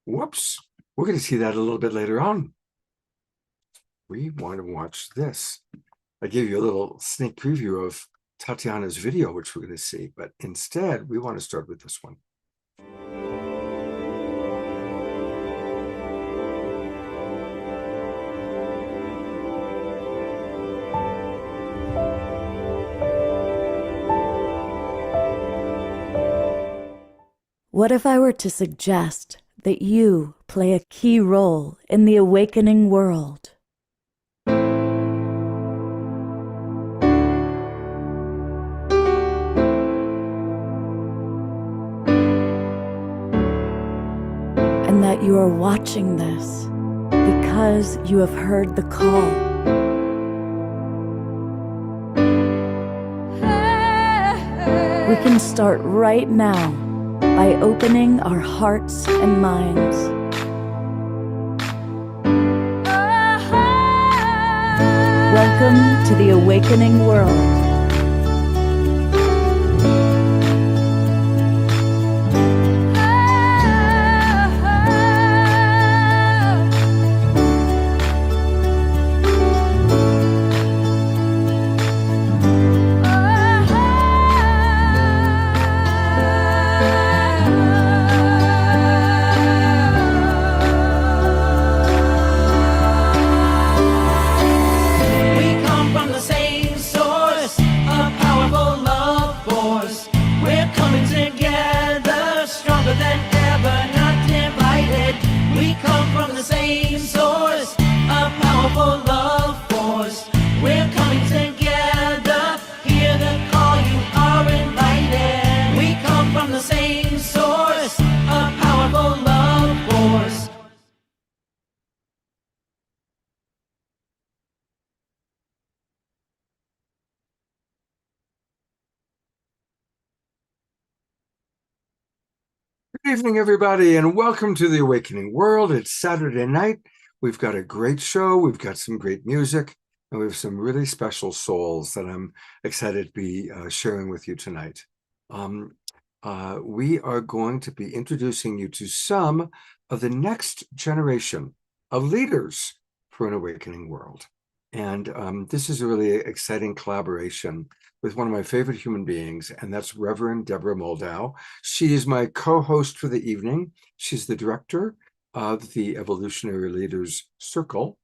Whoops. We're going to see that a little bit later on. We want to watch this. I gave you a little sneak preview of Tatiana's video, which we're going to see, but instead we want to start with this one. What if I were to suggest that you play a key role in the awakening world? And that you are watching this because you have heard the call. We can start right now by opening our hearts and minds. Welcome to the awakening world. Good evening, everybody, and welcome to the Awakening World. It's Saturday night. We've got a great show. We've got some great music, and we have some really special souls that I'm excited to be sharing with you tonight. We are going to be introducing you to some of the next generation of leaders for an awakening world. And this is a really exciting collaboration with one of my favorite human beings, and that's Reverend Deborah Moldow. She is my co-host for the evening. She's the director of the Evolutionary Leaders Circle,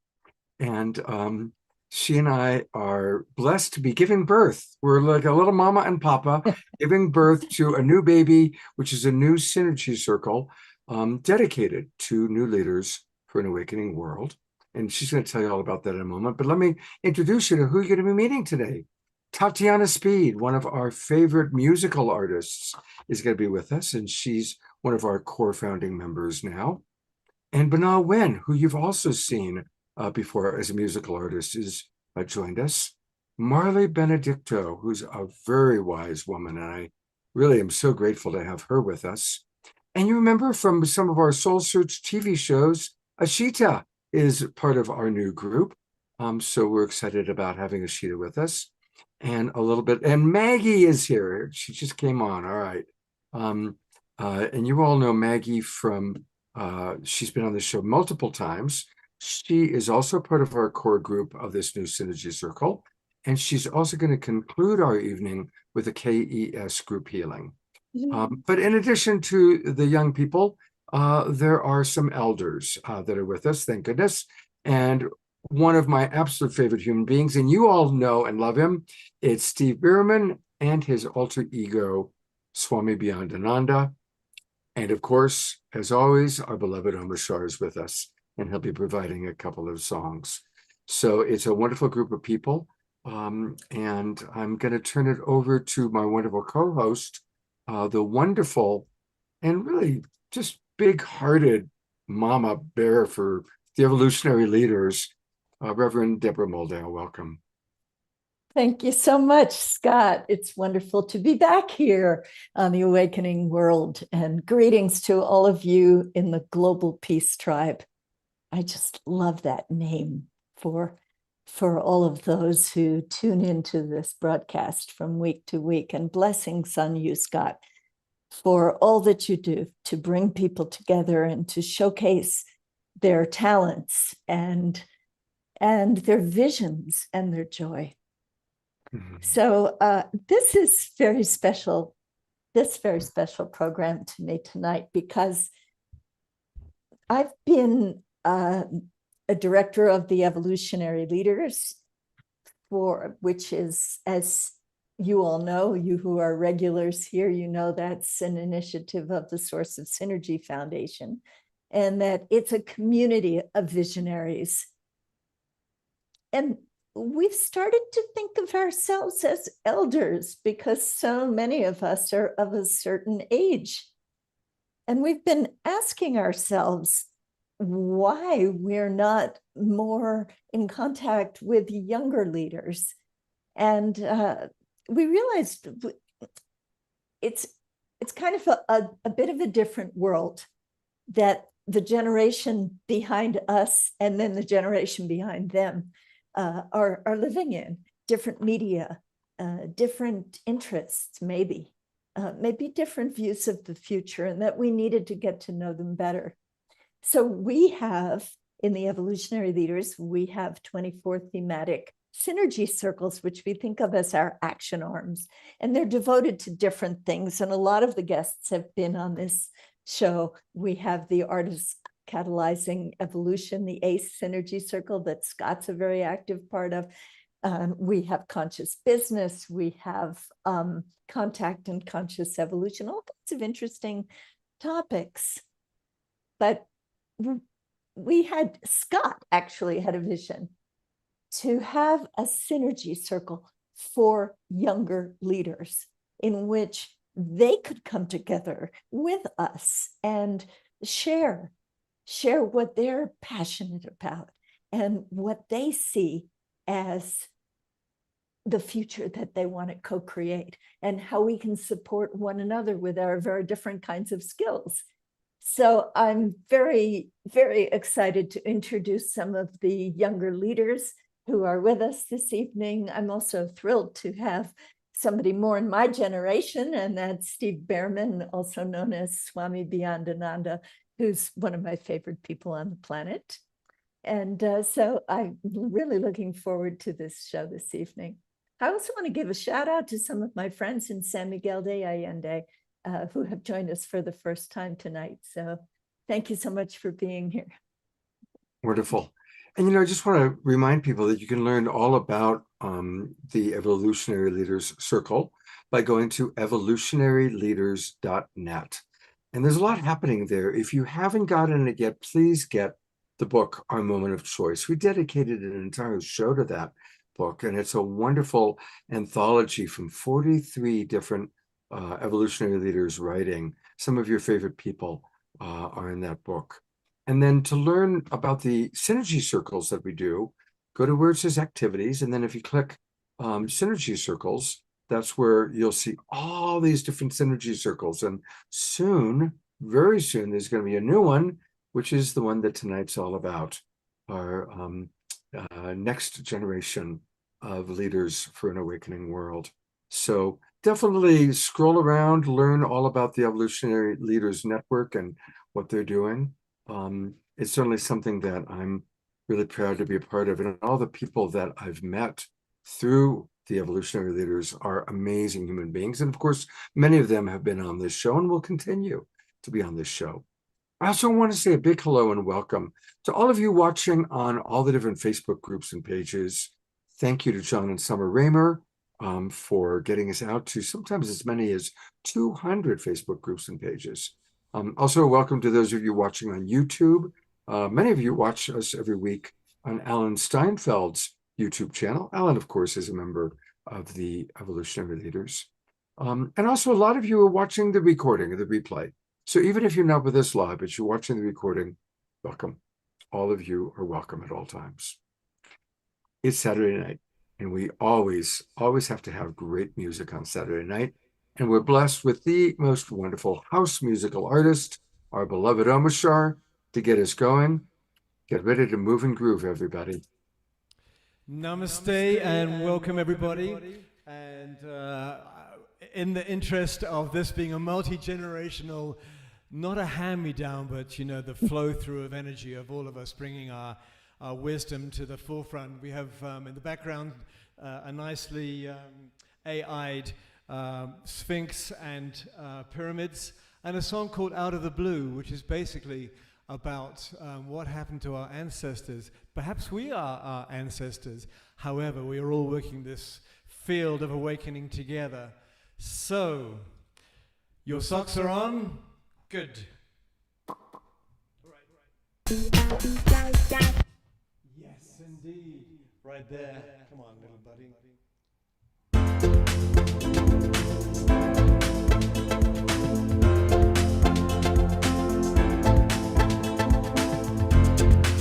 and she and I are blessed to be giving birth. We're like a little mama and papa giving birth to a new baby, which is a new synergy circle dedicated to new leaders for an awakening world. And she's going to tell you all about that in a moment. But let me introduce you to who you're going to be meeting today. Tatiana Speed, one of our favorite musical artists, is going to be with us, and she's one of our core founding members now. And Banal Wen, who you've also seen before as a musical artist, is joined us. Marley Benedicto, who's a very wise woman, and I really am so grateful to have her with us. And you remember from some of our Soul Search TV shows, Ashita is part of our new group. So we're excited about having Ashita with us. And a little bit, and Maggie is here. She just came on. All right. And you all know Maggie from, she's been on the show multiple times. She is also part of our core group of this new Synergy Circle. And she's also going to conclude our evening with a KES group healing. But in addition to the young people, there are some elders that are with us, thank goodness. And one of my absolute favorite human beings, and you all know and love him, it's Steve Bierman and his alter ego, Swami Beyondananda. And of course, as always, our beloved Omar Shah is with us, and he'll be providing a couple of songs. So it's a wonderful group of people. And I'm going to turn it over to my wonderful co-host, the wonderful and really just big-hearted mama bear for the evolutionary leaders, Reverend Deborah Moldow. Welcome. Thank you so much, Scott. It's wonderful to be back here on the Awakening World, and greetings to all of you in the Global Peace Tribe. I just love that name for all of those who tune into this broadcast from week to week, and blessings on you, Scott. for all that you do to bring people together and to showcase their talents and their visions and their joy. So this is very special, this very special program to me tonight, because I've been a director of the Evolutionary Leaders, which is, as you all know, you who are regulars here, you know that's an initiative of the Source of Synergy Foundation, and that it's a community of visionaries. And we've started to think of ourselves as elders because so many of us are of a certain age. And we've been asking ourselves why we're not more in contact with younger leaders. And we realized it's kind of a bit of a different world that the generation behind us and then the generation behind them are living in. Different media, different interests, maybe different views of the future, and that we needed to get to know them better. So we have, in the Evolutionary Leaders, we have 24 thematic synergy circles, which we think of as our action arms, and they're devoted to different things. And a lot of the guests have been on this show. We have the Artists Catalyzing Evolution, the ACE Synergy Circle that Scott's a very active part of. We have Conscious Business, we have Contact and Conscious Evolution, all kinds of interesting topics. But Scott actually had a vision to have a synergy circle for younger leaders in which they could come together with us and share what they're passionate about and what they see as the future that they want to co-create, and how we can support one another with our very different kinds of skills. So I'm very, very excited to introduce some of the younger leaders who are with us this evening. I'm also thrilled to have somebody more in my generation, and that's Steve Behrman, also known as Swami Beyondananda, who's one of my favorite people on the planet. And so I'm really looking forward to this show this evening. I also want to give a shout out to some of my friends in San Miguel de Allende who have joined us for the first time tonight. So thank you so much for being here. Wonderful. And, I just want to remind people that you can learn all about the Evolutionary Leaders Circle by going to evolutionaryleaders.net. And there's a lot happening there. If you haven't gotten it yet, please get the book, Our Moment of Choice. We dedicated an entire show to that book, and it's a wonderful anthology from 43 different evolutionary leaders writing. Some of your favorite people are in that book. And then to learn about the synergy circles that we do, go to where it says activities. And then if you click synergy circles, that's where you'll see all these different synergy circles. And soon, very soon, there's going to be a new one, which is the one that tonight's all about, our next generation of leaders for an awakening world. So definitely scroll around, learn all about the Evolutionary Leaders Network and what they're doing. It's certainly something that I'm really proud to be a part of. And all the people that I've met through the Evolutionary Leaders are amazing human beings. And of course, many of them have been on this show and will continue to be on this show. I also want to say a big hello and welcome to all of you watching on all the different Facebook groups and pages. Thank you to John and Summer Raymer for getting us out to sometimes as many as 200 Facebook groups and pages. Also, welcome to those of you watching on YouTube. Many of you watch us every week on Alan Steinfeld's YouTube channel. Alan, of course, is a member of the Evolutionary Leaders. And also, a lot of you are watching the recording or the replay. So even if you're not with us live, but you're watching the recording, welcome. All of you are welcome at all times. It's Saturday night, and we always have to have great music on Saturday night. And we're blessed with the most wonderful house musical artist, our beloved Omashar, to get us going. Get ready to move and groove, everybody. Namaste and welcome, everybody. And in the interest of this being a multi-generational, not a hand-me-down, but you know, the flow through of energy of all of us bringing our wisdom to the forefront. We have in the background a nicely AI'd Sphinx and pyramids, and a song called Out of the Blue, which is basically about what happened to our ancestors. Perhaps we are our ancestors. However, we are all working this field of awakening together. So, your socks are on? Good. Yes, indeed. Right there. Come on, little buddy.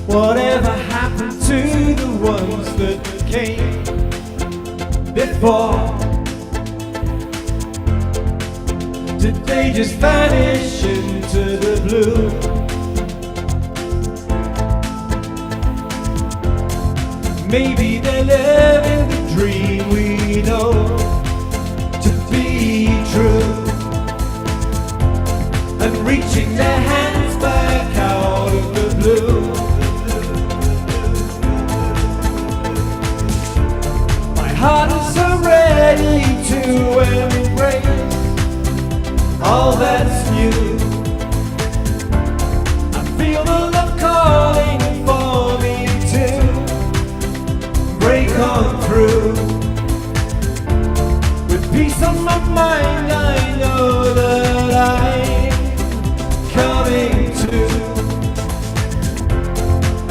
Whatever happened to the ones that came before? Did they just vanish into the blue? Maybe they're living the dream we know to be true, and reaching their hands back out of the blue. My heart is so ready to embrace all that's new. I feel the love calling for me to break on through. With peace on my mind, I know that I'm coming to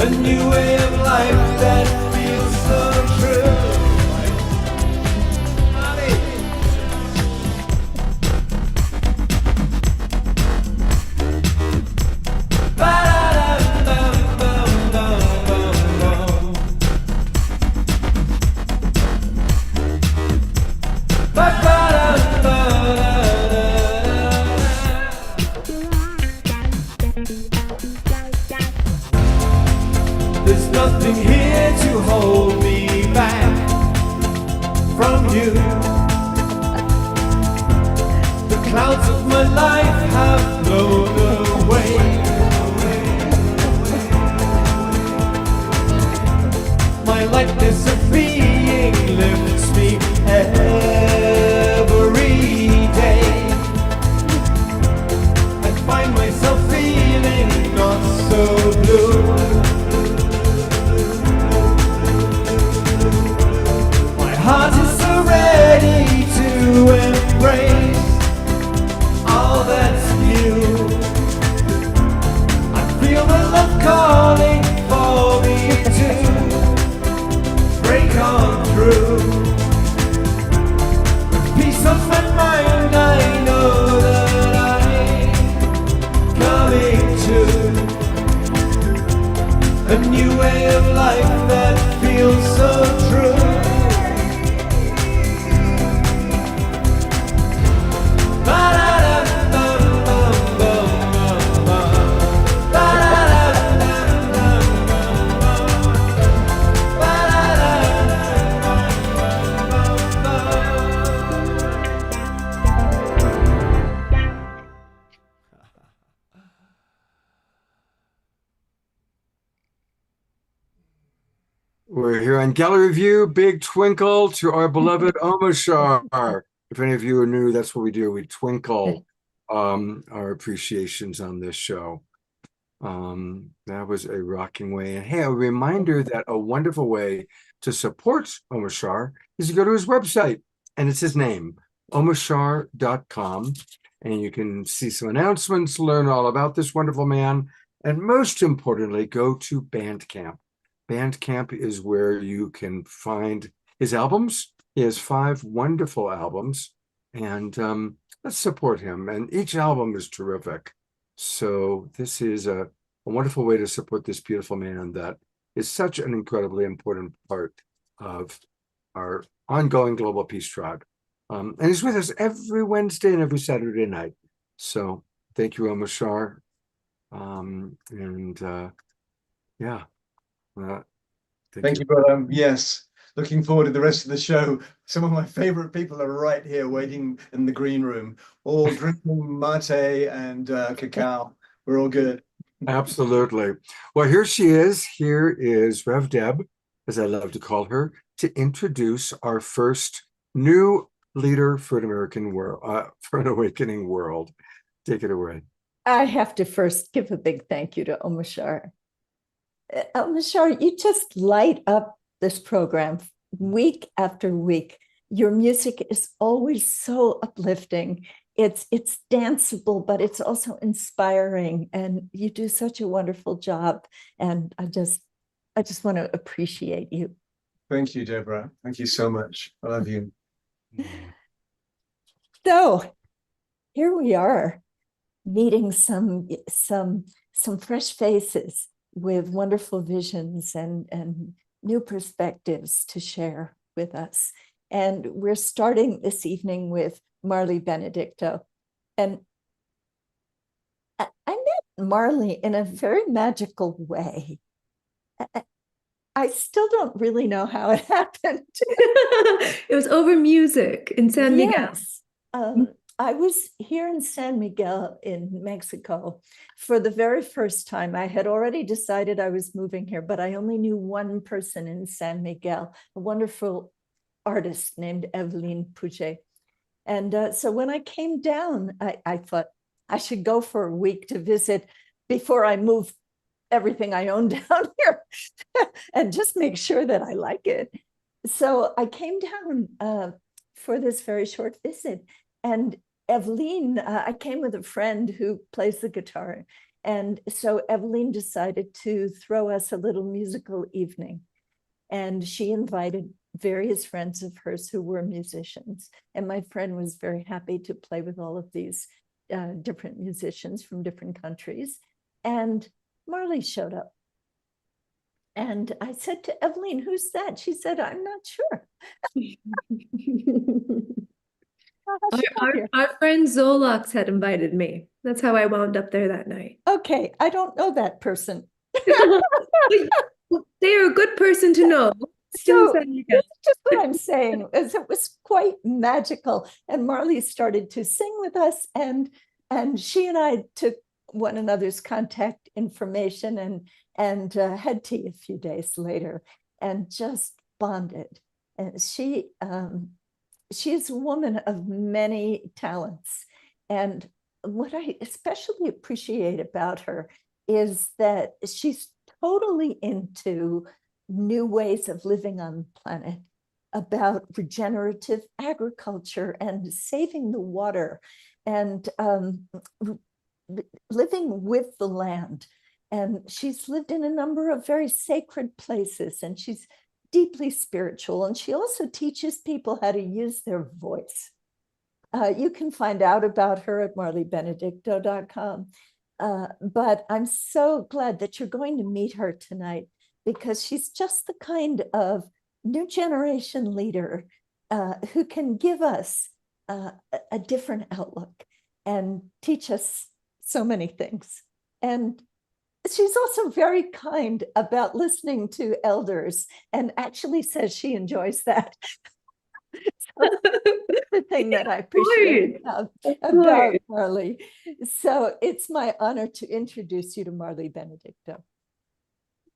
a new way of life that feels so true. There's nothing here to hold me back from you. The clouds of my life have blown away. My lightness of being lifts me every day. I find myself feeling not so blue. Heart is so ready to embrace all that's new. I feel the love calling for me to break on through. With peace on my mind, I know that I'm coming to a new way of life that feels so true. We're here on Gallery View. Big twinkle to our beloved Omoshar. If any of you are new, that's what we do. We twinkle our appreciations on this show. That was a rocking way. And hey, a reminder that a wonderful way to support Omoshar is to go to his website, and it's his name, omoshar.com. And you can see some announcements, learn all about this wonderful man, and most importantly, go to Bandcamp. Bandcamp is where you can find his albums. He has 5 wonderful albums, and let's support him. And each album is terrific. So this is a wonderful way to support this beautiful man that is such an incredibly important part of our ongoing Global Peace Tribe. And he's with us every Wednesday and every Saturday night. So thank you, Omoshar. Yeah. Thank you, brother. Yes. looking forward to the rest of the show. Some of my favorite people are right here waiting in the green room, all drinking mate and cacao. We're all good. Absolutely. Well, here she is. Here is Rev Deb, as I love to call her, to introduce our first new leader for an American world, for an awakening world. Take it away. I have to first give a big thank you to Omashar. Omashar, you just light up this program week after week. Your music is always so uplifting. It's danceable, but it's also inspiring, and you do such a wonderful job. And I just want to appreciate you. Thank you, Deborah. Thank you so much. I love you. So here we are, meeting some fresh faces with wonderful visions and new perspectives to share with us. And we're starting this evening with Marley Benedicto. And I met Marley in a very magical way. I still don't really know how it happened. It was over music in San Miguel. Yes. I was here in San Miguel in Mexico for the very first time. I had already decided I was moving here, but I only knew one person in San Miguel, a wonderful artist named Evelyn Puget. And so when I came down, I thought I should go for a week to visit before I move everything I own down here and just make sure that I like it. So I came down for this very short visit. And Evelyn, I came with a friend who plays the guitar. And so Evelyn decided to throw us a little musical evening. And she invited various friends of hers who were musicians. And my friend was very happy to play with all of these different musicians from different countries. And Marley showed up. And I said to Evelyn, "Who's that?" She said, "I'm not sure." Our friend Zolox had invited me. That's how I wound up there that night. Okay, I don't know that person. They are a good person to know. So that's just what I'm saying, is it was quite magical. And Marley started to sing with us, and she and I took one another's contact information and had tea a few days later and just bonded. And she is a woman of many talents. And what I especially appreciate about her is that she's totally into new ways of living on the planet, about regenerative agriculture and saving the water and living with the land. And she's lived in a number of very sacred places, and she's deeply spiritual. And she also teaches people how to use their voice. You can find out about her at marleybenedicto.com. But I'm so glad that you're going to meet her tonight, because she's just the kind of new generation leader who can give us a different outlook and teach us so many things. And she's also very kind about listening to elders, and actually says she enjoys that. So that's the thing that I appreciate about Marley. So it's my honor to introduce you to Marley Benedicto.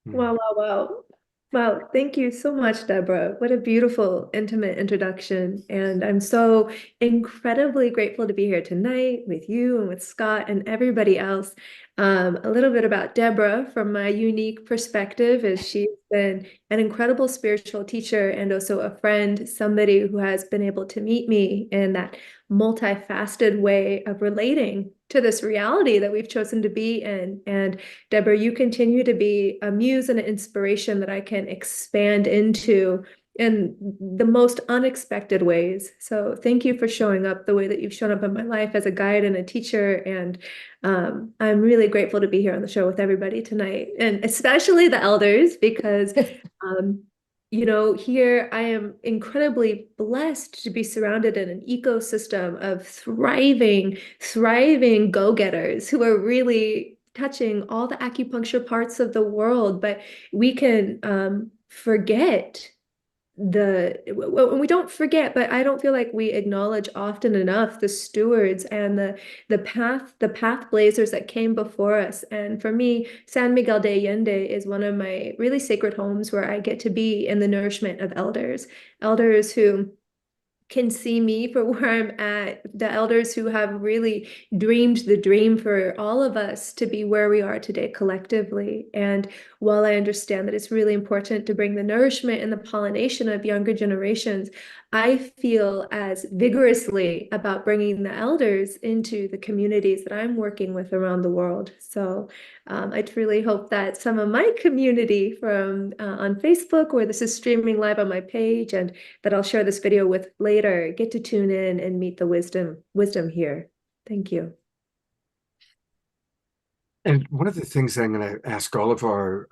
Wow. Well, thank you so much, Deborah. What a beautiful, intimate introduction. And I'm so incredibly grateful to be here tonight with you and with Scott and everybody else. A little bit about Deborah from my unique perspective is she's been an incredible spiritual teacher and also a friend, somebody who has been able to meet me in that multifaceted way of relating to this reality that we've chosen to be in. And Deborah, you continue to be a muse and an inspiration that I can expand into in the most unexpected ways. So thank you for showing up the way that you've shown up in my life as a guide and a teacher. And I'm really grateful to be here on the show with everybody tonight, and especially the elders, because you know, here I am incredibly blessed to be surrounded in an ecosystem of thriving go-getters who are really touching all the acupuncture parts of the world. But we can forget we don't forget, but I don't feel like we acknowledge often enough the stewards and the path blazers that came before us. And for me, San Miguel de Allende is one of my really sacred homes where I get to be in the nourishment of elders who can see me for where I'm at, the elders who have really dreamed the dream for all of us to be where we are today collectively. And while I understand that it's really important to bring the nourishment and the pollination of younger generations, I feel as vigorously about bringing the elders into the communities that I'm working with around the world. So I truly hope that some of my community from on Facebook, where this is streaming live on my page, and that I'll share this video with later, get to tune in and meet the wisdom here. Thank you. And one of the things I'm going to ask all of our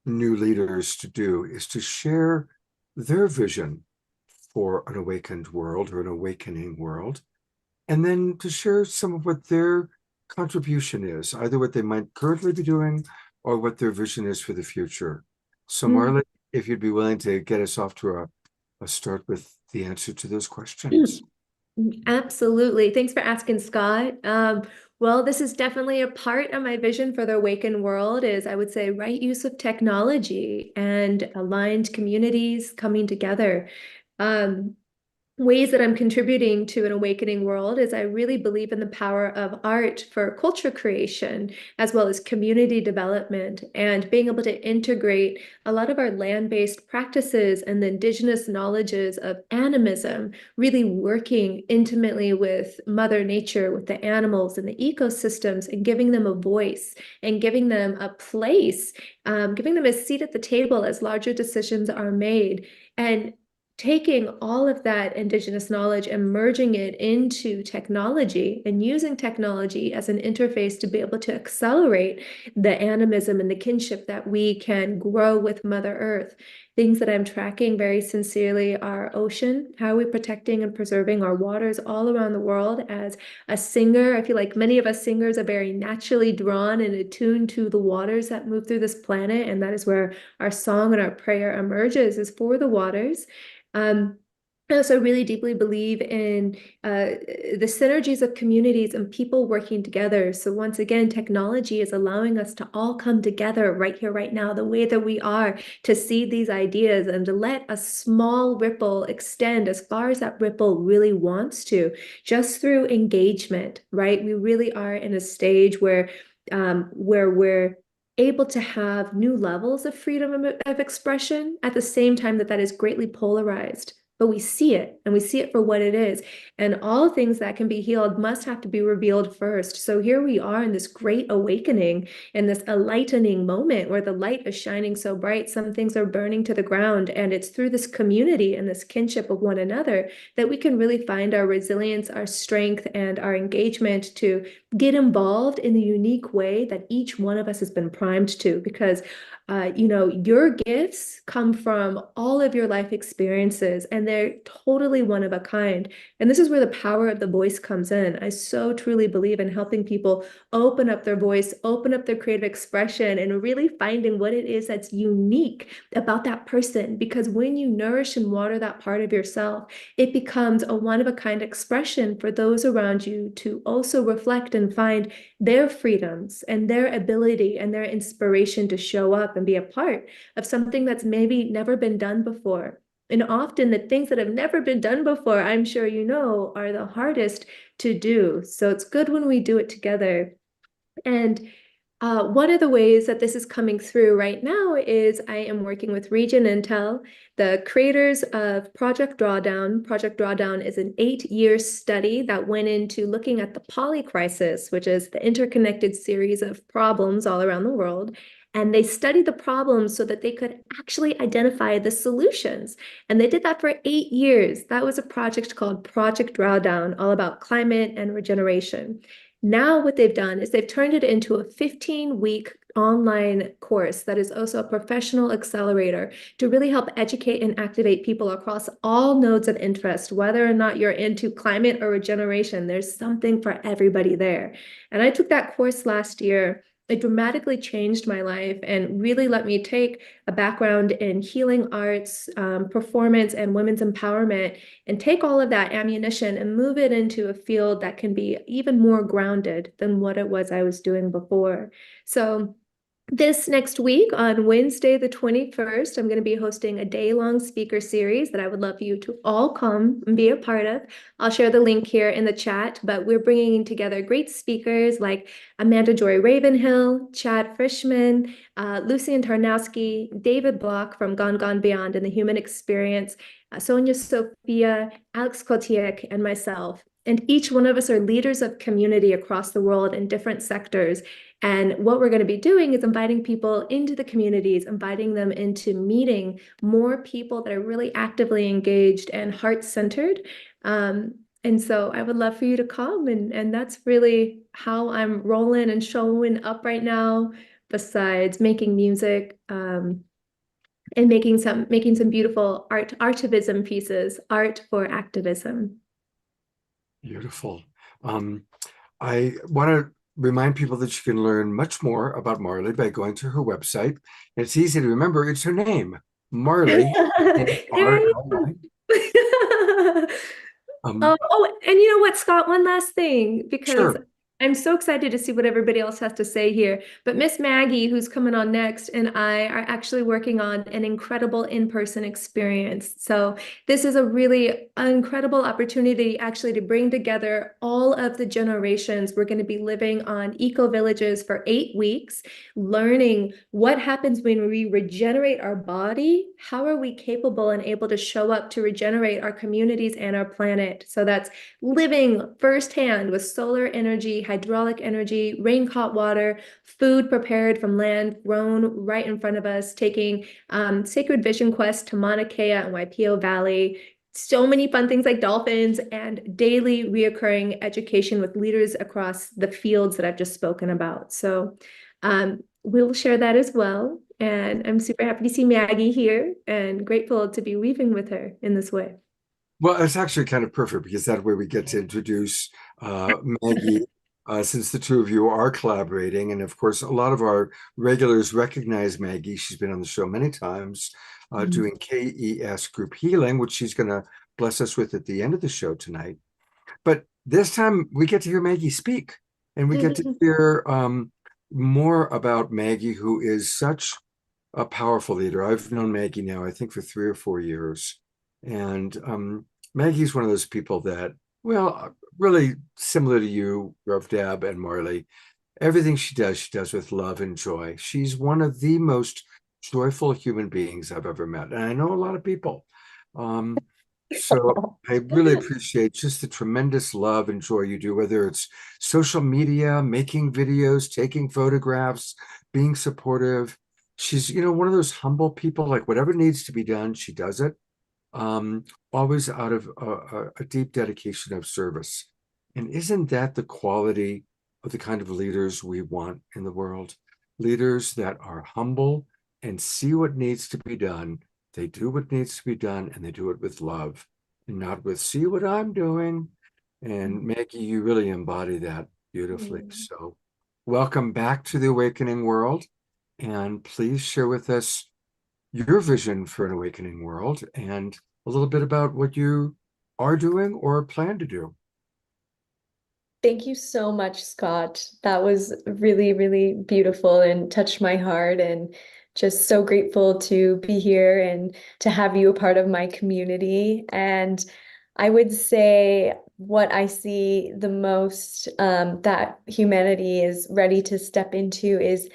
new leaders to do is to share their vision for an awakened world or an awakening world, and then to share some of what their contribution is, either what they might currently be doing or what their vision is for the future. So Marla, if you'd be willing to get us off to a start with the answer to those questions. Absolutely. Thanks for asking, Scott. Well, this is definitely a part of my vision for the awakened world is, I would say, right use of technology and aligned communities coming together. Ways that I'm contributing to an awakening world is I really believe in the power of art for culture creation, as well as community development, and being able to integrate a lot of our land-based practices and the indigenous knowledges of animism, really working intimately with Mother Nature, with the animals and the ecosystems, and giving them a voice and giving them a place, giving them a seat at the table as larger decisions are made. And taking all of that indigenous knowledge and merging it into technology and using technology as an interface to be able to accelerate the animism and the kinship that we can grow with Mother Earth. Things that I'm tracking very sincerely are ocean. How are we protecting and preserving our waters all around the world? As a singer, I feel like many of us singers are very naturally drawn and attuned to the waters that move through this planet, and that is where our song and our prayer emerges, is for the waters. I also really deeply believe in the synergies of communities and people working together. So once again, technology is allowing us to all come together right here, right now, the way that we are, to see these ideas and to let a small ripple extend as far as that ripple really wants to, just through engagement, right? We really are in a stage where we're able to have new levels of freedom of expression at the same time that is greatly polarized. But we see it, and we see it for what it is. And all things that can be healed must have to be revealed first. So here we are in this great awakening, in this enlightening moment where the light is shining so bright, some things are burning to the ground. And it's through this community and this kinship of one another that we can really find our resilience, our strength, and our engagement to get involved in the unique way that each one of us has been primed to. Because your gifts come from all of your life experiences, and they're totally one of a kind. And this is where the power of the voice comes in. I so truly believe in helping people open up their voice, open up their creative expression, and really finding what it is that's unique about that person. Because when you nourish and water that part of yourself, it becomes a one-of-a-kind expression for those around you to also reflect and find their freedoms and their ability and their inspiration to show up and be a part of something that's maybe never been done before. And often the things that have never been done before, I'm sure you know, are the hardest to do. So it's good when we do it together. And one of the ways that this is coming through right now is I am working with Region Intel, the creators of Project Drawdown. Project Drawdown is an 8-year study that went into looking at the polycrisis, which is the interconnected series of problems all around the world. And they studied the problems so that they could actually identify the solutions. And they did that for 8 years. That was a project called Project Drawdown, all about climate and regeneration. Now what they've done is they've turned it into a 15-week online course that is also a professional accelerator to really help educate and activate people across all nodes of interest, whether or not you're into climate or regeneration. There's something for everybody there. And I took that course last year. it dramatically changed my life and really let me take a background in healing arts, performance, and women's empowerment, and take all of that ammunition and move it into a field that can be even more grounded than what it was I was doing before. So this next week on Wednesday, the 21st, I'm going to be hosting a day-long speaker series that I would love you to all come and be a part of. I'll share the link here in the chat, but we're bringing together great speakers like Amanda Joy Ravenhill, Chad Frischman, Lucian Tarnowski, David Block from Gone Gone Beyond and the Human Experience, Sonia Sophia, Alex Kotiek, and myself. And each one of us are leaders of community across the world in different sectors. And what we're going to be doing is inviting people into the communities, inviting them into meeting more people that are really actively engaged and heart-centered. And so I would love for you to come. And that's really how I'm rolling and showing up right now, besides making music and making some beautiful artivism pieces, art for activism. Beautiful. I want to remind people that you can learn much more about Marley by going to her website. And it's easy to remember. It's her name, Marley. M-R-L-Y. And you know what, Scott, one last thing, because Sure. I'm so excited to see what everybody else has to say here. But Miss Maggie, who's coming on next, and I are actually working on an incredible in-person experience. So this is a really incredible opportunity actually to bring together all of the generations. We're going to be living on eco villages for 8 weeks, learning what happens when we regenerate our body. How are we capable and able to show up to regenerate our communities and our planet? So that's living firsthand with solar energy, hydraulic energy, rain-caught water, food prepared from land grown right in front of us, taking Sacred Vision Quest to Mauna Kea and Waipio Valley, so many fun things like dolphins, and daily reoccurring education with leaders across the fields that I've just spoken about. So we'll share that as well. And I'm super happy to see Maggie here and grateful to be weaving with her in this way. Well, it's actually kind of perfect because that way we get to introduce Maggie, since the two of you are collaborating. And of course, a lot of our regulars recognize Maggie. She's been on the show many times doing KES group healing, which she's going to bless us with at the end of the show tonight. But this time we get to hear Maggie speak, and we get to hear more about Maggie, who is such a powerful leader. I've known Maggie now, I think, for 3 or 4 years. And Maggie's one of those people that, well, really similar to you, Rev Dab and Marley. Everything she does with love and joy. She's one of the most joyful human beings I've ever met. And I know a lot of people. So I really appreciate just the tremendous love and joy you do, whether it's social media, making videos, taking photographs, being supportive. She's, one of those humble people, like whatever needs to be done, she does it. Always out of a deep dedication of service. And isn't that the quality of the kind of leaders we want in the world? Leaders that are humble and see what needs to be done. They do what needs to be done, and they do it with love and not with, see what I'm doing. And Maggie, you really embody that beautifully. So welcome back to the Awakening World. And please share with us your vision for an awakening world and a little bit about what you are doing or plan to do. Thank you so much, Scott. That was really, really beautiful and touched my heart, and just so grateful to be here and to have you a part of my community. And I would say what I see the most that humanity is ready to step into is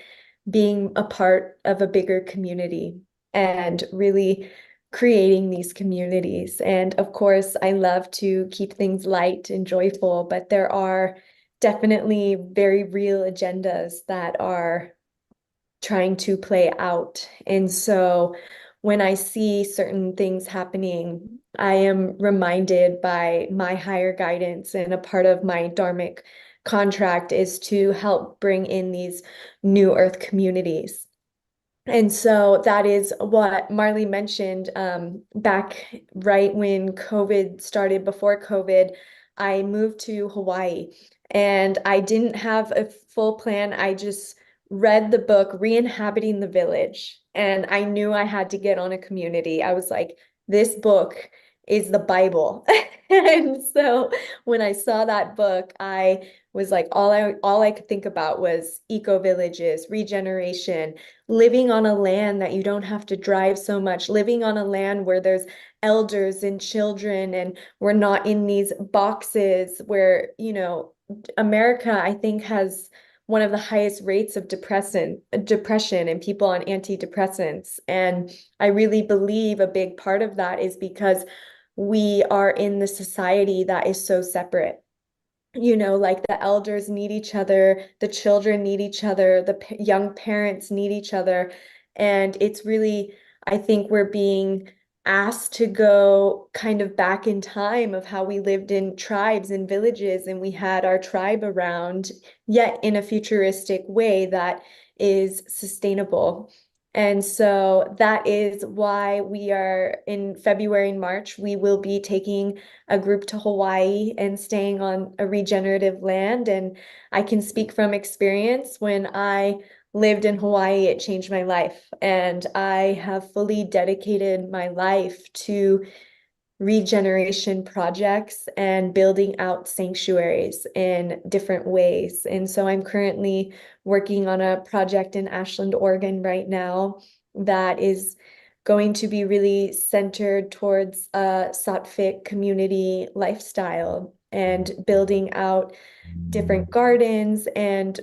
being a part of a bigger community and really creating these communities. And of course, I love to keep things light and joyful, but there are definitely very real agendas that are trying to play out. And so when I see certain things happening, I am reminded by my higher guidance, and a part of my dharmic contract is to help bring in these new earth communities. And so that is what Marley mentioned back right when COVID started. Before COVID, I moved to Hawaii, and I didn't have a full plan. I just read the book Re-inhabiting the Village, and I knew I had to get on a community. I was like, this book is the Bible. And so when I saw that book, I was like, all I could think about was eco villages, regeneration, living on a land that you don't have to drive so much, living on a land where there's elders and children, and we're not in these boxes where, you know, America, I think, has one of the highest rates of depression and people on antidepressants. And I really believe a big part of that is because we are in the society that is so separate. You know, like the elders need each other, the children need each other, the young parents need each other. And it's really, I think we're being asked to go kind of back in time of how we lived in tribes and villages, and we had our tribe around, yet in a futuristic way that is sustainable. And so that is why we are in February and March, we will be taking a group to Hawaii and staying on a regenerative land. And I can speak from experience. When I lived in Hawaii, it changed my life. And I have fully dedicated my life to regeneration projects and building out sanctuaries in different ways. And so I'm currently working on a project in Ashland, Oregon right now that is going to be really centered towards a Sattvic community lifestyle and building out different gardens. And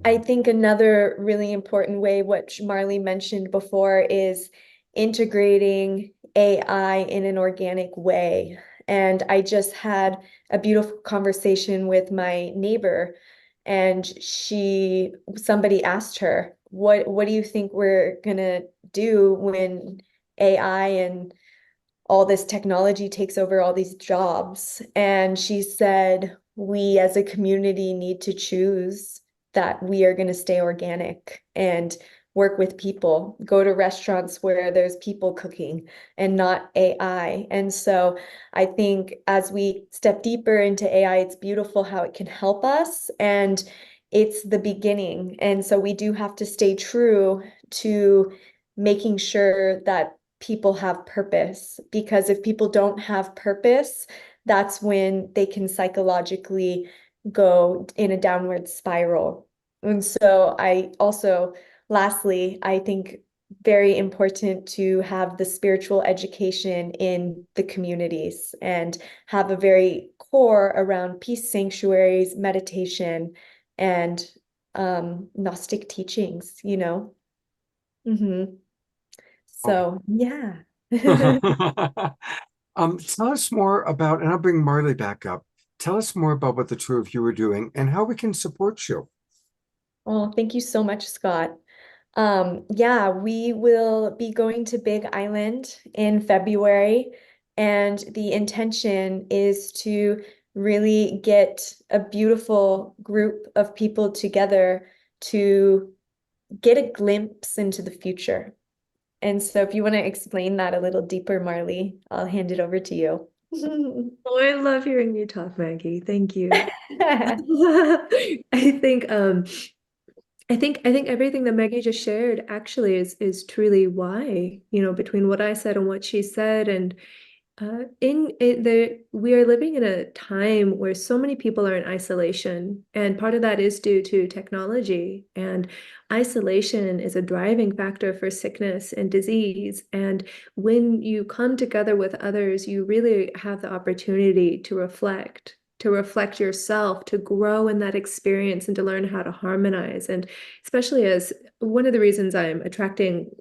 I think another really important way, which Marley mentioned before, is integrating AI in an organic way. And I just had a beautiful conversation with my neighbor, and somebody asked her, what do you think we're gonna do when AI and all this technology takes over all these jobs? And she said, we as a community need to choose that we are going to stay organic and work with people, go to restaurants where there's people cooking and not AI. And so I think as we step deeper into AI, it's beautiful how it can help us, and it's the beginning. And so we do have to stay true to making sure that people have purpose, because if people don't have purpose, that's when they can psychologically go in a downward spiral. And so I also, lastly, I think very important to have the spiritual education in the communities and have a very core around peace sanctuaries, meditation, and Gnostic teachings, you know? So, yeah. Tell us more about, and I'll bring Marley back up. Tell us more about what the two of you are doing and how we can support you. Oh, thank you so much, Scott. Yeah, we will be going to Big Island in February, and the intention is to really get a beautiful group of people together to get a glimpse into the future. And so if you want to explain that a little deeper, Marley, I'll hand it over to you. Oh, I love hearing you talk, Maggie. Thank you. I think I think everything that Maggie just shared actually is truly why, you know, between what I said and what she said. And we are living in a time where so many people are in isolation, and part of that is due to technology. And isolation is a driving factor for sickness and disease. And when you come together with others, you really have the opportunity to reflect yourself, to grow in that experience, and to learn how to harmonize. And especially as one of the reasons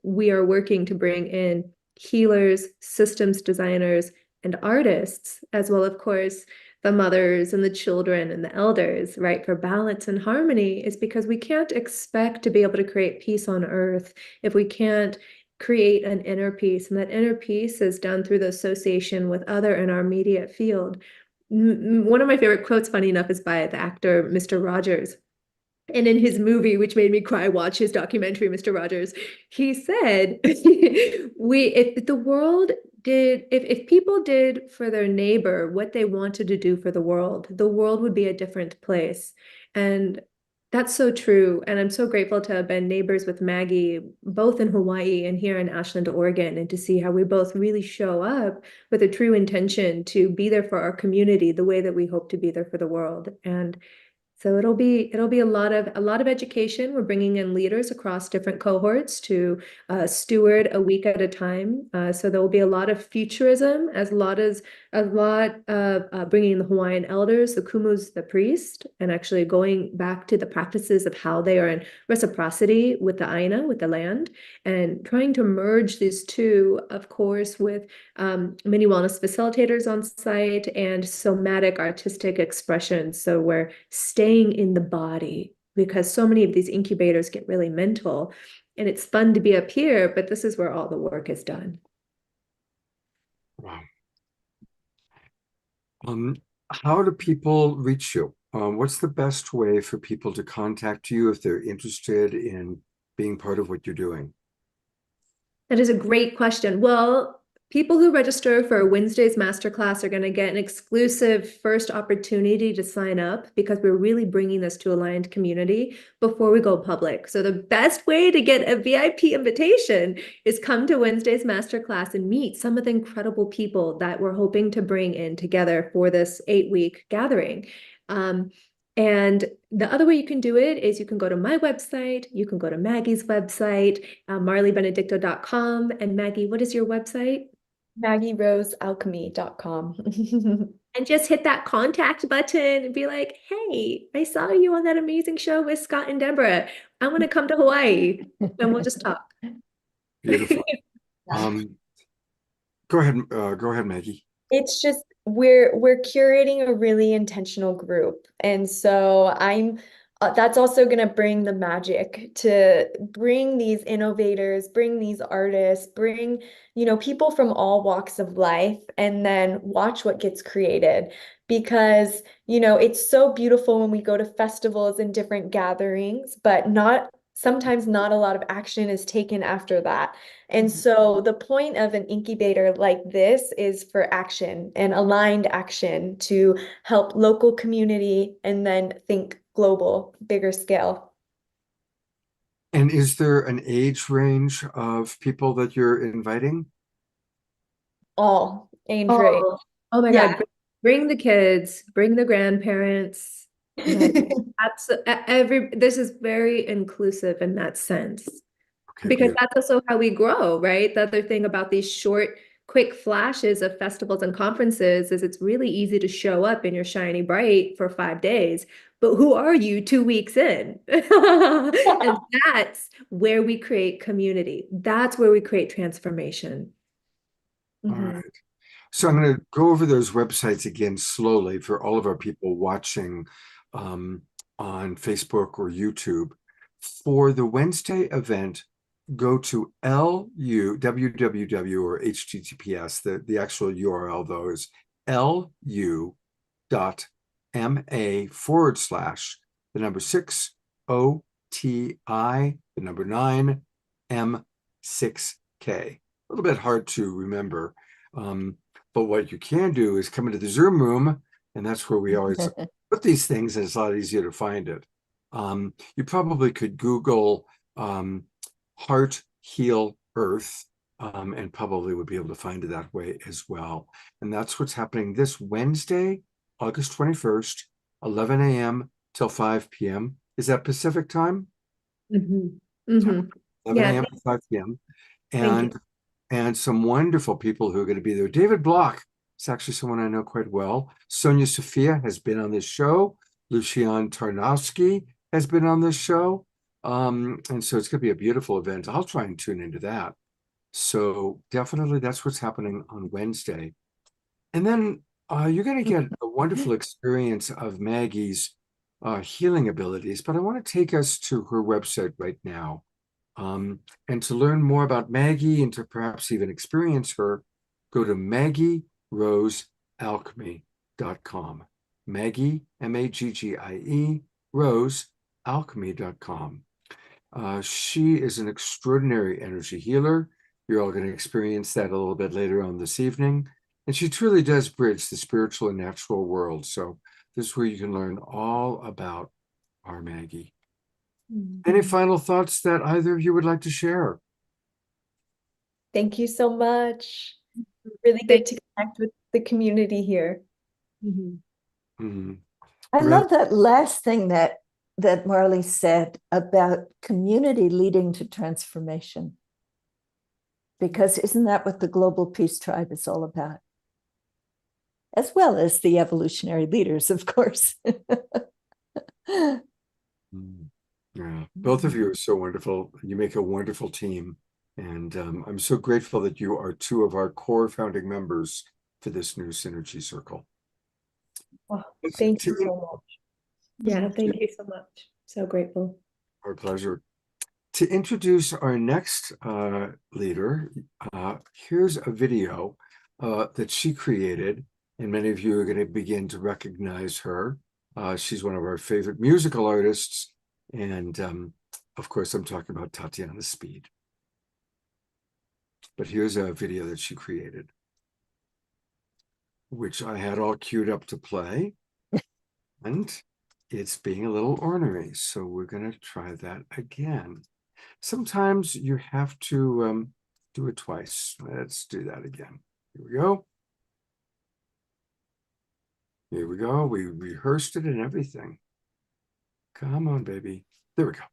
we are working to bring in healers, systems designers, and artists, as well, of course, the mothers and the children and the elders, right, for balance and harmony, is because we can't expect to be able to create peace on earth if we can't create an inner peace. And that inner peace is done through the association with other in our immediate field. One of my favorite quotes, funny enough, is by the actor Mr. Rogers. And in his movie, which made me cry, watch his documentary, Mr. Rogers, he said, if people did for their neighbor what they wanted to do for the world would be a different place. And That's so true. And I'm so grateful to have been neighbors with Maggie, both in Hawaii and here in Ashland, Oregon, and to see how we both really show up with a true intention to be there for our community the way that we hope to be there for the world. And so it'll be a lot of education. We're bringing in leaders across different cohorts to steward a week at a time. So there will be a lot of futurism, a lot of bringing the Hawaiian elders, the kumus, the priest, and actually going back to the practices of how they are in reciprocity with the aina, with the land, and trying to merge these two, of course, with many wellness facilitators on site and somatic artistic expressions. So we're staying in the body because so many of these incubators get really mental, and it's fun to be up here, but this is where all the work is done. Wow. How do people reach you? What's the best way for people to contact you if they're interested in being part of what you're doing? That is a great question. Well, people who register for Wednesday's masterclass are going to get an exclusive first opportunity to sign up because we're really bringing this to Aligned community before we go public. So the best way to get a VIP invitation is come to Wednesday's masterclass and meet some of the incredible people that we're hoping to bring in together for this 8-week gathering. And the other way you can do it is you can go to my website, you can go to Maggie's website, marleybenedicto.com. And Maggie, what is your website? MaggieRoseAlchemy.com. And just hit that contact button and be like, hey, I saw you on that amazing show with Scott and Deborah. I want to come to Hawaii, and we'll just talk. Beautiful. Go ahead, Maggie. It's just we're curating a really intentional group, and so I'm that's also going to bring the magic to bring these innovators, bring these artists, bring people from all walks of life, and then watch what gets created. Because it's so beautiful when we go to festivals and different gatherings, but sometimes not a lot of action is taken after that. And so the point of an incubator like this is for action and aligned action to help local community and then think global, bigger scale. And is there an age range of people that you're inviting? All age range. Oh my Yeah. God. Bring the kids, bring the grandparents. This is very inclusive in that sense. Okay, Because good. that's also how we grow, right? The other thing about these short, quick flashes of festivals and conferences is it's really easy to show up in your shiny bright for 5 days, but who are you 2 weeks in? And that's where we create community. That's where we create transformation. All right. So I'm going to go over those websites again slowly for all of our people watching on Facebook or YouTube. For the Wednesday event, go to www or HTTPS. The actual URL though is lu.ma/6OTI9M6K. A little bit hard to remember. But what you can do is come into the Zoom room, and that's where we always put these things, and it's a lot easier to find it. You probably could Google Heart Heal Earth, and probably would be able to find it that way as well. And that's what's happening this Wednesday, August 21st, 11 a.m. till 5 p.m. Is that Pacific time? 11 a.m. to 5 p.m. And some wonderful people who are going to be there. David Block is actually someone I know quite well. Sonia Sophia has been on this show. Lucian Tarnowski has been on this show. And so it's going to be a beautiful event. I'll try and tune into that. So definitely that's what's happening on Wednesday. And then you're going to get a wonderful experience of Maggie's healing abilities. But I want to take us to her website right now. And to learn more about Maggie and to perhaps even experience her, go to MaggieRoseAlchemy.com. Maggie, M-A-G-G-I-E, RoseAlchemy.com. She is an extraordinary energy healer. You're all going to experience that a little bit later on this evening. And she truly does bridge the spiritual and natural world. So this is where you can learn all about our Maggie. Any final thoughts that either of you would like to share? Thank you so much. Really good to connect with the community here. Mhm. I Really? love that last thing that Marley said about community leading to transformation. Because isn't that what the Global Peace Tribe is all about? As well as the evolutionary leaders, of course. Mm. Yeah, both of you are so wonderful. You make a wonderful team. And I'm so grateful that you are two of our core founding members for this new Synergy Circle. Oh, thank you To- so much. Yeah, thank you so much. So grateful. Our pleasure. To introduce our next leader, here's a video that she created, and many of you are going to begin to recognize her. She's one of our favorite musical artists, and of course, I'm talking about Tatiana Speed. But here's a video that she created, which I had all queued up to play, and it's being a little ornery, so we're going to try that again. Sometimes you have to do it twice. Let's do that again. Here we go. Here we go. We rehearsed it and everything. Come on, baby. There we go.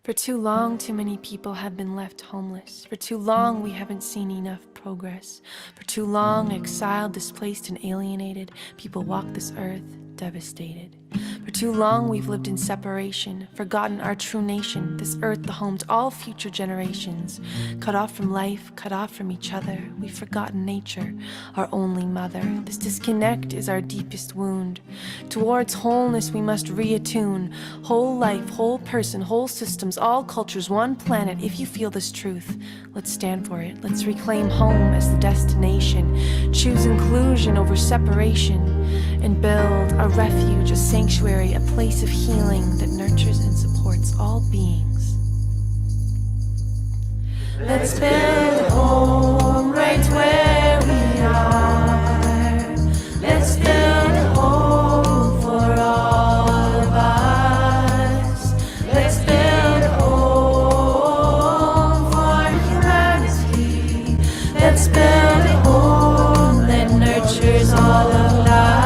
For too long, too many people have been left homeless. For too long, we haven't seen enough progress. For too long, exiled, displaced, and alienated, people walk this earth devastated. For too long, we've lived in separation, forgotten our true nation, this earth the home to all future generations. Cut off from life, cut off from each other, we've forgotten nature, our only mother. This disconnect is our deepest wound. Towards wholeness, we must reattune. Whole life, whole person, whole systems, all cultures, one planet. If you feel this truth, let's stand for it. Let's reclaim home as the destination. Choose inclusion over separation, and build a refuge, a sanctuary, a place of healing that nurtures and supports all beings. Let's build a home right where we are. Let's build a home for all of us. Let's build a home for humanity. Let's build a home that nurtures all of life.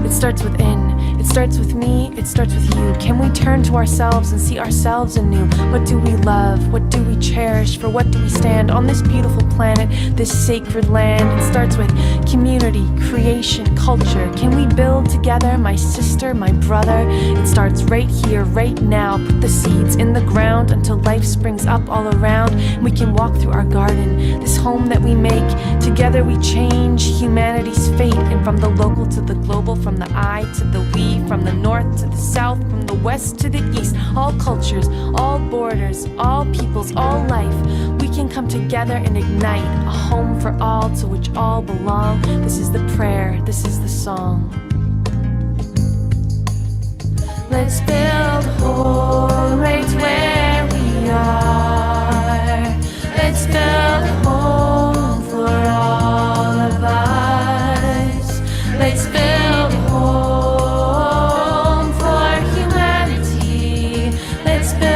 It starts within. It starts with me, it starts with you. Can we turn to ourselves and see ourselves anew? What do we love? What do we cherish? For what do we stand on this beautiful planet, this sacred land? It starts with community, creation, culture. Can we build together, my sister, my brother? It starts right here, right now. Put the seeds in the ground until life springs up all around. And we can walk through our garden, this home that we make. Together we change humanity's fate. And from the local to the global, from the I to the we, from the north to the south, from the west to the east, all cultures, all borders, all peoples, all life, we can come together and ignite a home for all to which all belong. This is the prayer, this is the song. Let's build a home right where we are. Let's build a home for all of us. Let's build a home for humanity. Let's build a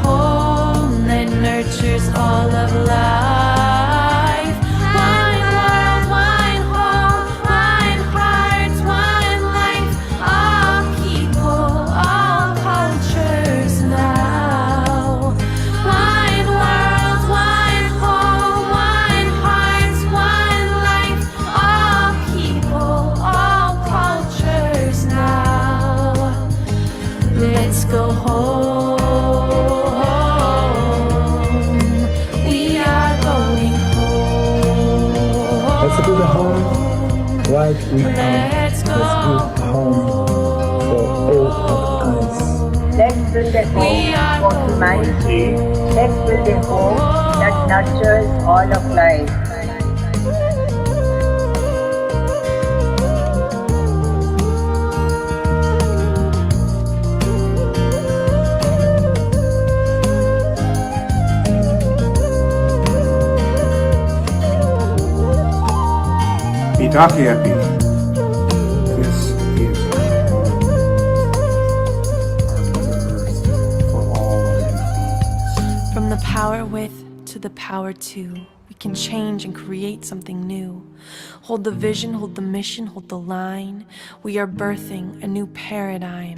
home that nurtures all of life. One world, one home, one heart, one life. All people, all cultures now. One world, one home, one heart, one life. All people, all cultures now. Let's go home. We are going home. Let's build a home right we are. Let's Let's build a home for all of us. Let's build a We are home for humanity. Let's build a home that nurtures all of life. Idaki Epi. This is our Mother Earth for all living beings. From the power with to the power to, we can change and create something new. Hold the vision, hold the mission, hold the line. We are birthing a new paradigm.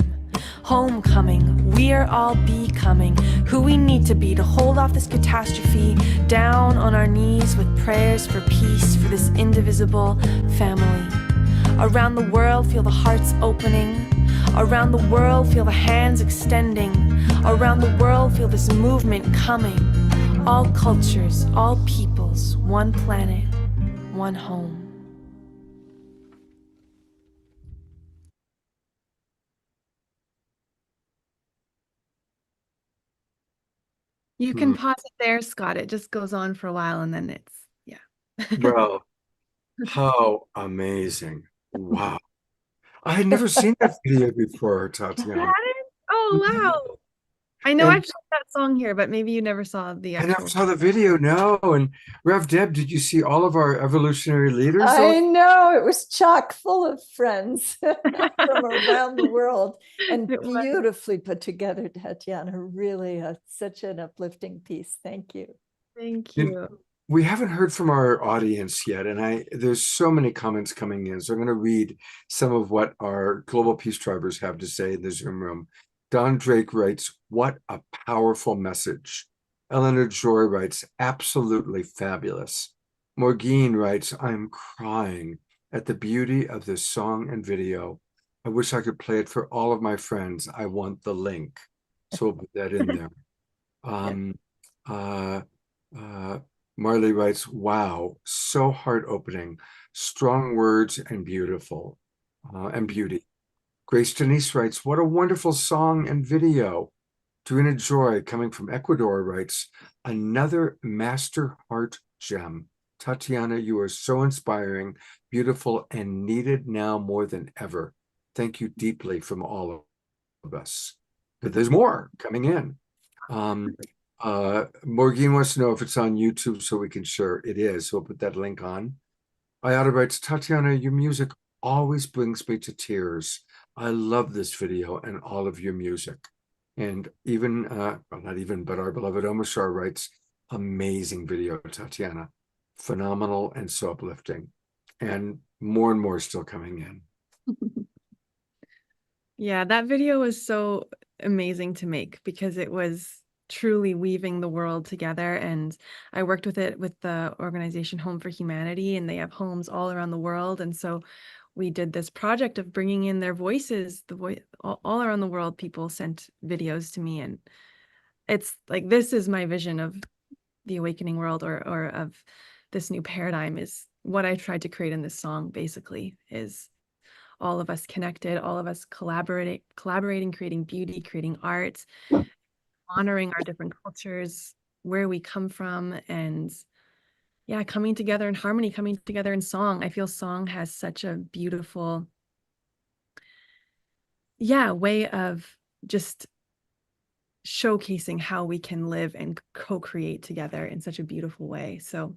Homecoming, we are all becoming who we need to be to hold off this catastrophe. Down on our knees with prayers for peace for this indivisible family. Around the world, feel the hearts opening. Around the world, feel the hands extending. Around the world, feel this movement coming. All cultures, all peoples, one planet, one home. You can pause it there, Scott. It just goes on for a while and then it's, yeah. Well, how amazing. Wow. I had never seen that video before, You Tatiana. hadn't? Oh, wow. I know And I've shot that song here, but maybe you never saw the I never actual. saw the video, no. And Rev Deb, did you see all of our evolutionary leaders? I know it was chock full of friends from around the world and It was. beautifully put together, Tatiana. Really, such an uplifting piece. Thank you. Thank You- you. We haven't heard from our audience yet, and there's so many comments coming in. So I'm going to read some of what our Global Peace Tribers have to say in the Zoom room. Don Drake writes, "What a powerful message." Eleanor Joy writes, "Absolutely fabulous." Morgine writes, "I'm crying at the beauty of this song and video. I wish I could play it for all of my friends. I want the link." So we'll put that in there. Marley writes, "Wow, so heart-opening, strong words and beautiful, and beauty." Grace Denise writes, "What a wonderful song and video." Dorina Joy, coming from Ecuador, writes, "Another master heart gem. Tatiana, you are so inspiring, beautiful, and needed now more than ever. Thank you deeply from all of us." But there's more coming in. Morgan wants to know if it's on YouTube so we can share. It is, so we'll put that link on. Ayada writes, "Tatiana, your music always brings me to tears. I love this video and all of your music." And even, well, not even, but our beloved Omashar writes, "Amazing video, Tatiana. Phenomenal and so uplifting." And more still coming in. Yeah, that video was so amazing to make because it was truly weaving the world together. And I worked with it with the organization Home for Humanity, and they have homes all around the world. And so we did this project of bringing in their voices, all around the world. People sent videos to me, and it's like, this is my vision of the awakening world, or of this new paradigm, is what I tried to create in this song. Basically, is all of us connected, all of us collaborating, creating beauty, creating art, honoring our different cultures, where we come from, and yeah, coming together in harmony, coming together in song. I feel song has such a beautiful, way of just showcasing how we can live and co-create together in such a beautiful way. So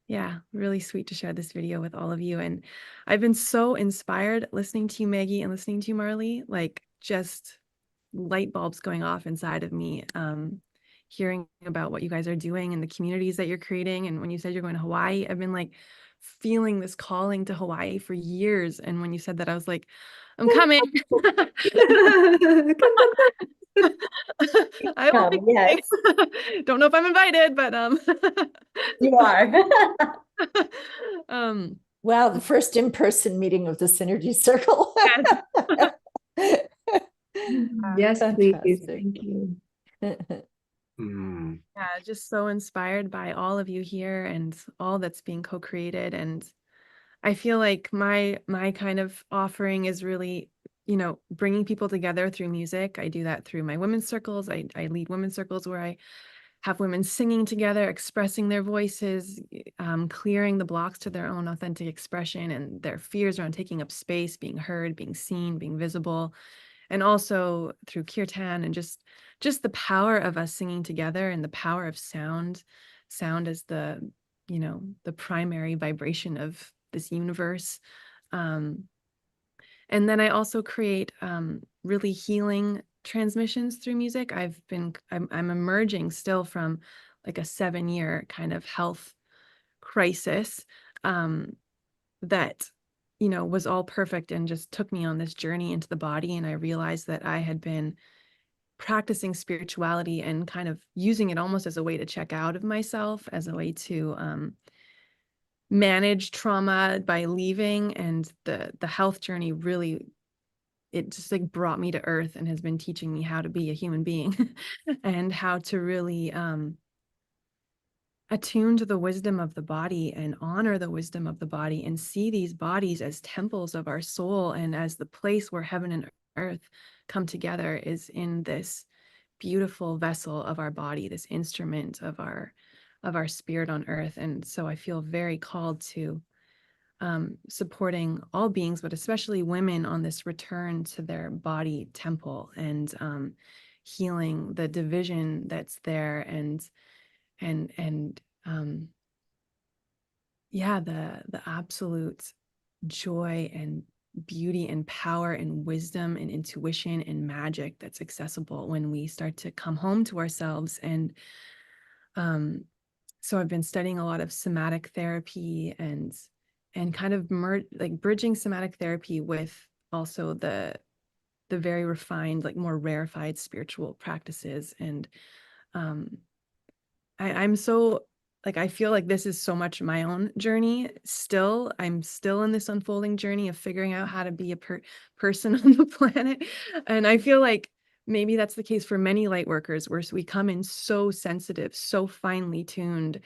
yeah, really sweet to share this video with all of you. And I've been so inspired listening to you, Maggie, and listening to you, Marley, like just light bulbs going off inside of me, hearing about what you guys are doing and the communities that you're creating. And when you said you're going to Hawaii, I've been like feeling this calling to Hawaii for years. And when you said that, I was like, I'm coming. I will be Yes, don't know if I'm invited, but you are. Wow, the first in-person meeting of the Synergy Circle. Yes, please. Fantastic. Thank you. yeah, just so inspired by all of you here and all that's being co-created. And I feel like my kind of offering is really, bringing people together through music. I do that through my women's circles. I lead women's circles where I have women singing together, expressing their voices, clearing the blocks to their own authentic expression and their fears around taking up space, being heard, being seen, being visible. And also through kirtan and just the power of us singing together, and the power of sound. Sound is the primary vibration of this universe. And then I also create really healing transmissions through music. I'm emerging still from like a 7-year kind of health crisis that, you know, was all perfect and just took me on this journey into the body. And I realized that I had been practicing spirituality and kind of using it almost as a way to check out of myself, as a way to manage trauma by leaving. And the health journey really, it just like brought me to earth and has been teaching me how to be a human being and how to really attune to the wisdom of the body and honor the wisdom of the body and see these bodies as temples of our soul, and as the place where heaven and earth come together is in this beautiful vessel of our body, this instrument of our spirit on earth. And so I feel very called to supporting all beings, but especially women, on this return to their body temple and healing the division that's there, and yeah, the absolute joy and beauty and power and wisdom and intuition and magic that's accessible when we start to come home to ourselves. And so I've been studying a lot of somatic therapy and kind of like bridging somatic therapy with also the very refined, like more rarefied spiritual practices. And I'm so, like, I feel like this is so much my own journey still. I'm still in this unfolding journey of figuring out how to be a person on the planet. And I feel like maybe that's the case for many light workers, where we come in so sensitive, so finely tuned,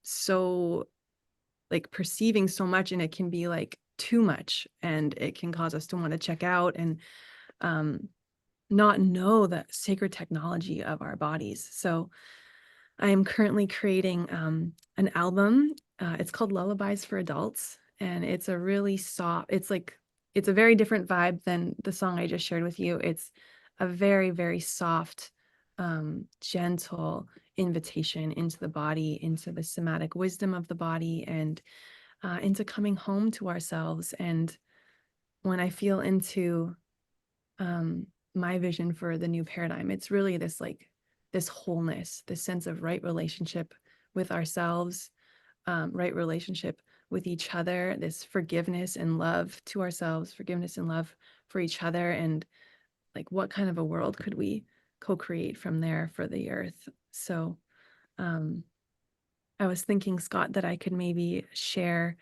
so like perceiving so much, and it can be like too much, and it can cause us to want to check out and not know the sacred technology of our bodies. So I am currently creating an album. It's called Lullabies for Adults, and it's a really soft, it's a very different vibe than the song I just shared with you. It's a very, very soft, gentle invitation into the body, into the somatic wisdom of the body, and into coming home to ourselves. And when I feel into my vision for the new paradigm, it's really this this wholeness, this sense of right relationship with ourselves, right relationship with each other, this forgiveness and love to ourselves, forgiveness and love for each other. And like, what kind of a world could we co-create from there for the earth? So I was thinking, Scott, that I could maybe share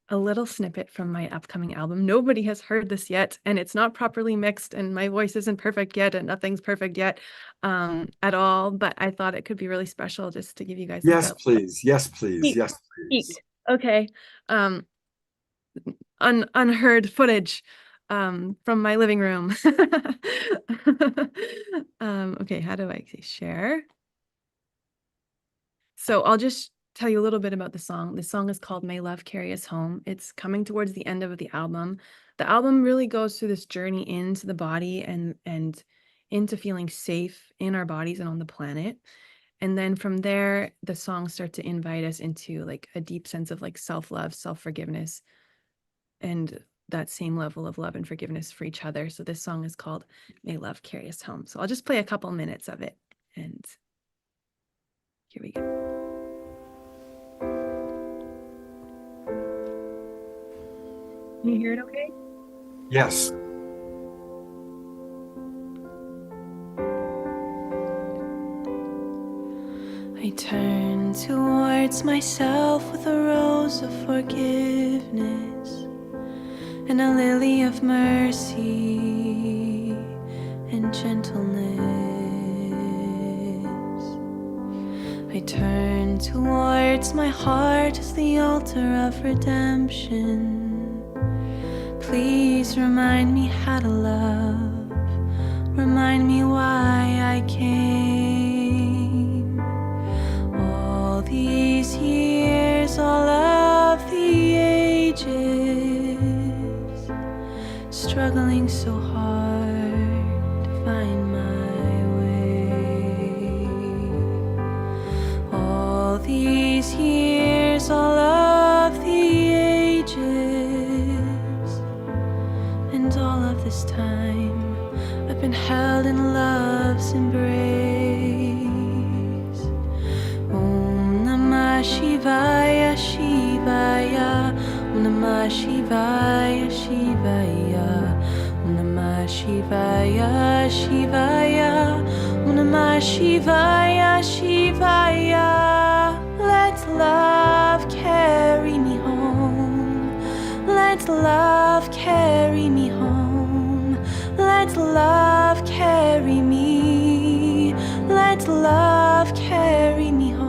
a little snippet from my upcoming album. Nobody has heard this yet, and it's not properly mixed, and my voice isn't perfect yet, and nothing's perfect yet at all. But I thought it could be really special just to give you guys. Yes, please. Yes, please. Yes, please. Okay. Unheard footage from my living room. Okay, how do I say share? So I'll just tell you a little bit about the song. The song is called May Love Carry Us Home. It's coming towards the end of the album. The album really goes through this journey into the body and into feeling safe in our bodies and on the planet. And then from there, the songs start to invite us into like a deep sense of like self-love, self-forgiveness, and that same level of love and forgiveness for each other. So this song is called May Love Carry Us Home. So I'll just play a couple minutes of it, and here we go. Can you hear it okay? Yes. I turn towards myself with a rose of forgiveness and a lily of mercy and gentleness. I turn towards my heart as the altar of redemption. Please remind me how to love. Remind me why I came. All these years, all of the ages, struggling so hard to find my way. All these years, all of the ages, held in love's embrace. Om Namah Shivaya Shivaya, Om Namah Shivaya Shivaya, Om Namah Shivaya Shivaya, Om Namah Shivaya Shivaya. Let love carry me home. Let love carry me home. Let love carry me. Let love carry me home.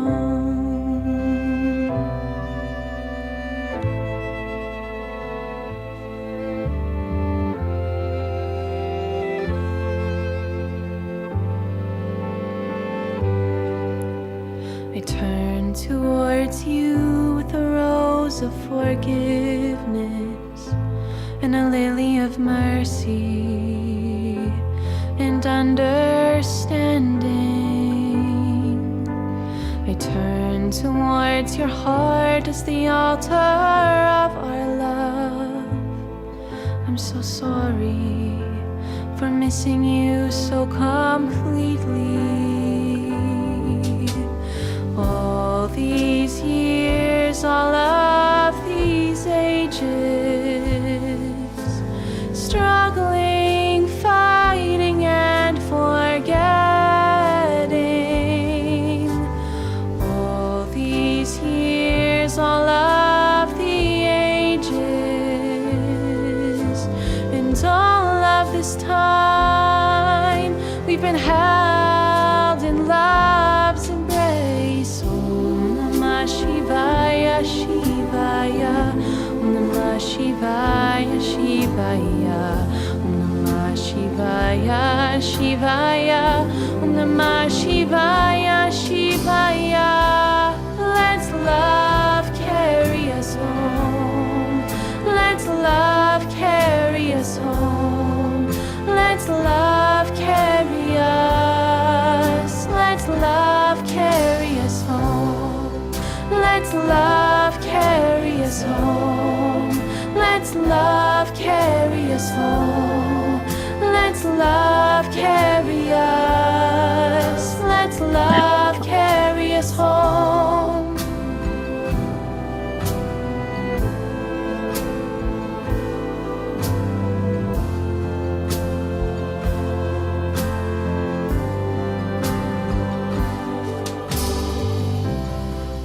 I turn towards you with a rose of forgiveness and a lily of mercy and understanding. I turn towards your heart as the altar of our love. I'm so sorry for missing you so completely. All these years, all of these ages, struggling, fighting, and forgetting. All these years, all of the ages, and all of this time, we've been held in love's embrace. Om Namah Shivaya Shivaya, Om Namah Shivaya Shivaya, Om Namah Shivaya Shivaya, Om Namah Shivaya Shivaya. Let love carry us home. Let love carry us home. Let love carry us. Let love carry us home. Let love carry us home. Let love carry us home. Let love carry us. Let love carry us home.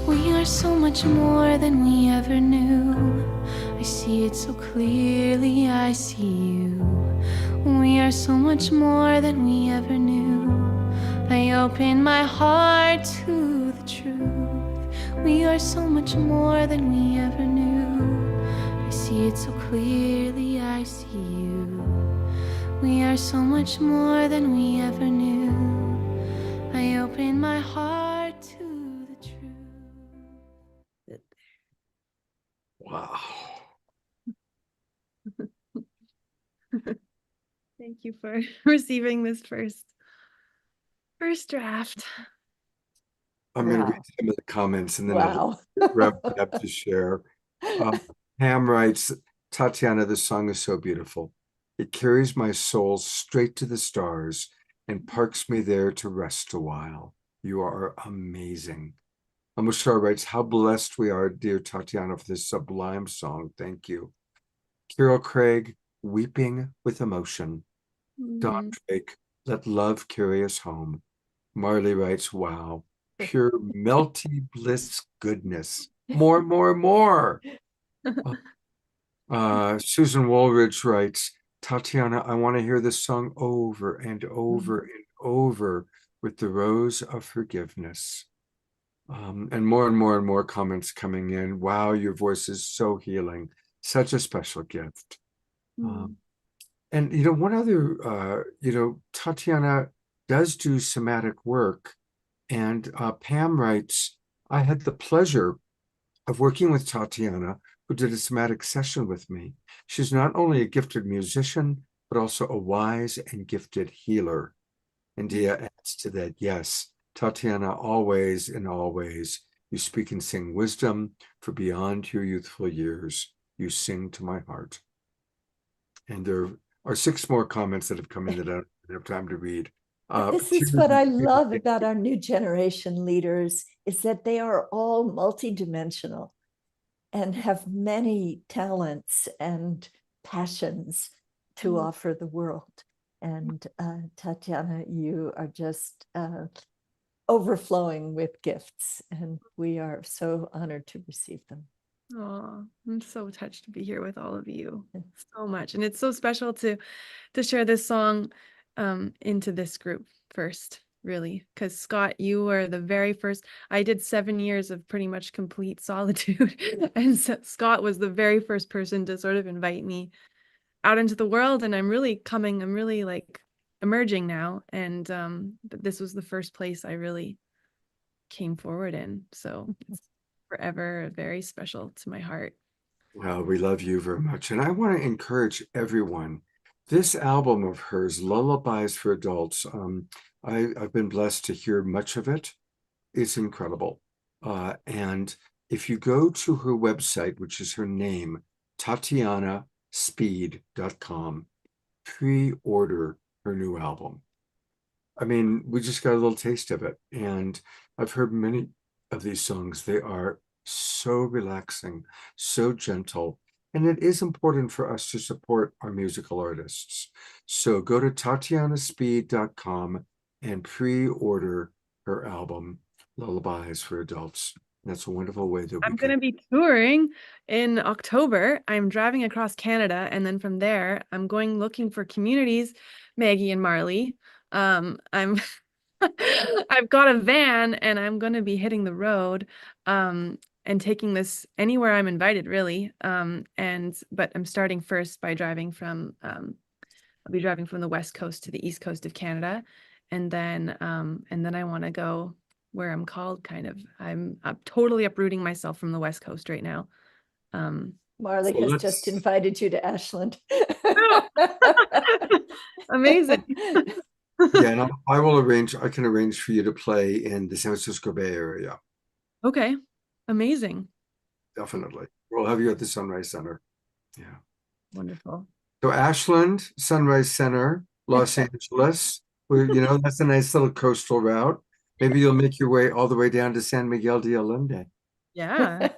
We are so much more than we ever knew. I see it so clearly, I see you. We are so much more than we ever knew. I open my heart to the truth. We are so much more than we ever knew. I see it so clearly, I see you. We are so much more than we ever knew. I open my heart to the truth. Wow. Thank you for receiving this first draft. I'm going to Wow. read some of the comments and then Wow. I'll wrap it up to share. Pam writes, Tatiana, the song is so beautiful. It carries my soul straight to the stars and parks me there to rest a while. You are amazing. Amushar writes, how blessed we are, dear Tatiana, for this sublime song. Thank you. Carol Craig, weeping with emotion. Don Drake, let love carry us home. Marley writes, wow, pure melty bliss goodness. More, more, more. Susan Woolridge writes, Tatiana, I want to hear this song over and over and over with the rose of forgiveness. And more comments coming in. Wow, your voice is so healing. Such a special gift. And, you know, one other, you know, Tatiana does do somatic work. And Pam writes, I had the pleasure of working with Tatiana, who did a somatic session with me. She's not only a gifted musician, but also a wise and gifted healer. And Dia adds to that, yes, Tatiana, always in all ways, you speak and sing wisdom, for beyond your youthful years, you sing to my heart. And there are 6 more comments that have come in that I don't have time to read. This is what I love about our new generation leaders, is that they are all multidimensional and have many talents and passions to offer the world. And Tatiana, you are just overflowing with gifts, and we are so honored to receive them. Oh, I'm so touched to be here with all of you so much. And it's so special to share this song into this group first, really, because Scott, you were the very first. I did 7 years of pretty much complete solitude, and so Scott was the very first person to sort of invite me out into the world. And I'm really like emerging now, and but this was the first place I really came forward in, so it's forever very special to my heart. Well, we love you very much. And I want to encourage everyone. This album of hers, Lullabies for Adults, I've been blessed to hear much of it. It's incredible. And if you go to her website, which is her name, TatianaSpeed.com, pre-order her new album. I mean, we just got a little taste of it. And I've heard many of these songs. They are so relaxing, so gentle. And it is important for us to support our musical artists. So go to TatianaSpeed.com and pre-order her album, Lullabies for Adults. That's a wonderful way that I'm going to be touring in October. I'm driving across Canada, and then from there, I'm going looking for communities, Maggie and Marley. I'm I've got a van, and I'm going to be hitting the road and taking this anywhere I'm invited, really. But I'm starting first by driving from I'll be driving from the West Coast to the East Coast of Canada, and then I want to go where I'm called. Kind of, I'm totally uprooting myself from the West Coast right now. Marley has just invited you to Ashland. Amazing. Yeah, and I can arrange for you to play in the San Francisco Bay Area. Okay, amazing. Definitely. We'll have you at the Sunrise Center. Yeah. Wonderful. So Ashland, Sunrise Center, Los Angeles, where, that's a nice little coastal route. Maybe you'll make your way all the way down to San Miguel de Allende. Yeah.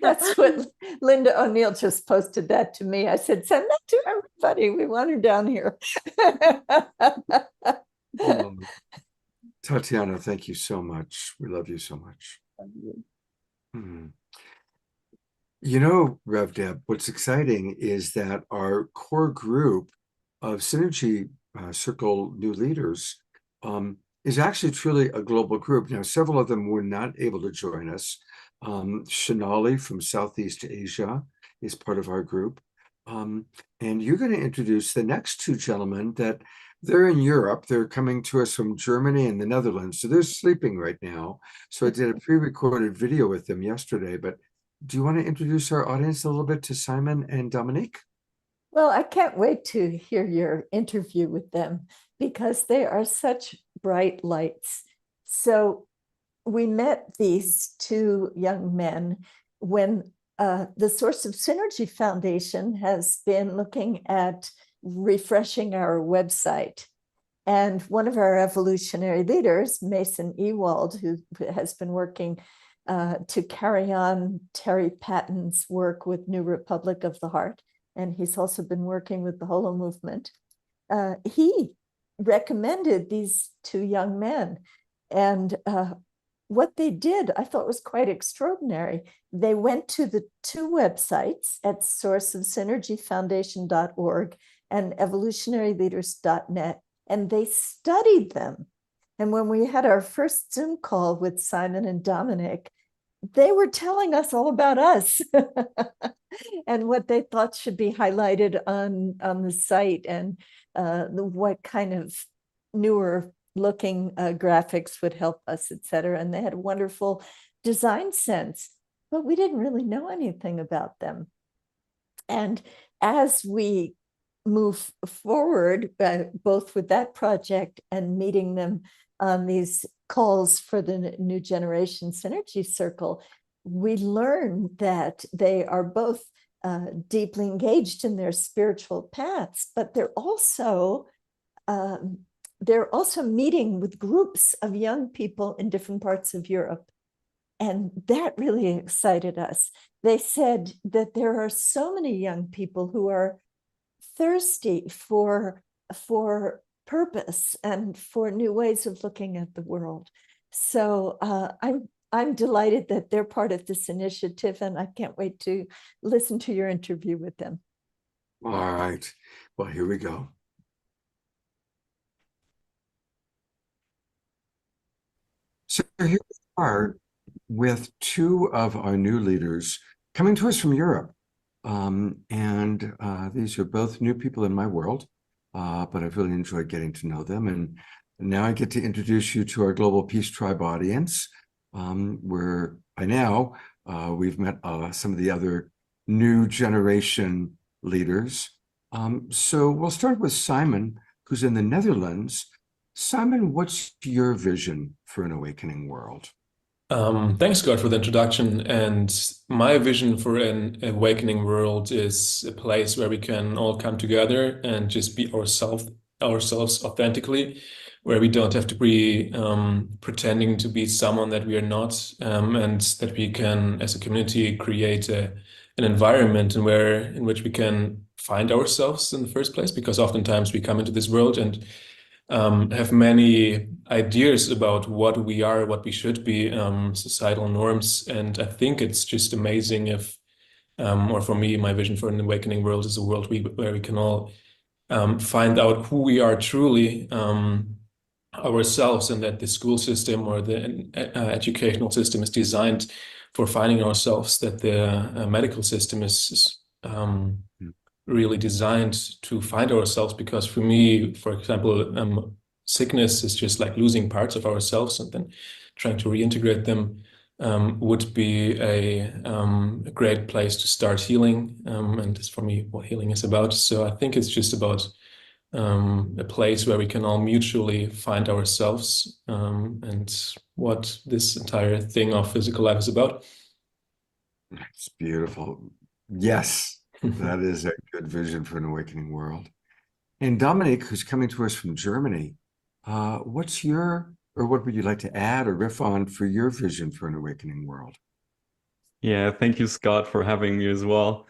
That's what Linda O'Neill just posted that to me. I said, send that to everybody. We want her down here. Tatiana, thank you so much. We love you so much. Rev Deb, what's exciting is that our core group of Synergy Circle new leaders is actually truly a global group. Now, several of them were not able to join us. Shanali from Southeast Asia is part of our group. And you're going to introduce the next two gentlemen that they're in Europe. They're coming to us from Germany and the Netherlands. So they're sleeping right now. So I did a pre-recorded video with them yesterday. But do you want to introduce our audience a little bit to Simon and Dominique? Well, I can't wait to hear your interview with them because they are such bright lights. So we met these two young men when the Source of Synergy Foundation has been looking at refreshing our website. And one of our evolutionary leaders, Mason Ewald, who has been working to carry on Terry Patton's work with New Republic of the Heart, and he's also been working with the Holo Movement. He recommended these two young men. And what they did, I thought was quite extraordinary. They went to the two websites at sourceofsynergyfoundation.org and evolutionaryleaders.net, and they studied them. And when we had our first Zoom call with Simon and Dominic, they were telling us all about us and what they thought should be highlighted on the site, and what kind of newer looking graphics would help us, etc. And they had a wonderful design sense, but we didn't really know anything about them. And as we move forward, both with that project and meeting them on these calls for the New Generation Synergy Circle, we learn that they are both deeply engaged in their spiritual paths, but they're also they're also meeting with groups of young people in different parts of Europe. And that really excited us. They said that there are so many young people who are thirsty for purpose and for new ways of looking at the world. So I'm delighted that they're part of this initiative, and I can't wait to listen to your interview with them. All right. Well, here we go. So here we are with two of our new leaders coming to us from Europe. These are both new people in my world, but I've really enjoyed getting to know them. And now I get to introduce you to our Global Peace Tribe audience, where by now we've met some of the other new generation leaders. So we'll start with Simon, who's in the Netherlands. Simon, what's your vision for an awakening world? Thanks, Scott, for the introduction. And my vision for an awakening world is a place where we can all come together and just be ourselves authentically, where we don't have to be pretending to be someone that we are not, and that we can, as a community, create an environment in which we can find ourselves in the first place. Because oftentimes we come into this world and have many ideas about what we are, what we should be, societal norms. And I think it's just amazing if, or for me, my vision for an awakening world is a world where we can all find out who we are truly, ourselves, and that the school system or the educational system is designed for finding ourselves, that the medical system is really designed to find ourselves. Because for me, for example, sickness is just like losing parts of ourselves, and then trying to reintegrate them would be a great place to start healing. And that's for me what healing is about. So I think it's just about a place where we can all mutually find ourselves, and what this entire thing of physical life is about. It's beautiful. Yes. That is a good vision for an awakening world. And Dominic, who's coming to us from Germany, what would you like to add or riff on for your vision for an awakening world? Yeah, thank you, Scott, for having me as well.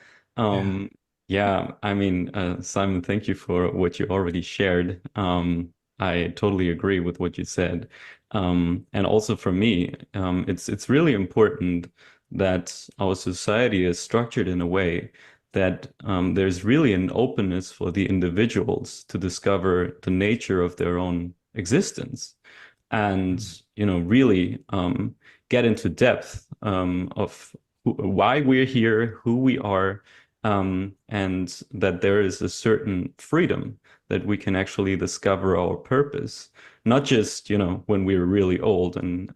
Yeah, I mean, Simon, thank you for what you already shared. I totally agree with what you said. And also for me, it's really important that our society is structured in a way that there's really an openness for the individuals to discover the nature of their own existence, and really get into depth of why we're here, who we are, and that there is a certain freedom that we can actually discover our purpose, not just when we're really old and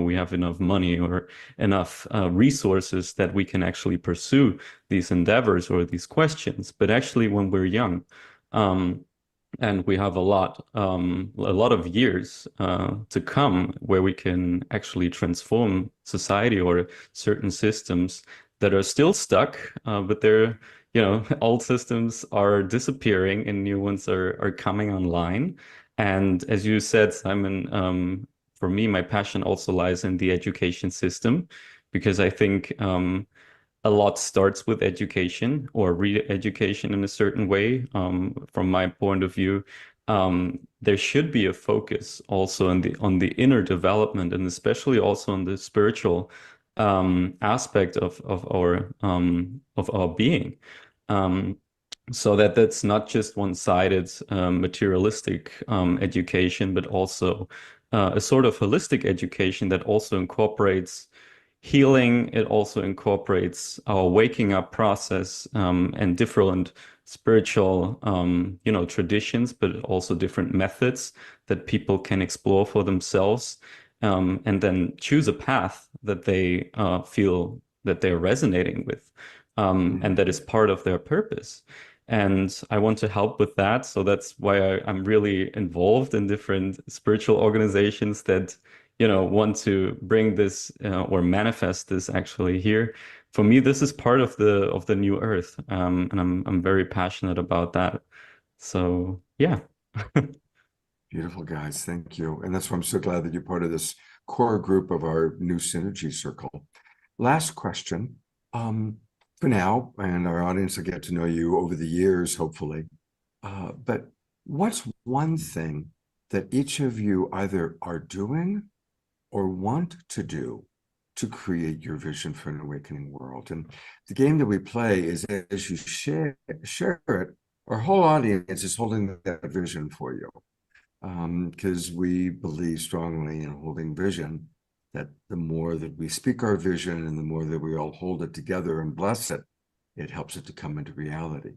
we have enough money or enough resources that we can actually pursue these endeavors or these questions, but actually when we're young, and we have a lot of years to come where we can actually transform society or certain systems that are still stuck, but they're old systems are disappearing and new ones are coming online. And as you said, Simon, for me, my passion also lies in the education system, because I think a lot starts with education or re-education in a certain way. From my point of view, there should be a focus also on the inner development, and especially also on the spiritual aspect of our being. So that's not just one-sided materialistic education, but also a sort of holistic education that also incorporates healing. It also incorporates our waking up process, and different spiritual traditions, but also different methods that people can explore for themselves, and then choose a path that they feel that they're resonating with, and that is part of their purpose. And I want to help with that. So that's why I'm really involved in different spiritual organizations that, want to bring this or manifest this actually here. For me, this is part of the new earth. And I'm very passionate about that. So yeah. Beautiful, guys. Thank you. And that's why I'm so glad that you're part of this core group of our new Synergy Circle. Last question, for now, and our audience will get to know you over the years, hopefully. But what's one thing that each of you either are doing or want to do to create your vision for an awakening world? And the game that we play is, as you share it, our whole audience is holding that vision for you. Because we believe strongly in holding vision, that the more that we speak our vision and the more that we all hold it together and bless it, it helps it to come into reality.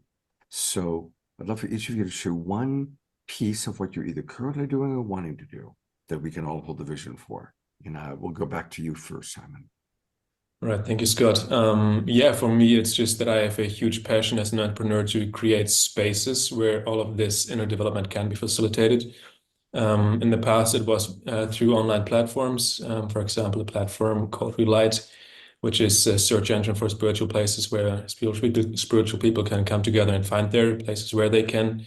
So I'd love for each of you to share one piece of what you're either currently doing or wanting to do that we can all hold the vision for. And we'll go back to you first, Simon. Right, thank you, Scott. Yeah, for me, it's just that I have a huge passion as an entrepreneur to create spaces where all of this inner development can be facilitated. In the past, it was through online platforms, for example, a platform called Relight, which is a search engine for spiritual places where spiritual people can come together and find their places where they can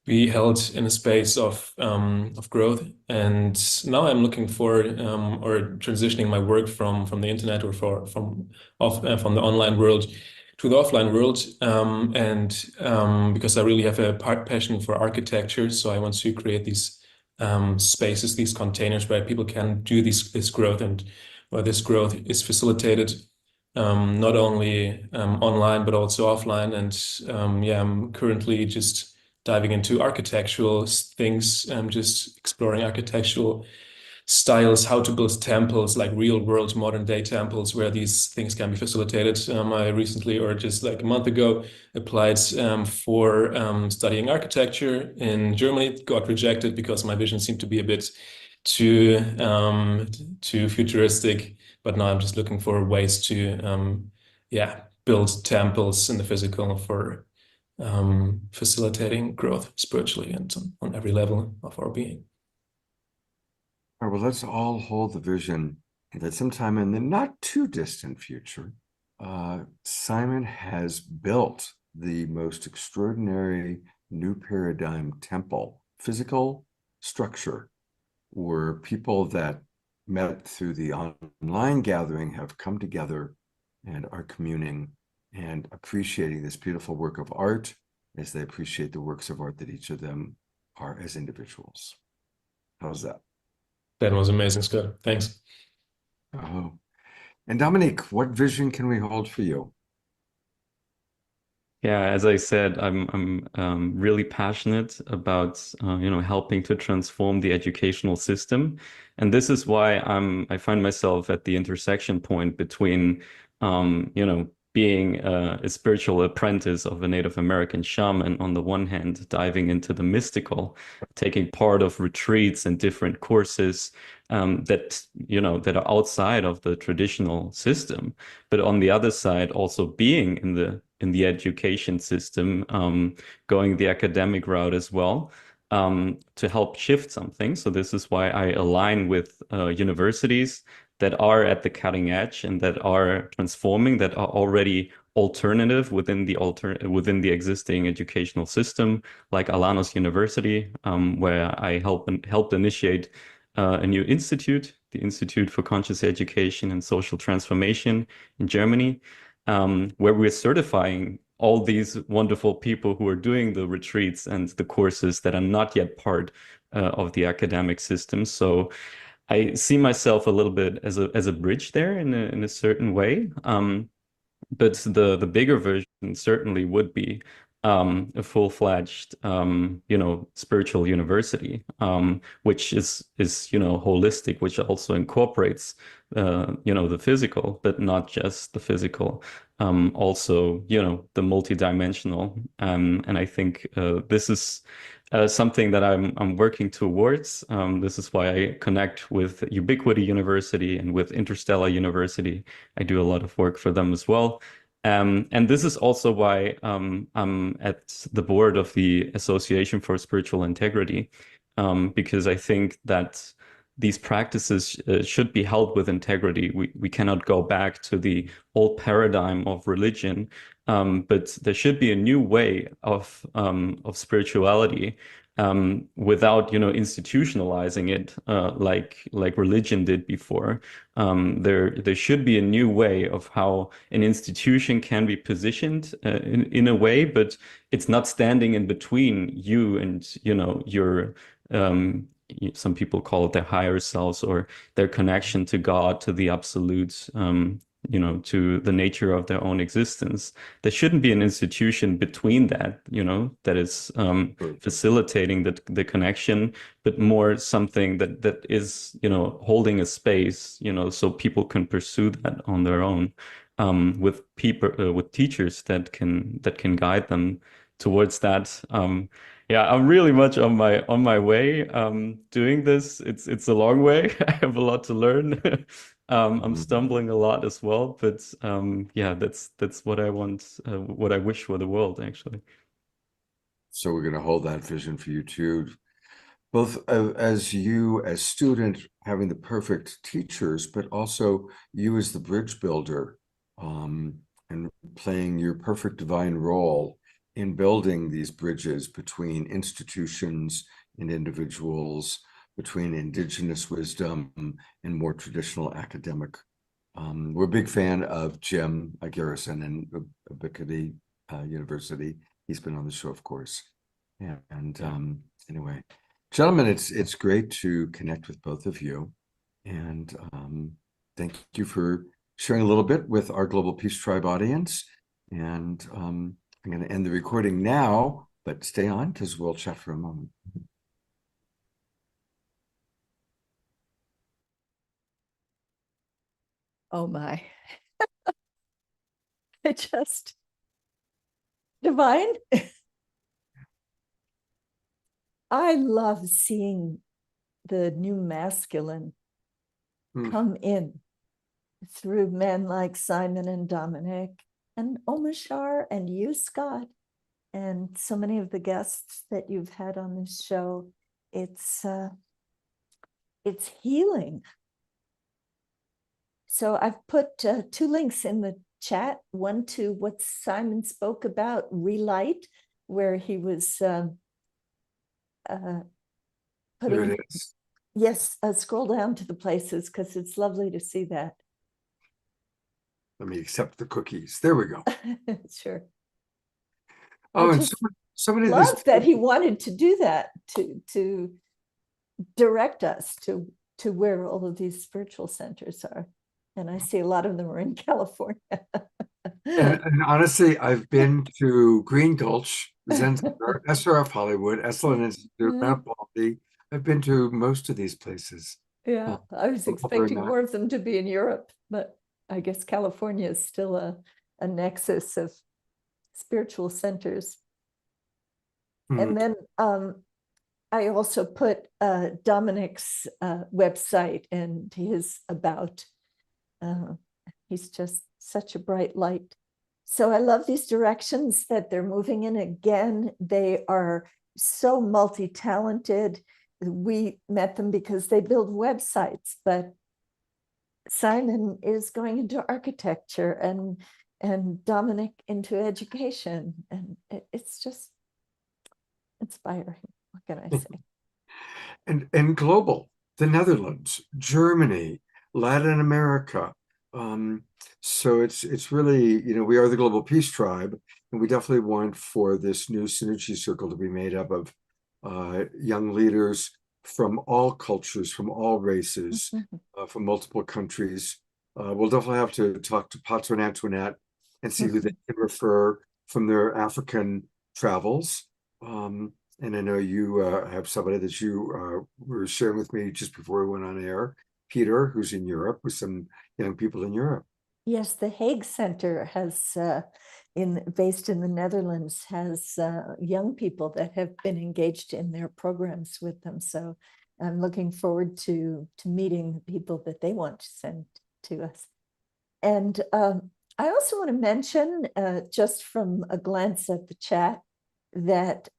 be held in a space of growth. And now I'm looking for or transitioning my work from the internet or from the online world to the offline world, because I really have a passion for architecture, so I want to create these spaces, these containers where people can do this growth, and where this growth is facilitated not only online but also offline. And yeah, I'm currently just diving into architectural things, just exploring architectural styles, how to build temples, like real world modern day temples where these things can be facilitated. I recently, or just like a month ago, applied for studying architecture in Germany. Got rejected because my vision seemed to be a bit too futuristic. But now I'm just looking for ways to build temples in the physical for facilitating growth spiritually and on every level of our being. All right, well, let's all hold the vision that sometime in the not too distant future, Simon has built the most extraordinary new paradigm temple, physical structure, where people that met through the online gathering have come together and are communing and appreciating this beautiful work of art as they appreciate the works of art that each of them are as individuals. How's that? That was amazing, Scott. Thanks. Oh, and Dominique, what vision can we hold for you? Yeah, as I said, I'm really passionate about helping to transform the educational system, and this is why I find myself at the intersection point between being a spiritual apprentice of a Native American shaman on the one hand, diving into the mystical, taking part of retreats and different courses that are outside of the traditional system, but on the other side, also being in the education system, going the academic route as well, to help shift something. So this is why I align with universities that are at the cutting edge and that are transforming, that are already alternative within the existing educational system, like Alanos University, where I helped initiate a new institute, the Institute for Conscious Education and Social Transformation in Germany, where we're certifying all these wonderful people who are doing the retreats and the courses that are not yet part of the academic system. So I see myself a little bit as a bridge there in a certain way. But the bigger version certainly would be a full-fledged spiritual university, which is holistic, which also incorporates the physical, but not just the physical, also the multidimensional. And I think this is something that I'm working towards. This is why I connect with Ubiquity University and with Interstellar University. I do a lot of work for them as well. And this is also why I'm at the board of the Association for Spiritual Integrity, because I think that these practices should be held with integrity. We cannot go back to the old paradigm of religion, but there should be a new way of spirituality without, institutionalizing it like religion did before. There should be a new way of how an institution can be positioned in a way, but it's not standing in between you and, your some people call it their higher selves or their connection to God, to the absolute, to the nature of their own existence. There shouldn't be an institution between that, that is facilitating the connection, but more something that is, holding a space, so people can pursue that on their own, with people, with teachers that can guide them towards that. Yeah, I'm really much on my way doing this. It's a long way. I have a lot to learn. I'm stumbling a lot as well, but yeah, that's what I want, what I wish for the world, actually. So we're going to hold that vision for you too, both as you as student having the perfect teachers, but also you as the bridge builder, and playing your perfect divine role in building these bridges between institutions and individuals, between indigenous wisdom and more traditional academic. We're a big fan of Jim Garrison and Ubiquity University. He's been on the show, of course. Yeah, and anyway, gentlemen, it's great to connect with both of you. And thank you for sharing a little bit with our Global Peace Tribe audience. And I'm going to end the recording now, but stay on because we'll chat for a moment. Oh my. It just divine. I love seeing the new masculine come in through men like Simon and Dominic and Omashar and you, Scott, and so many of the guests that you've had on this show. It's healing. So I've put 2 links in the chat, one to what Simon spoke about, Relight, where he was putting, yes, scroll down to the places because it's lovely to see that. Let me accept the cookies. There we go. Sure. Oh, I and somebody love that he wanted to do that, to direct us to where all of these spiritual centers are. And I see a lot of them are in California. and honestly, I've been to Green Gulch, Zen Center, SRF Hollywood, Esalen Institute, Mount Baldy. I've been to most of these places. Yeah, I was expecting more of them to be in Europe, but I guess California is still a nexus of spiritual centers. And then I also put Dominic's website and his about. He's just such a bright light. So I love these directions that they're moving in. Again, they are so multi-talented. We met them because they build websites, but Simon is going into architecture and Dominic into education. And it's just inspiring. What can I say? And global, the Netherlands, Germany, Latin America. So it's really, we are the Global Peace Tribe, and we definitely want for this new synergy circle to be made up of young leaders from all cultures, from all races, from multiple countries. We'll definitely have to talk to Pato and Antoinette and see who they can refer from their African travels. And I know you have somebody that you were sharing with me just before we went on air, Peter, who's in Europe, with some young people in Europe. Yes, the Hague Center has, based in the Netherlands, has young people that have been engaged in their programs with them. So I'm looking forward to meeting the people that they want to send to us. And I also want to mention, just from a glance at the chat, that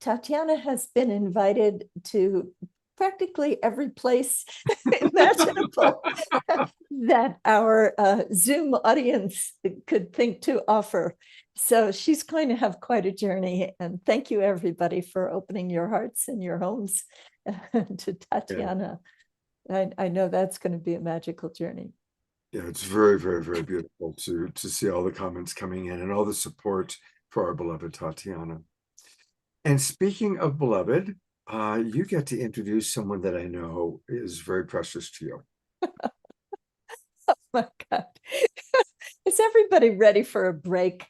Tatiana has been invited to practically every place imaginable that our Zoom audience could think to offer. So she's going to have quite a journey. And thank you, everybody, for opening your hearts and your homes to Tatiana. I know that's going to be a magical journey. Yeah, it's very, very, very beautiful to see all the comments coming in and all the support for our beloved Tatiana. And speaking of beloved, you get to introduce someone that I know is very precious to you. Oh my God. Is everybody ready for a break?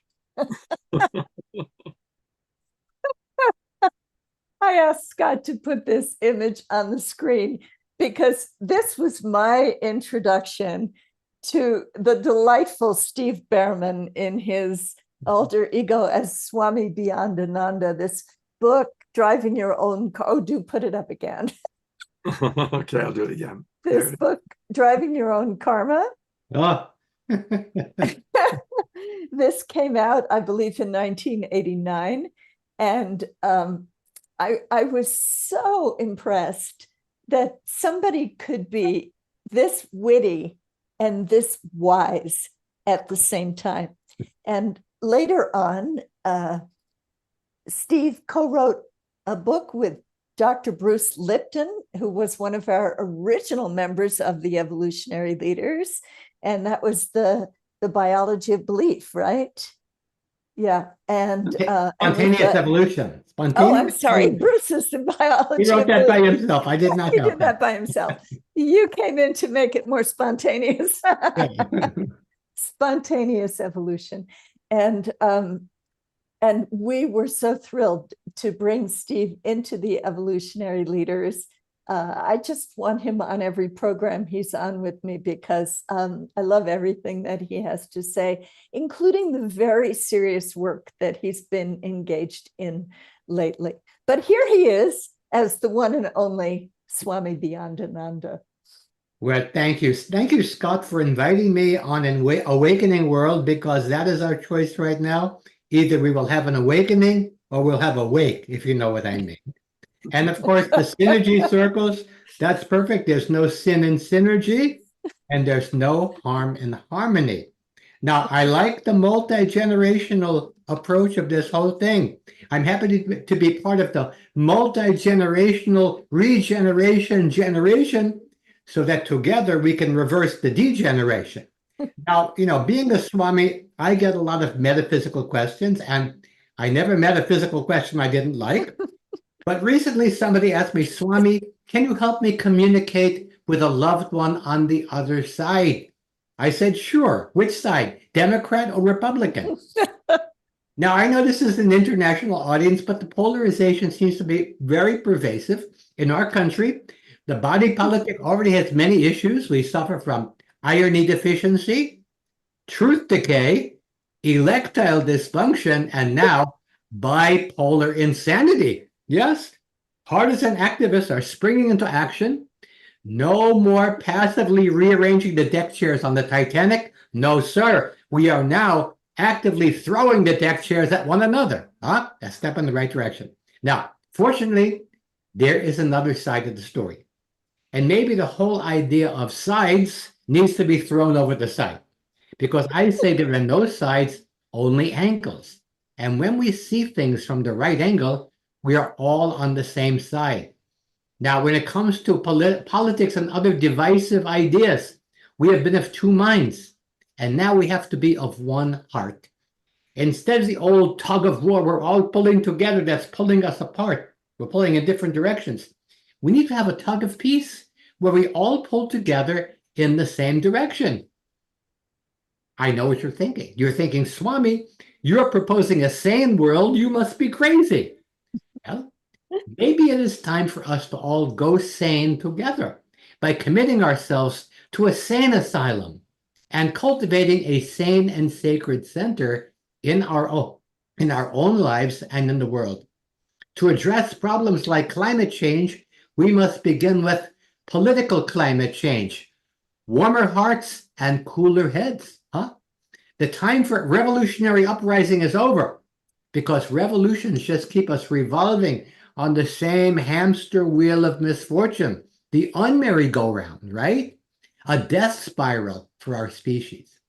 I asked Scott to put this image on the screen because this was my introduction to the delightful Steve Behrman in his alter ego as Swami Beyondananda, this book, Driving Your Own Car. Oh, do put it up again. Okay, I'll do it again. This book, Driving Your Own Karma. Oh. This came out, I believe, in 1989. And I was so impressed that somebody could be this witty and this wise at the same time. And later on, Steve co-wrote a book with Dr. Bruce Lipton, who was one of our original members of the Evolutionary Leaders. And that was the biology of belief, right? Yeah. And spontaneous evolution. Oh, I'm sorry. Bruce is the biology. He wrote that by himself. I did not know. He did that by himself. You came in to make it more spontaneous. Spontaneous evolution. And we were so thrilled to bring Steve into the Evolutionary Leaders. I just want him on every program he's on with me because I love everything that he has to say, including the very serious work that he's been engaged in lately. But here he is as the one and only Swami Beyondananda. Well, thank you. Thank you, Scott, for inviting me on an Awakening World, because that is our choice right now. Either we will have an awakening or we'll have a wake, if you know what I mean. And of course, the synergy circles, that's perfect. There's no sin in synergy, and there's no harm in harmony. Now, I like the multi-generational approach of this whole thing. I'm happy to be part of the multi-generational regeneration generation so that together we can reverse the degeneration. Now, being a Swami, I get a lot of metaphysical questions, and I never met a physical question I didn't like. But recently somebody asked me, Swami, can you help me communicate with a loved one on the other side? I said, sure. Which side, Democrat or Republican? Now, I know this is an international audience, but the polarization seems to be very pervasive in our country. The body politic already has many issues. We suffer from iron deficiency, truth decay, erectile dysfunction, and now bipolar insanity. Yes, partisan activists are springing into action. No more passively rearranging the deck chairs on the Titanic. No, sir. We are now actively throwing the deck chairs at one another. A step in the right direction. Now, fortunately, there is another side of the story. And maybe the whole idea of sides needs to be thrown over the side. Because I say there are no sides, only angles. And when we see things from the right angle, we are all on the same side. Now, when it comes to politics and other divisive ideas, we have been of two minds, and now we have to be of one heart. Instead of the old tug of war, we're all pulling together, that's pulling us apart. We're pulling in different directions. We need to have a tug of peace where we all pull together in the same direction. I know what you're thinking. You're thinking, Swami, you're proposing a sane world. You must be crazy. Well, maybe it is time for us to all go sane together by committing ourselves to a sane asylum and cultivating a sane and sacred center in our own lives and in the world. To address problems like climate change, we must begin with political climate change. Warmer hearts and cooler heads. The time for revolutionary uprising is over, because revolutions just keep us revolving on the same hamster wheel of misfortune, the un-merry-go-round, right? A death spiral for our species.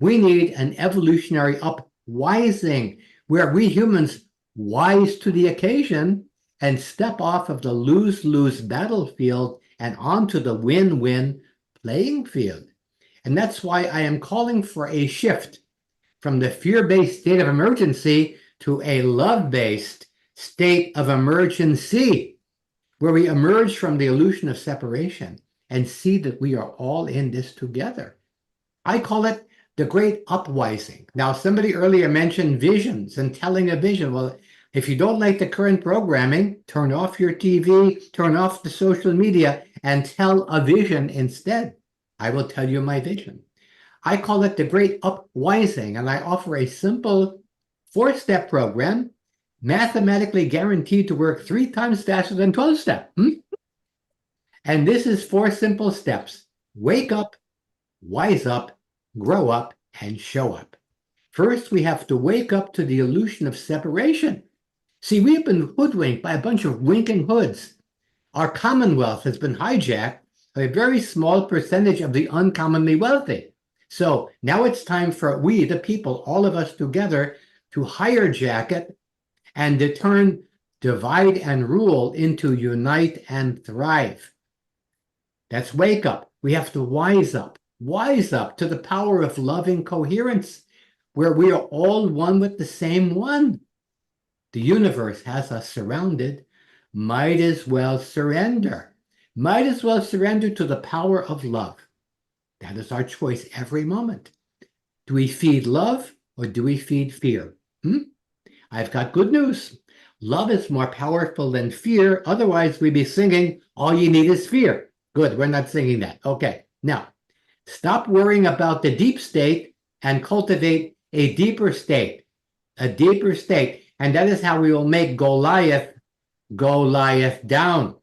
We need an evolutionary upwising where we humans wise to the occasion and step off of the lose-lose battlefield and onto the win-win playing field. And that's why I am calling for a shift from the fear-based state of emergency to a love-based state of emergency, where we emerge from the illusion of separation and see that we are all in this together. I call it the great upwising. Now, somebody earlier mentioned visions and telling a vision. Well, if you don't like the current programming, turn off your TV, turn off the social media, and tell a vision instead. I will tell you my vision. I call it the great upwising, and I offer a simple 4-step program, mathematically guaranteed to work 3 times faster than 12-step. And this is 4 simple steps. Wake up, wise up, grow up, and show up. First, we have to wake up to the illusion of separation. See, we have been hoodwinked by a bunch of winking hoods. Our commonwealth has been hijacked by a very small percentage of the uncommonly wealthy. So now it's time for we, the people, all of us together, to hijack it and to turn divide and rule into unite and thrive. That's wake up. We have to wise up to the power of loving coherence, where we are all one with the same one. The universe has us surrounded. Might as well surrender. Might as well surrender to the power of love. That is our choice every moment. Do we feed love or do we feed fear? I've got good news. Love is more powerful than fear. Otherwise, we'd be singing, all you need is fear. Good, we're not singing that. Okay, now, stop worrying about the deep state and cultivate a deeper state. A deeper state. And that is how we will make Goliath down.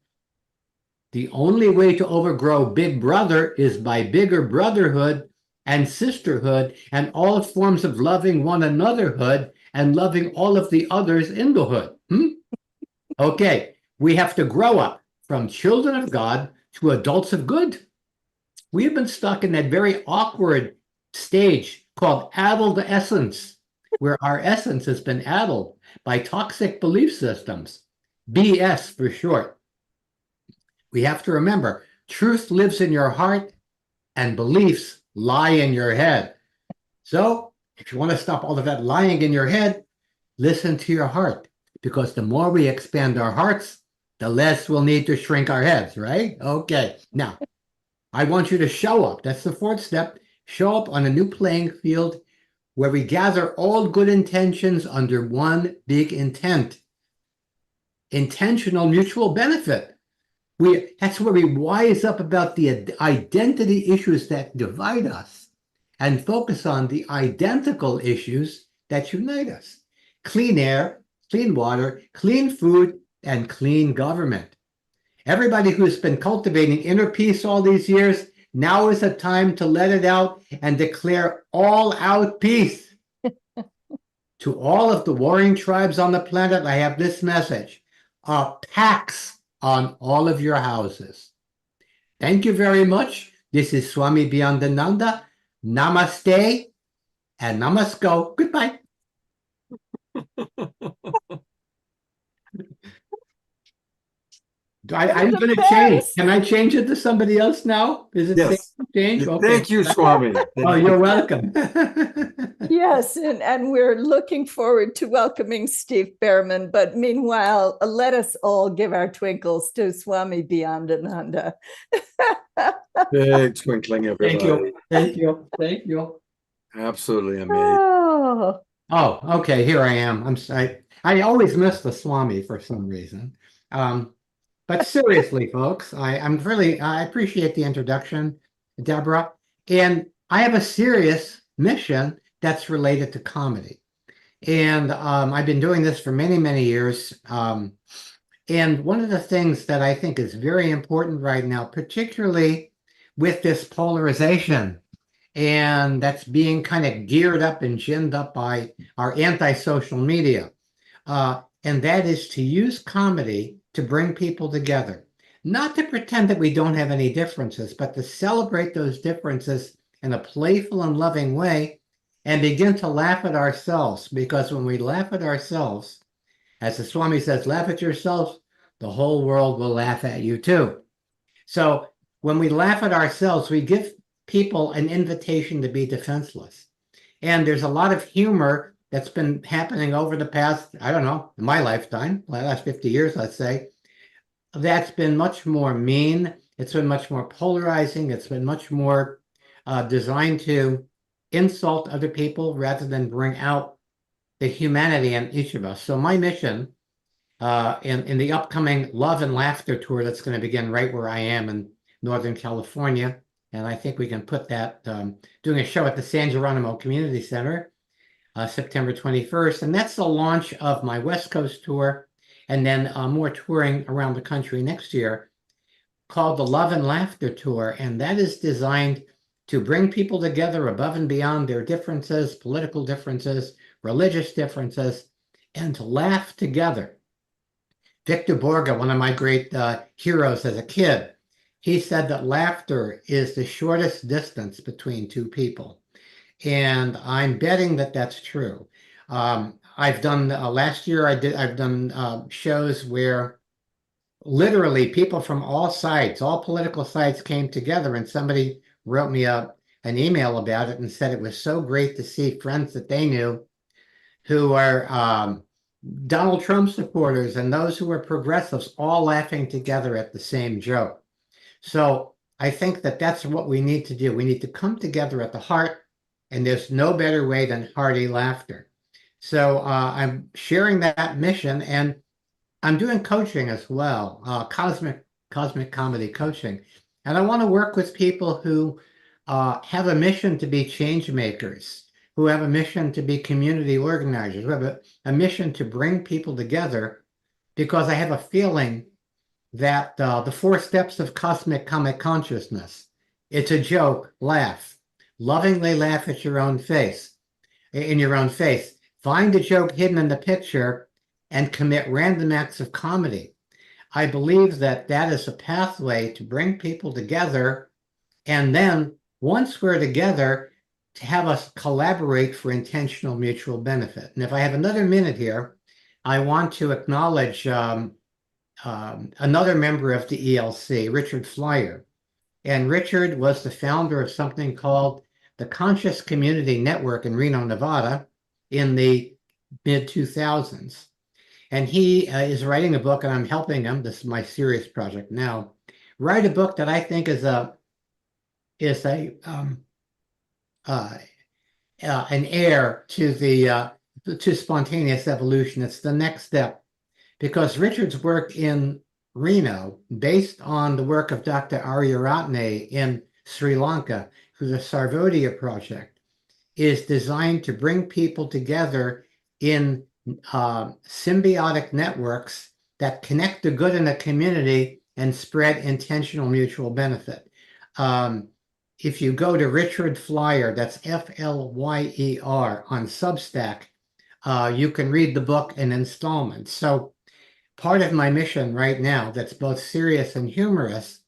The only way to overgrow Big Brother is by bigger brotherhood and sisterhood and all forms of loving one anotherhood and loving all of the others in the hood. Okay, we have to grow up from children of God to adults of good. We have been stuck in that very awkward stage called adolescence, where our essence has been addled by toxic belief systems, BS for short. We have to remember, truth lives in your heart and beliefs lie in your head. So if you want to stop all of that lying in your head, listen to your heart, because the more we expand our hearts, the less we'll need to shrink our heads, right? Okay, now I want you to show up. That's the 4th step. Show up on a new playing field where we gather all good intentions under one big intent. Intentional mutual benefit. That's where we wise up about the identity issues that divide us and focus on the identical issues that unite us. Clean air, clean water, clean food, and clean government. Everybody who's been cultivating inner peace all these years, now is a time to let it out and declare all-out peace. To all of the warring tribes on the planet, I have this message. Pax on all of your houses. Thank you very much. This is Swami Beyondananda. Namaste and namasko. Goodbye. I'm going to change. Can I change it to somebody else now? Is it safe to change? Okay. Thank you, Swami. Oh, you're welcome. Yes, and we're looking forward to welcoming Steve Behrman. But meanwhile, let us all give our twinkles to Swami Beyondananda. Big twinkling, everybody. Thank you. Thank you. Thank you. Absolutely amazing. Oh, okay. Here I am. I'm sorry. I always miss the Swami for some reason. But seriously, folks, I appreciate the introduction, Deborah. And I have a serious mission that's related to comedy. And I've been doing this for many, many years. And one of the things that I think is very important right now, particularly with this polarization, and that's being kind of geared up and ginned up by our anti-social media, and that is to use comedy to bring people together. Not to pretend that we don't have any differences, but to celebrate those differences in a playful and loving way and begin to laugh at ourselves. Because when we laugh at ourselves, as the Swami says, laugh at yourselves, the whole world will laugh at you too. So when we laugh at ourselves, we give people an invitation to be defenseless. And there's a lot of humor that's been happening over the past, I don't know, in my lifetime, the last 50 years, let's say, that's been much more mean. It's been much more polarizing. It's been much more designed to insult other people rather than bring out the humanity in each of us. So my mission in the upcoming Love and Laughter tour that's going to begin right where I am in Northern California, and I think we can put that, doing a show at the San Geronimo Community Center, September 21st, and that's the launch of my West Coast tour, and then more touring around the country next year called the Love and Laughter Tour, and that is designed to bring people together above and beyond their differences, political differences, religious differences, and to laugh together. Victor Borge, one of my great heroes as a kid, he said that laughter is the shortest distance between two people. And I'm betting that that's true. I've done last year. I've done shows where literally people from all sides, all political sides, came together, and somebody wrote me an email about it and said it was so great to see friends that they knew who are Donald Trump supporters and those who are progressives all laughing together at the same joke. So I think that that's what we need to do. We need to come together at the heart, and there's no better way than hearty laughter. So I'm sharing that mission, and I'm doing coaching as well, cosmic comedy coaching. And I want to work with people who have a mission to be change makers, who have a mission to be community organizers, who have a mission to bring people together, because I have a feeling that the 4 steps of cosmic comic consciousness, it's a joke, laugh, lovingly laugh at your own face, in your own face. Find a joke hidden in the picture and commit random acts of comedy. I believe that that is a pathway to bring people together, and then once we're together, to have us collaborate for intentional mutual benefit. And if I have another minute here, I want to acknowledge another member of the ELC, Richard Flyer. And Richard was the founder of something called the Conscious Community Network in Reno, Nevada, in the mid-2000s. And he is writing a book, and I'm helping him, this is my serious project now, write a book that I think is an heir to spontaneous evolution. It's the next step, because Richard's work in Reno, based on the work of Dr. Aryaratne in Sri Lanka through the Sarvodaya Project, is designed to bring people together in symbiotic networks that connect the good in a community and spread intentional mutual benefit. If you go to Richard Flyer, that's Flyer on Substack, you can read the book in installments. So part of my mission right now, that's both serious and humorous,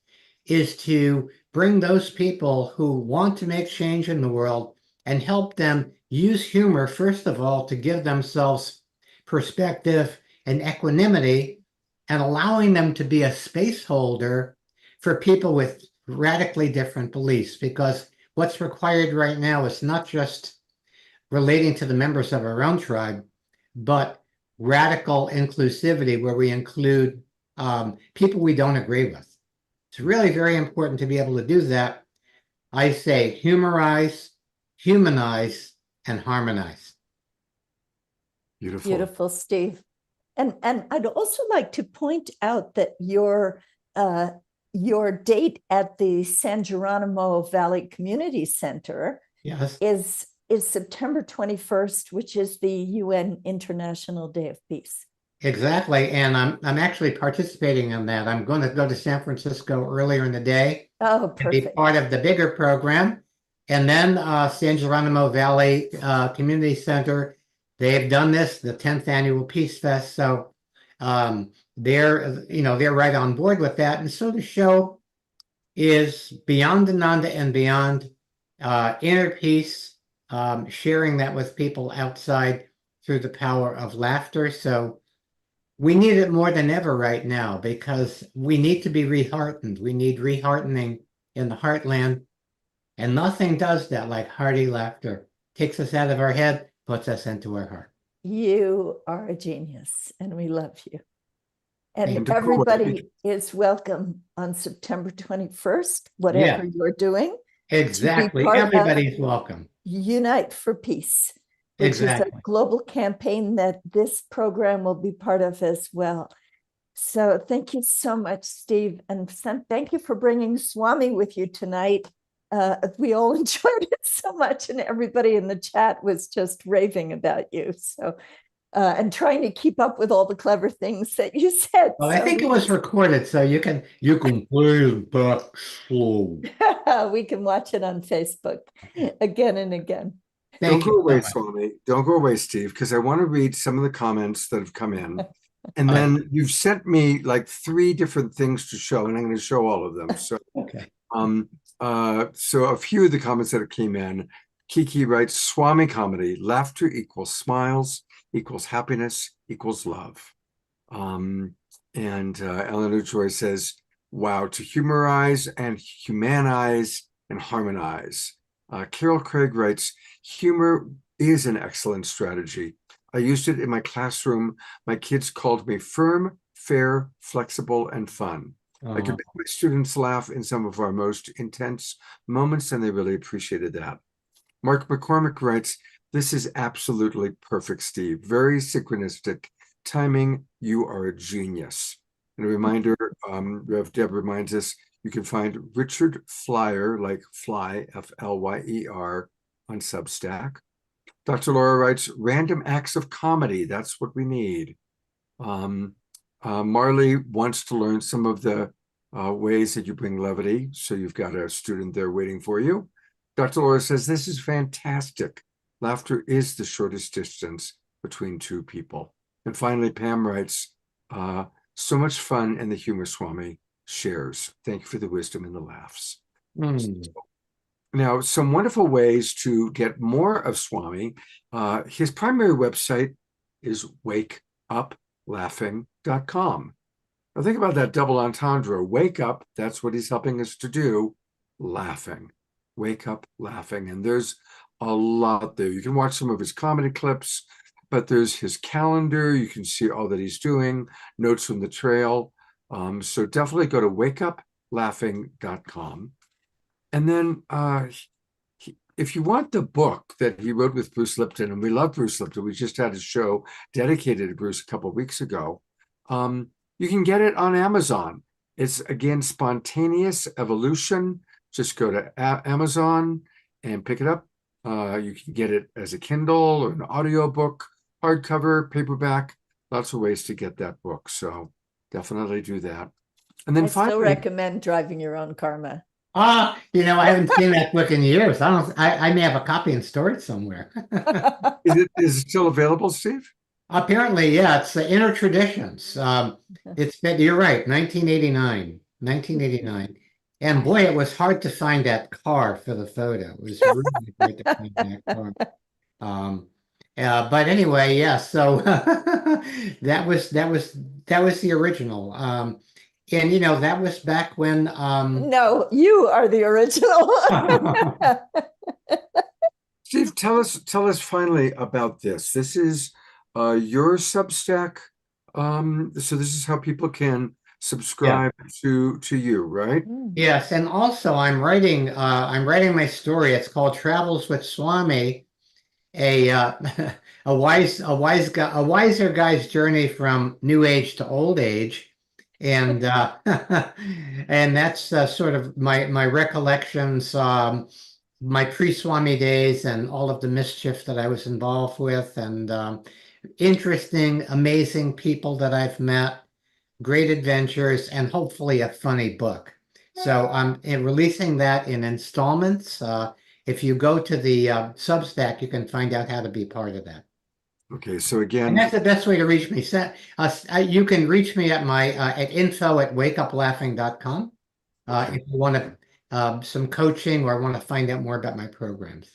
is to bring those people who want to make change in the world and help them use humor, first of all, to give themselves perspective and equanimity, and allowing them to be a space holder for people with radically different beliefs. Because what's required right now is not just relating to the members of our own tribe, but radical inclusivity, where we include people we don't agree with. It's really very important to be able to do that. I say humorize, humanize, and harmonize. Beautiful. Beautiful, Steve. And I'd also like to point out that your date at the San Geronimo Valley Community Center, yes, is September 21st, which is the UN International Day of Peace. Exactly. And I'm actually participating in that. I'm going to go to San Francisco earlier in the day to be part of the bigger program. And then San Geronimo Valley Community Center They've done this, the 10th annual Peace Fest. So they're right on board with that. And so the show is Beyond Ananda and Beyond, inner peace, sharing that with people outside through the power of laughter. So we need it more than ever right now because we need to be reheartened. We need reheartening in the heartland. And nothing does that like hearty laughter. Takes us out of our head, puts us into our heart. You are a genius, and we love you. And And everybody is welcome on September 21st, whatever you're doing. Exactly. part of- Everybody's welcome. Unite for Peace, which Exactly. is a global campaign that this program will be part of as well. So thank you so much, Steve. And thank you for bringing Swami with you tonight. We all enjoyed it so much, and everybody in the chat was just raving about you. So, and trying to keep up with all the clever things that you said. Well, I So think it was recorded, so you can play it back slow. we can watch it on Facebook again and again. Don't Thank go you so away, much. Swami. Don't go away, Steve, because I want to read some of the comments that have come in. And All right. then you've sent me like 3 different things to show, and I'm going to show all of them. So, Okay. so a few of the comments that came in. Kiki writes, Swami comedy, laughter equals smiles, equals happiness, equals love. And Eleanor Joy says, wow, to humorize and humanize and harmonize. Carol Craig writes, humor is an excellent strategy. I used it in my classroom. My kids called me firm, fair, flexible, and fun. I could make my students laugh in some of our most intense moments, and they really appreciated that. Mark McCormick writes, this is absolutely perfect, Steve. Very synchronistic timing. You are a genius. And a reminder, Rev Deb reminds us, you can find Richard Flyer, like fly, Flyer, on Substack. Dr. Laura writes, random acts of comedy. That's what we need. Marley wants to learn some of the ways that you bring levity. So you've got a student there waiting for you. Dr. Laura says, this is fantastic. Laughter is the shortest distance between two people. And finally, Pam writes, so much fun and the humor Swami shares. Thank you for the wisdom and the laughs. Now, some wonderful ways to get more of Swami. His primary website is wakeuplaughing.com. Now think about that double entendre. Wake up, that's what he's helping us to do, laughing. Wake up laughing. And there's a lot there. You can watch some of his comedy clips, but there's his calendar. You can see all that he's doing, notes from the trail. So definitely go to wakeuplaughing.com. And then if you want the book that he wrote with Bruce Lipton, and we love Bruce Lipton, we just had a show dedicated to Bruce a couple of weeks ago, you can get it on Amazon. It's, again, Spontaneous Evolution. Just go to Amazon and pick it up. You can get it as a Kindle or an audiobook, hardcover, paperback, lots of ways to get that book. So definitely do that. And then I still finally, recommend Driving Your Own Karma. I haven't seen that book in years. I may have a copy in storage somewhere. is it still available, Steve? Apparently, yeah, it's Inner Traditions. You're right, 1989. And boy, it was hard to find that car for the photo. It was really hard to find that car. But anyway, yeah, so that was the original. And that was back when No, you are the original. Steve, tell us finally about this. This is your Substack. So this is how people can subscribe to you, right? Yes, and also I'm writing my story. It's called Travels with Swami, a wiser guy's journey from new age to old age. And and that's sort of my recollections, my pre-Swami days and all of the mischief that I was involved with, and interesting, amazing people that I've met, great adventures, and hopefully a funny book. So I'm releasing that in installments. If you go to the Substack, you can find out how to be part of that. Okay, so And again, that's the best way to reach me. You can reach me at my at info@wakeuplaughing.com okay. if you want some coaching or want to find out more about my programs.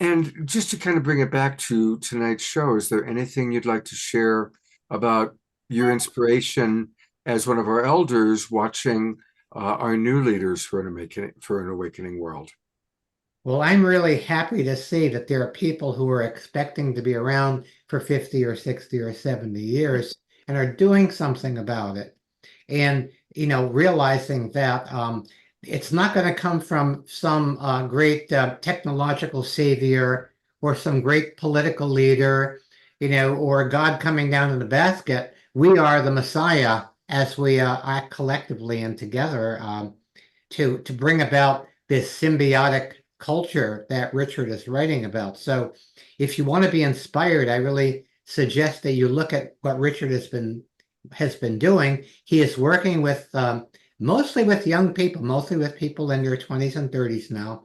And just to kind of bring it back to tonight's show, is there anything you'd like to share about your inspiration as one of our elders watching our new leaders for an awakening world? Well, I'm really happy to see that there are people who are expecting to be around for 50 or 60 or 70 years and are doing something about it. And, realizing that it's not going to come from some great technological savior or some great political leader, or God coming down in the basket. We are the Messiah as we act collectively and together to bring about this symbiotic culture that Richard is writing about. So if you want to be inspired, I really suggest that you look at what Richard has been doing. He is working with mostly with young people, mostly with people in their 20s and 30s now,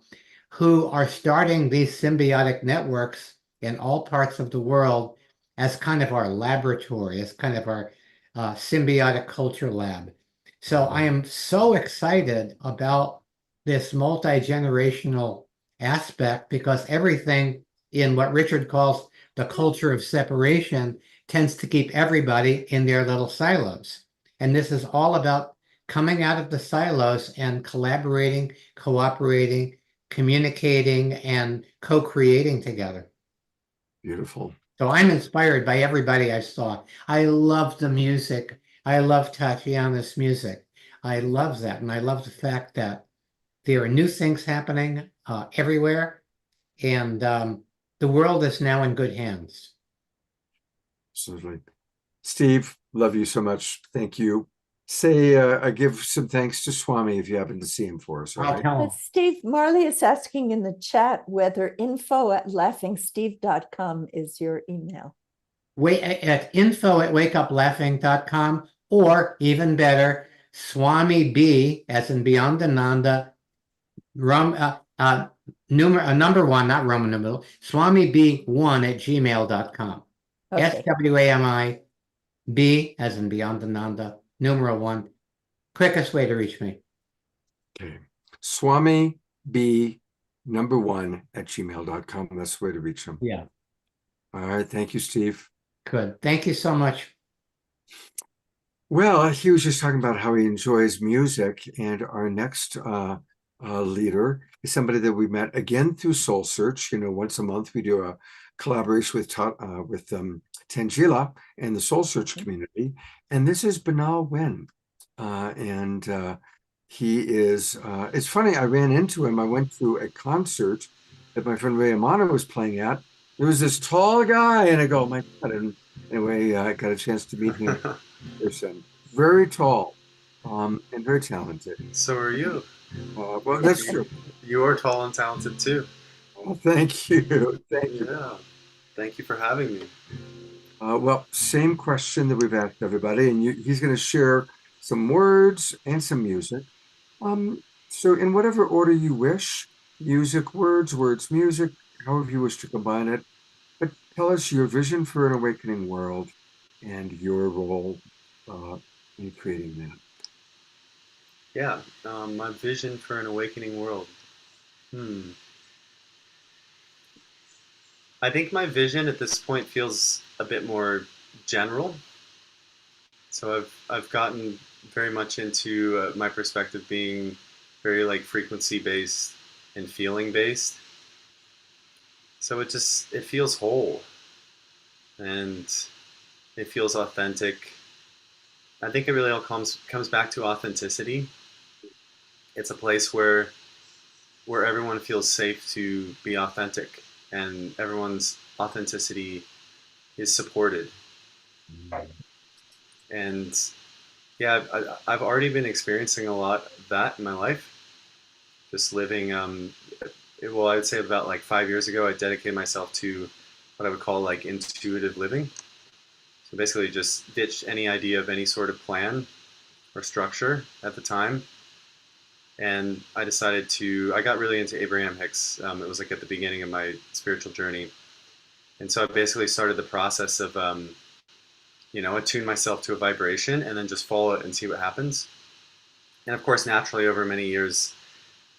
who are starting these symbiotic networks in all parts of the world as kind of our laboratory, as kind of our symbiotic culture lab. So I am so excited about this multi-generational aspect because everything in what Richard calls the culture of separation tends to keep everybody in their little silos. And this is all about coming out of the silos and collaborating, cooperating, communicating, and co-creating together. Beautiful. So I'm inspired by everybody I saw. I love the music. I love Tatiana's music. I love that. And I love the fact that there are new things happening everywhere. And the world is now in good hands. Absolutely. Steve, love you so much. Thank you. Say, I give some thanks to Swami if you happen to see him for us. All I'll right. tell him. Steve, Marley is asking in the chat whether info@laughingsteve.com is your email. At info@wakeuplaughing.com, or even better, Swami B, as in Beyond Ananda, number one, not Roman numeral, Swami B1@gmail.com. Okay. SWAMI B, as in Beyond Ananda, numeral 1. Quickest way to reach me. Okay. Swami B #1@gmail.com. That's the way to reach him. Yeah. All right. Thank you, Steve. Good. Thank you so much. Well, he was just talking about how he enjoys music, and our next leader is somebody that we met again through Soul Search. Once a month we do a collaboration with Tangela and the Soul Search community, and this is Banal Wen, and he is. It's funny. I ran into him. I went to a concert that my friend Ray Amano was playing at. There was this tall guy, and I go, "Oh my God!" And anyway, I got a chance to meet him in person. Very tall, and very talented. So are you. Well, that's true. You are tall and talented too. Well, thank you. Thank you. Yeah. Thank you for having me. Well, same question that we've asked everybody, and he's going to share some words and some music. So in whatever order you wish, music, words, music, however you wish to combine it. But tell us your vision for an awakening world and your role in creating that. Yeah, my vision for an awakening world. I think my vision at this point feels a bit more general. So I've gotten very much into my perspective being very frequency based and feeling based. So it feels whole and it feels authentic. I think it really all comes back to authenticity. It's a place where everyone feels safe to be authentic and everyone's authenticity is supported. And yeah, I've already been experiencing a lot of that in my life. Just living, well, I would say about 5 years ago, I dedicated myself to what I would call intuitive living. So basically just ditched any idea of any sort of plan or structure at the time. And I decided I got really into Abraham Hicks. It was at the beginning of my spiritual journey. And so I basically started the process of, attune myself to a vibration and then just follow it and see what happens. And of course, naturally, over many years,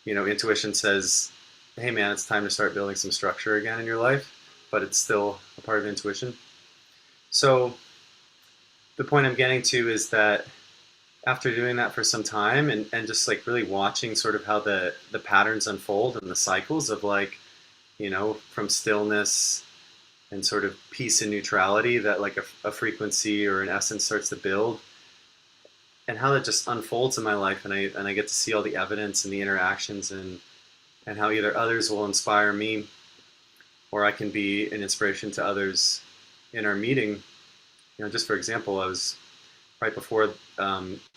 intuition says, hey man, it's time to start building some structure again in your life, but it's still a part of intuition. So the point I'm getting to is that after doing that for some time and just like really watching sort of how the patterns unfold and the cycles of like, from stillness and sort of peace and neutrality that like a frequency or an essence starts to build, and how that just unfolds in my life, and I get to see all the evidence and the interactions and how either others will inspire me or I can be an inspiration to others in our meeting. Just for example, I was right before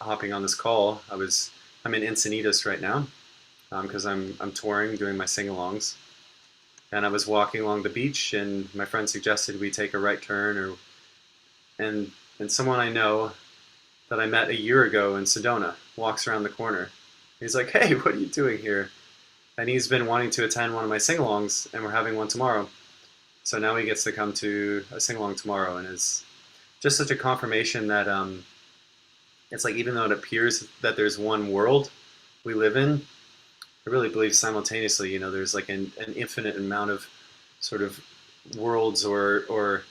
hopping on this call, I'm in Encinitas right now because I'm touring, doing my sing-alongs, and I was walking along the beach, and my friend suggested we take a right turn, and someone I know that I met a year ago in Sedona walks around the corner. He's like, "Hey, what are you doing here?" And he's been wanting to attend one of my sing-alongs, and we're having one tomorrow. So now he gets to come to a sing-along tomorrow, and it's just such a confirmation that it's like, even though it appears that there's one world we live in, I really believe simultaneously, there's like an infinite amount of sort of worlds or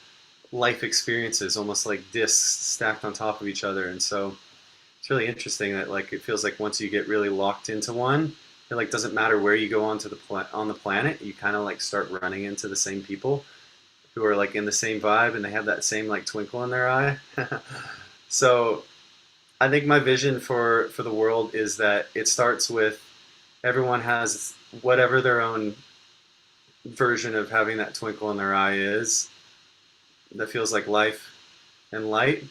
life experiences, almost like discs stacked on top of each other. And so it's really interesting that like it feels like once you get really locked into one, it like doesn't matter where you go onto on the planet, you kind of like start running into the same people who are like in the same vibe, and they have that same like twinkle in their eye. So I think my vision for the world is that it starts with everyone has whatever their own version of having that twinkle in their eye is, that feels like life and light,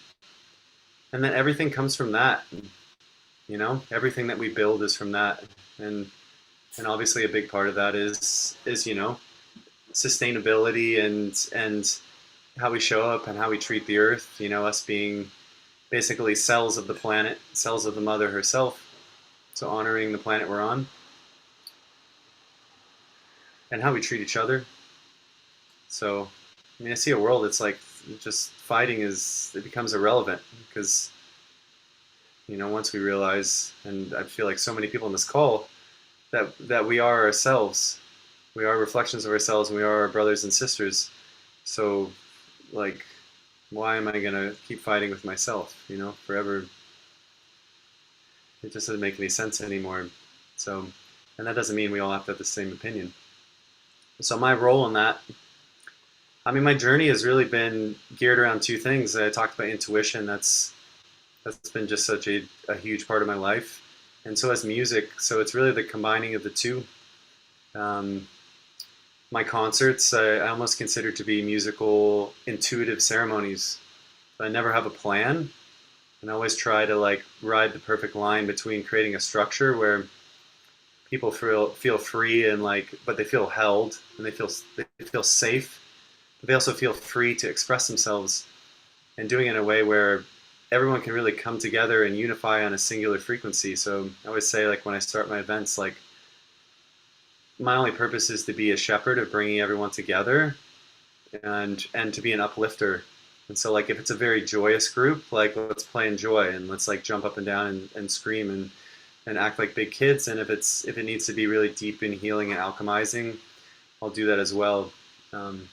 and then everything comes from that. Everything that we build is from that, and obviously a big part of that is sustainability and how we show up and how we treat the earth, us being basically cells of the planet, cells of the mother herself, so honoring the planet we're on, and how we treat each other. So I see a world it's like just fighting it becomes irrelevant, because once we realize, and I feel like so many people in this call, that we are ourselves, we are reflections of ourselves, and we are our brothers and sisters. So like, why am I gonna keep fighting with myself, forever? It just doesn't make any sense anymore. So, and that doesn't mean we all have to have the same opinion. So my role in that, my journey has really been geared around two things. I talked about intuition. That's been just such a huge part of my life, and so has music. So it's really the combining of the two. My concerts, I almost consider to be musical intuitive ceremonies. I never have a plan, and I always try to like ride the perfect line between creating a structure where people feel free and like, but they feel held, and they feel safe, but they also feel free to express themselves, and doing it in a way where everyone can really come together and unify on a singular frequency. So I always say, like, when I start my events, like, my only purpose is to be a shepherd of bringing everyone together and to be an uplifter. And so like, if it's a very joyous group, like, let's play in joy and let's like jump up and down and scream and act like big kids. And if it needs to be really deep in healing and alchemizing, I'll do that as well. And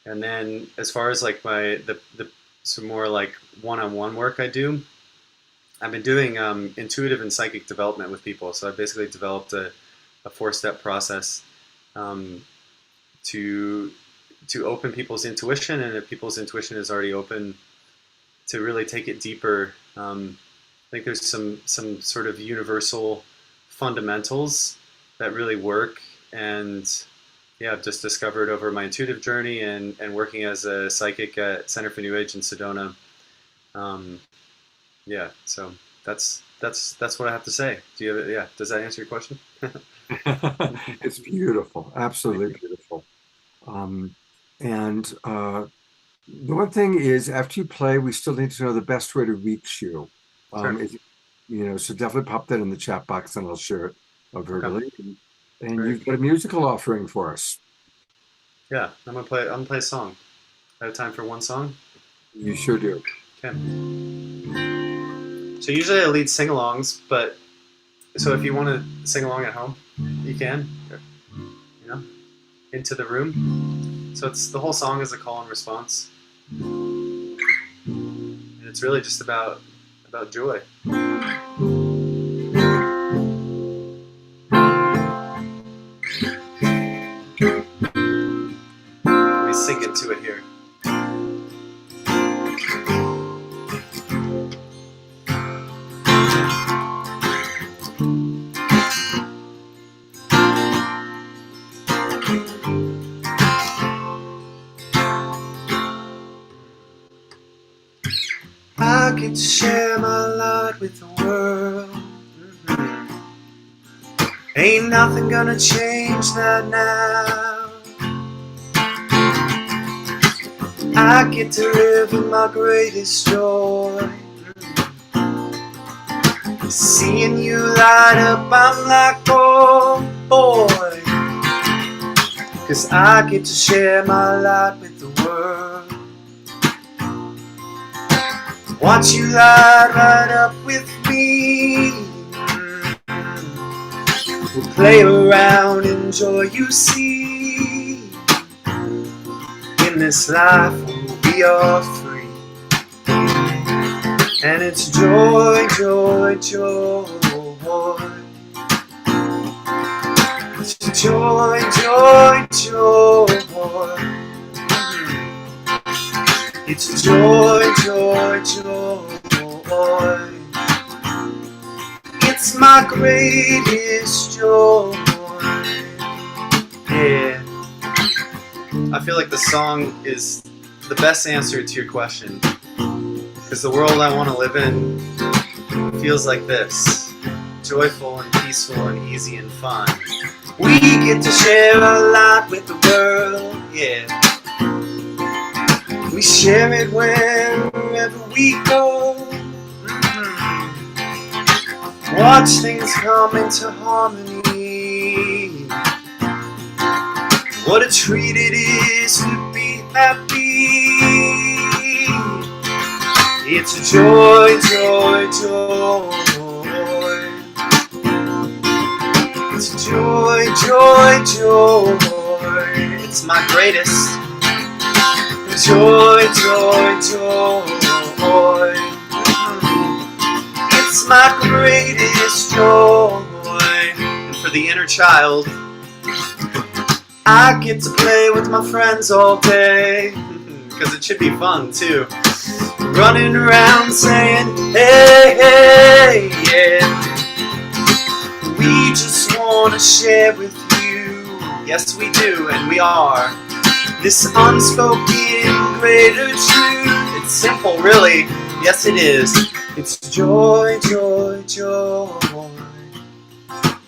then as far as like some more like one-on-one work I do, I've been doing intuitive and psychic development with people. So I basically developed a 4-step process to open people's intuition, and if people's intuition is already open, to really take it deeper. I think there's some sort of universal fundamentals that really work, and yeah, I've just discovered over my intuitive journey and working as a psychic at Center for New Age in Sedona. Yeah, so that's what I have to say. Does that answer your question? It's beautiful, absolutely beautiful. And the one thing is, after you play, we still need to know the best way to reach you. Sure. So definitely pop that in the chat box, and I'll share it verbally. Okay. And you've got a musical offering for us. Yeah, I'm gonna play a song. I have time for one song. You sure do. Okay. So usually I lead sing-alongs, but so if you want to sing along at home, you can. You know, into the room. So it's the whole song is a call and response, and it's really just about joy. Let me sing into it here. I get to share my light with the world. Ain't nothing gonna change that now. I get to live in my greatest joy. Seeing you light up, I'm like, oh boy. 'Cause I get to share my light with the world. Watch you light right up with me. We'll play around, enjoy you see. In this life we are free. And it's joy, joy, joy. It's joy, joy, joy. It's joy, joy, joy. It's my greatest joy. Yeah. I feel like the song is the best answer to your question. Because the world I want to live in feels like this. Joyful and peaceful and easy and fun. We get to share a lot with the world, yeah. We share it wherever we go. Watch things come into harmony. What a treat it is to be happy. It's joy, joy, joy. It's joy, joy, joy. It's my greatest. Joy, joy, joy. It's my greatest joy. And for the inner child, I get to play with my friends all day. Because it should be fun too. Running around saying, hey, hey, yeah. We just want to share with you. Yes, we do, and we are. This unspoken greater truth. It's simple, really. Yes, it is. It's joy, joy, joy.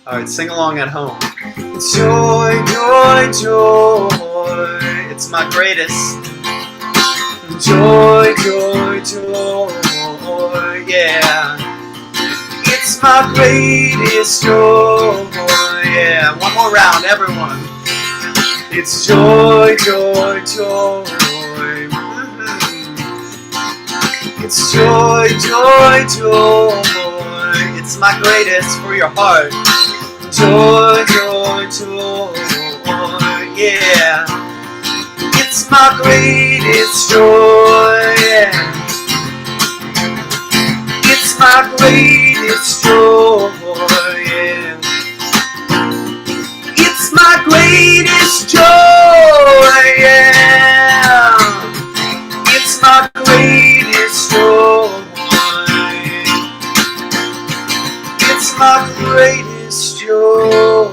Alright, sing along at home. It's joy, joy, joy. It's my greatest. Joy, joy, joy. Yeah. It's my greatest joy. Yeah. One more round, everyone. It's joy, joy, joy. It's joy, joy, joy. It's my greatest for your heart. Joy, joy, joy. Yeah. It's my greatest joy. Yeah. It's my greatest joy. Yeah. It's my greatest joy, yeah. It's my greatest joy. It's my greatest joy.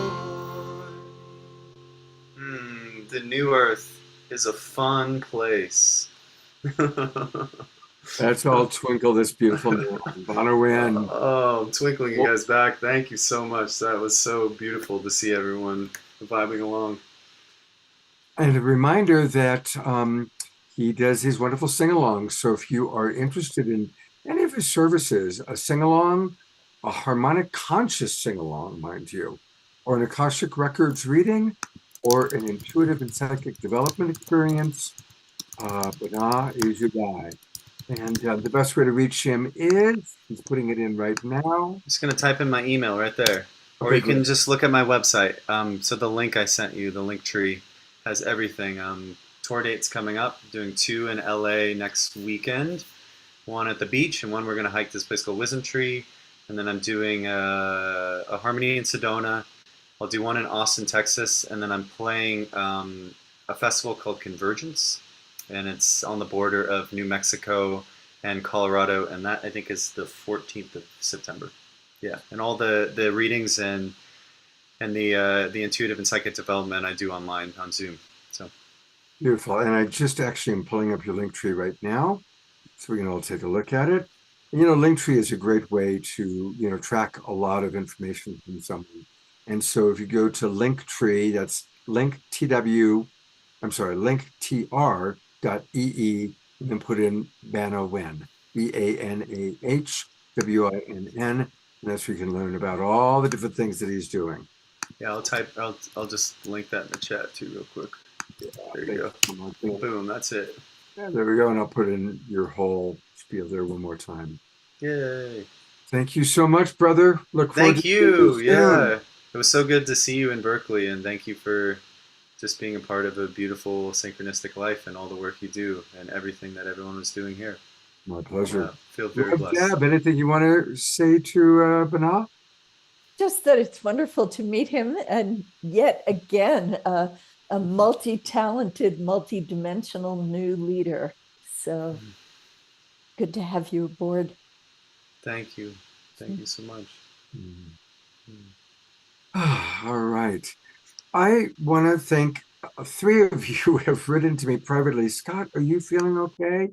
The new earth is a fun place. That's all Twinkle This Beautiful Bonner Wynn. Oh, I'm twinkling you guys back. Thank you so much. That was so beautiful to see everyone vibing along. And a reminder that he does these wonderful sing-alongs. So if you are interested in any of his services, a sing-along, a harmonic conscious sing-along, mind you, or an Akashic Records reading, or an intuitive and psychic development experience, Bana is your guy. And the best way to reach him is, he's putting it in right now. Just going to type in my email right there. Or Okay, you can great. just look at my website. So the link I sent you, the link tree, has everything. Tour dates coming up, doing 2 in LA next weekend. 1 at the beach, and 1 we're going to hike this place called Wisdom Tree. And then I'm doing a Harmony in Sedona. I'll do 1 in Austin, Texas. And then I'm playing a festival called Convergence. And it's on the border of New Mexico and Colorado. And that, I think, is the 14th of September. Yeah, and all the readings and the intuitive and psychic development I do online on Zoom. So Beautiful. And I just actually am pulling up your link tree right now, so we can all take a look at it. And, Linktree is a great way to, track a lot of information from someone. And so if you go to Linktree, that's linktr.ee, and then put in Bana Winn, BANAHWINN, and that's where you can learn about all the different things that he's doing. yeah, I'll just link that in the chat too real quick. Yeah, There you go. Boom, that's it. Yeah, there we go. And I'll put in your whole spiel there one more time. Yay. Thank you so much, brother. Look forward Thank to you. seeing Yeah. It was so good to see you in Berkeley, and thank you for just being a part of a beautiful synchronistic life and all the work you do and everything that everyone was doing here. My pleasure. Yeah, feel very blessed. Deb, anything you want to say to Bana? Just that it's wonderful to meet him, and yet again, a multi-talented, multi-dimensional new leader. So good to have you aboard. Thank you. Thank you so much. All right. I want to thank 3 of you have written to me privately. Scott, are you feeling okay?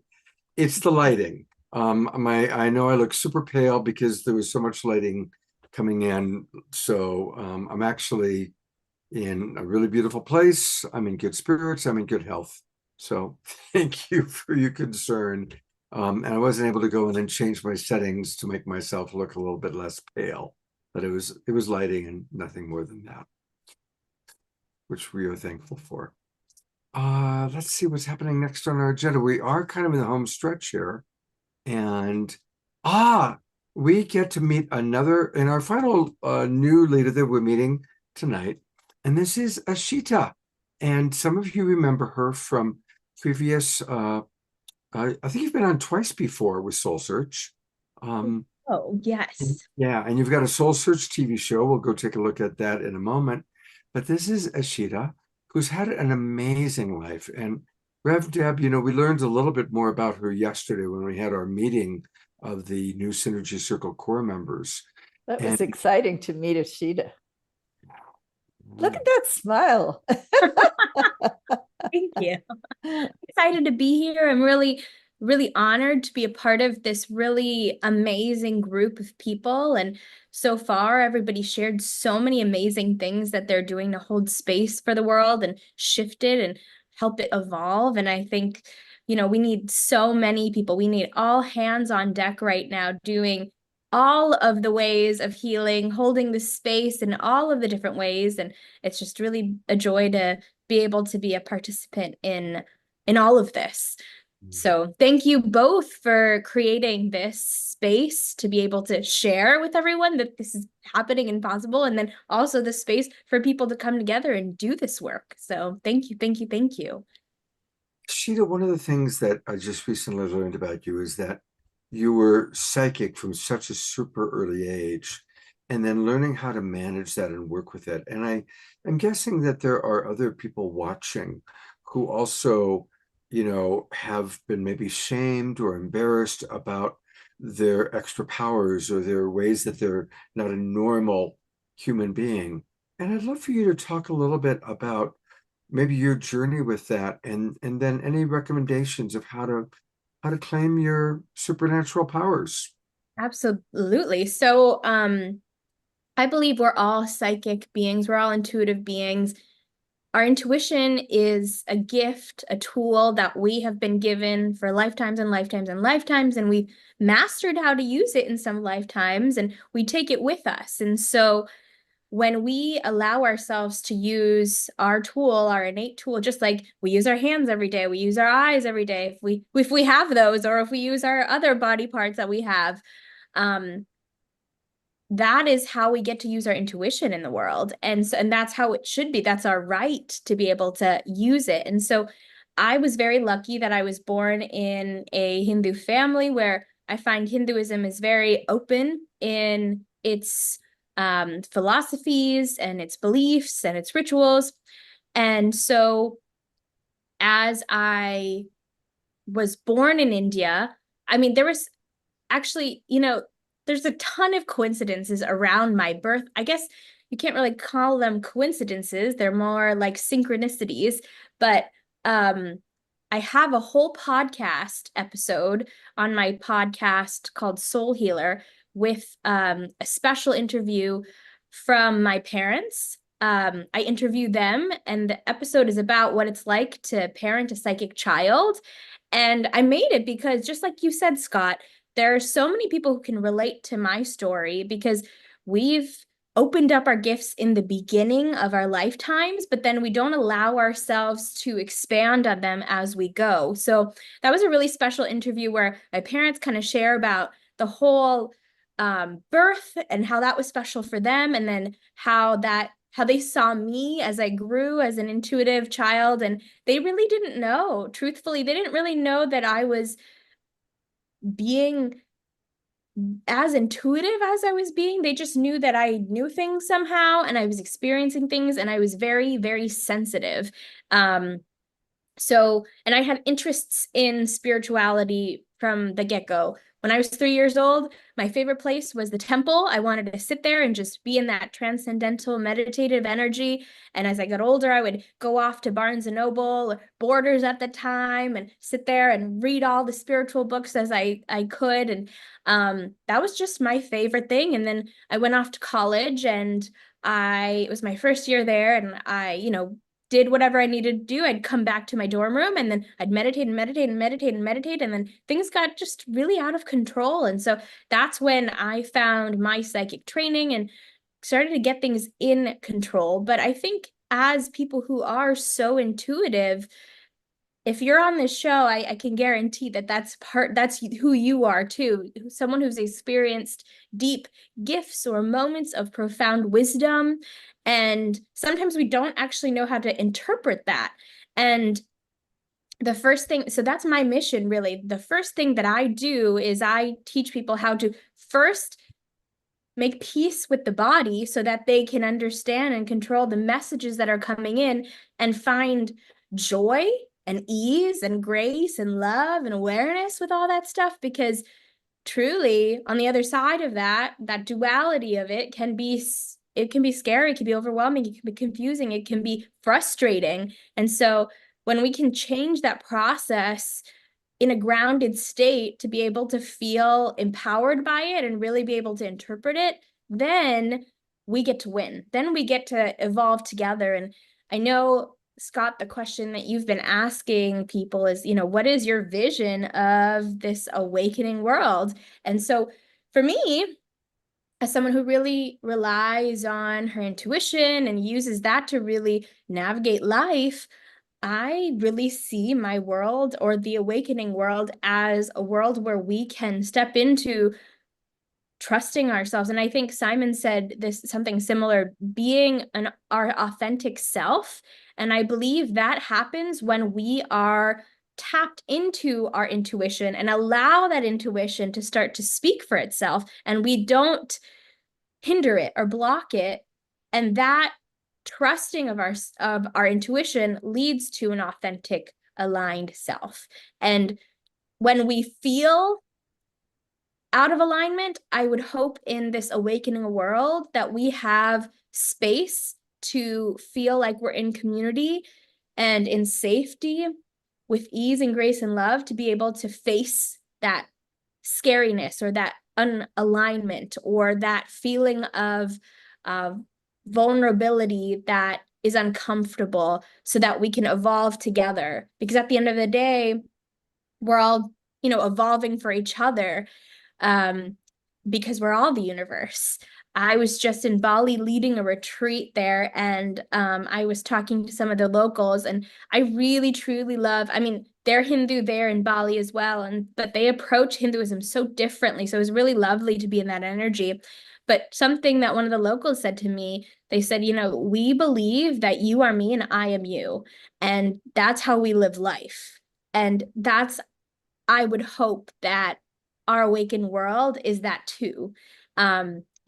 It's the lighting. I know I look super pale because there was so much lighting coming in. So I'm actually in a really beautiful place. I'm in good spirits. I'm in good health. So thank you for your concern. And I wasn't able to go in and change my settings to make myself look a little bit less pale, but it was lighting and nothing more than that, which we are thankful for. Let's see what's happening next on our agenda. We are kind of in the home stretch here, and we get to meet another in our final new leader that we're meeting tonight, and this is Ashita. And some of you remember her from previous. I think you've been on twice before with Soul Search. Oh, yes. Yeah, and you've got a Soul Search TV show. We'll go take a look at that in a moment. But this is Ashita, who's had an amazing life. And Rev Deb, we learned a little bit more about her yesterday when we had our meeting of the new Synergy Circle core members. That was exciting to meet Ashita. Look at that smile. Thank you. Excited to be here. I'm really, really honored to be a part of this really amazing group of people. And so far, everybody shared so many amazing things that they're doing to hold space for the world and shift it and help it evolve. And I think, we need so many people. We need all hands on deck right now doing all of the ways of healing, holding the space in all of the different ways. And it's just really a joy to be able to be a participant in all of this. So thank you both for creating this space to be able to share with everyone that this is happening and possible, and then also the space for people to come together and do this work. So thank you, thank you, thank you. Sheeta, one of the things that I just recently learned about you is that you were psychic from such a super early age, and then learning how to manage that and work with it. And I'm guessing that there are other people watching who also, have been maybe shamed or embarrassed about their extra powers or their ways that they're not a normal human being. And I'd love for you to talk a little bit about maybe your journey with that, and then any recommendations of how to claim your supernatural powers. Absolutely. So I believe we're all psychic beings. We're all intuitive beings. Our intuition is a gift, a tool that we have been given for lifetimes and lifetimes and lifetimes, and we've mastered how to use it in some lifetimes, and we take it with us. And so when we allow ourselves to use our tool, our innate tool, just like we use our hands every day, we use our eyes every day, if we have those, or if we use our other body parts that we have, that is how we get to use our intuition in the world. And so, and that's how it should be. That's our right to be able to use it. And so I was very lucky that I was born in a Hindu family where I find Hinduism is very open in its philosophies and its beliefs and its rituals. And so as I was born in India, I mean, there was actually, you know, there's a ton of coincidences around my birth. I guess you can't really call them coincidences. They're more like synchronicities. But I have a whole podcast episode on my podcast called Soul Healer with a special interview from my parents. I interview them, and the episode is about what it's like to parent a psychic child. And I made it because, just like you said, Scott, there are so many people who can relate to my story because we've opened up our gifts in the beginning of our lifetimes, but then we don't allow ourselves to expand on them as we go. So that was a really special interview where my parents kind of share about the whole birth and how that was special for them, and then how they saw me as I grew as an intuitive child. And they really didn't know, truthfully, they didn't really know that I was being as intuitive as I was being. They just knew that I knew things somehow, and I was experiencing things, and I was very, very sensitive. So, and I had interests in spirituality from the get-go. When I was 3 years old, my favorite place was the temple. I wanted to sit there and just be in that transcendental meditative energy. And as I got older, I would go off to Barnes and Noble, or Borders at the time, and sit there and read all the spiritual books as I could. And that was just my favorite thing. And then I went off to college, and it was my first year there, and I, you know, did whatever I needed to do. I'd come back to my dorm room, and then I'd meditate and meditate and meditate and meditate. And then things got just really out of control. And so that's when I found my psychic training and started to get things in control. But I think as people who are so intuitive, if you're on this show, I can guarantee that that's who you are too. Someone who's experienced deep gifts or moments of profound wisdom. And sometimes we don't actually know how to interpret that. And the first thing, so that's my mission, really. The first thing that I do is I teach people how to first make peace with the body so that they can understand and control the messages that are coming in, and find joy and ease and grace and love and awareness with all that stuff. Because truly, on the other side of that duality of it can be scary, it can be overwhelming, it can be confusing, it can be frustrating. And so when we can change that process in a grounded state to be able to feel empowered by it and really be able to interpret it, then we get to win. Then we get to evolve together. And I know, Scott, the question that you've been asking people is, you know, what is your vision of this awakening world? And so for me, as someone who really relies on her intuition and uses that to really navigate life, I really see my world, or the awakening world, as a world where we can step into trusting ourselves. And I think Simon said this, something similar, being our authentic self. And I believe that happens when we are tapped into our intuition and allow that intuition to start to speak for itself, and we don't hinder it or block it. And that trusting of our intuition leads to an authentic, aligned self. And when we feel out of alignment, I would hope in this awakening world that we have space to feel like we're in community and in safety, with ease and grace and love, to be able to face that scariness or that unalignment or that feeling of vulnerability that is uncomfortable, so that we can evolve together. Because at the end of the day, we're all, you know, evolving for each other, because we're all the universe. I was just in Bali leading a retreat there, and I was talking to some of the locals, and I really truly love, I mean, they're Hindu there in Bali as well, but they approach Hinduism so differently. So it was really lovely to be in that energy. But something that one of the locals said to me, they said, you know, we believe that you are me and I am you. And that's how we live life. And that's, I would hope that our awakened world is that too.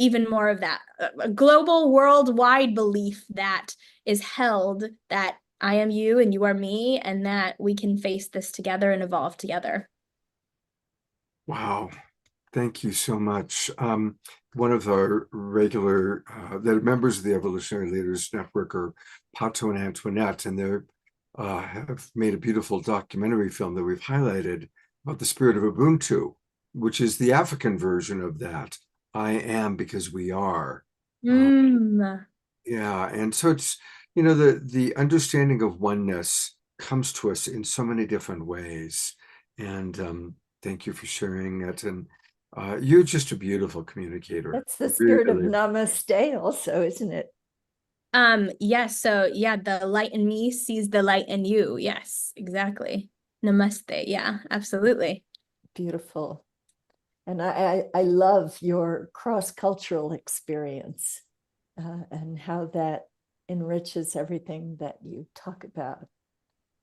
Even more of that, a global, worldwide belief that is held, that I am you and you are me, and that we can face this together and evolve together. Wow. Thank you so much. One of our regular the members of the Evolutionary Leaders Network are Pato and Antoinette, and they have made a beautiful documentary film that we've highlighted about the spirit of Ubuntu, which is the African version of that. I am because we are. Yeah, and so it's, you know, the understanding of oneness comes to us in so many different ways. And thank you for sharing it. And you're just a beautiful communicator. That's the spirit of namaste also, isn't it? Yes, so yeah, the light in me sees the light in you. Yes, exactly. Namaste. Yeah, absolutely. Beautiful. And I love your cross-cultural experience and how that enriches everything that you talk about.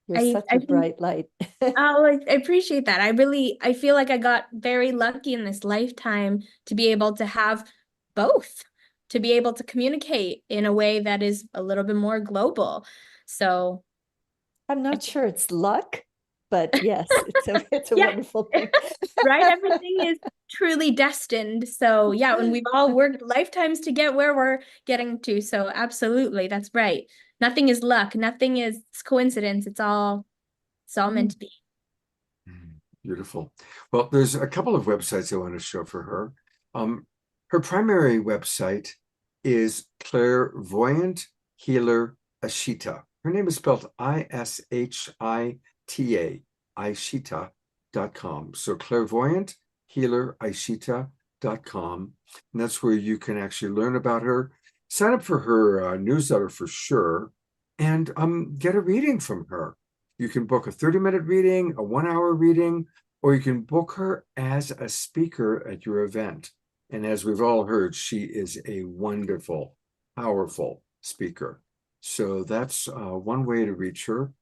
You're such a bright light. Oh, I appreciate that. I feel like I got very lucky in this lifetime to be able to have both, to be able to communicate in a way that is a little bit more global. So I'm not sure it's luck, but yes, it's a wonderful thing. Right? Everything is truly destined. So yeah, when we've all worked lifetimes to get where we're getting to. So absolutely, that's right. Nothing is luck. Nothing is coincidence. It's all meant to be. Beautiful. Well, there's a couple of websites I want to show for her. Her primary website is Clairvoyant Healer Ishita. Her name is spelled Ishita, Ishita.com. So Clairvoyant Healer Ishita.com. And that's where you can actually learn about her, sign up for her newsletter for sure, and get a reading from her. You can book a 30-minute reading, a 1-hour reading, or you can book her as a speaker at your event. And as we've all heard, she is a wonderful, powerful speaker. So that's one way to reach her.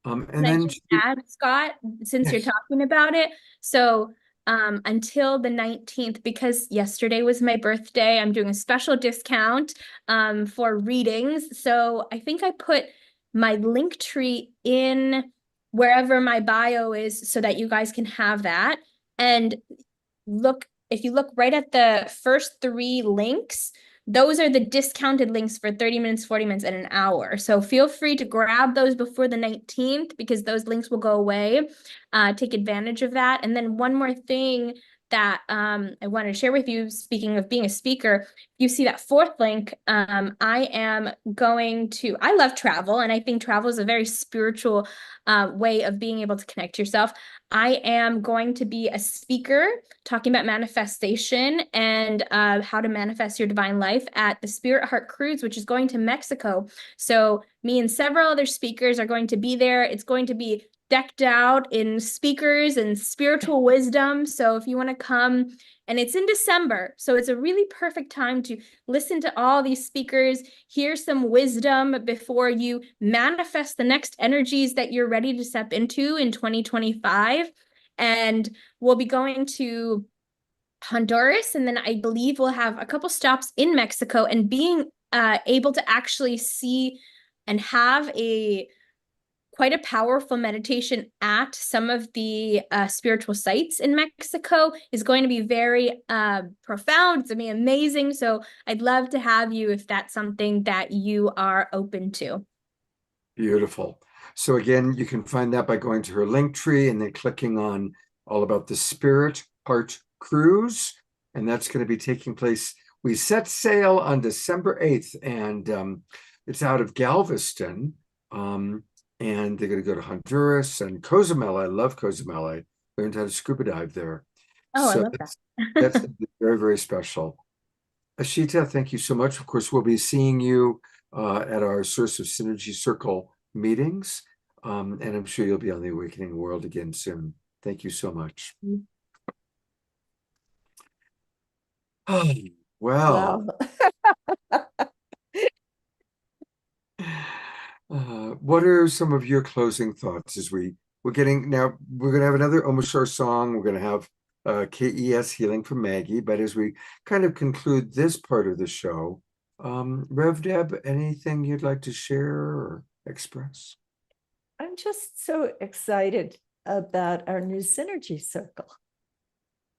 And Can then I just add, Scott, since you're talking about it, so until the 19th, because yesterday was my birthday, I'm doing a special discount for readings. So I think I put my link tree in wherever my bio is so that you guys can have that. And if you look right at the first 3 links, those are the discounted links for 30 minutes, 40 minutes, and an hour. So feel free to grab those before the 19th because those links will go away. Take advantage of that. And then one more thing that I wanted to share with you, speaking of being a speaker, you see that 4th link. I love travel, and I think travel is a very spiritual way of being able to connect yourself. I am going to be a speaker talking about manifestation and how to manifest your divine life at the Spirit Heart Cruise, which is going to Mexico. So me and several other speakers are going to be there. It's going to be decked out in speakers and spiritual wisdom. So if you want to come, and it's in December, so it's a really perfect time to listen to all these speakers, hear some wisdom before you manifest the next energies that you're ready to step into in 2025. And we'll be going to Honduras, and then I believe we'll have a couple stops in Mexico, and being able to actually see and have quite a powerful meditation at some of the spiritual sites in Mexico is going to be very profound. It's going to be amazing. So I'd love to have you if that's something that you are open to. Beautiful. So again, you can find that by going to her link tree and then clicking on all about the Spirit Heart Cruise. And that's going to be taking place. We set sail on December 8th, and it's out of Galveston. And they're going to go to Honduras and Cozumel. I love Cozumel. I learned how to scuba dive there. Oh, so I love that's very, very special. Ashita, thank you so much. Of course, we'll be seeing you at our Source of Synergy Circle meetings. And I'm sure you'll be on the Awakening World again soon. Thank you so much. Oh, well, what are some of your closing thoughts as we're getting now? We're going to have another Omashar song. We're going to have KES Healing from Maggie. But as we kind of conclude this part of the show, Rev Deb, anything you'd like to share or express? I'm just so excited about our new Synergy Circle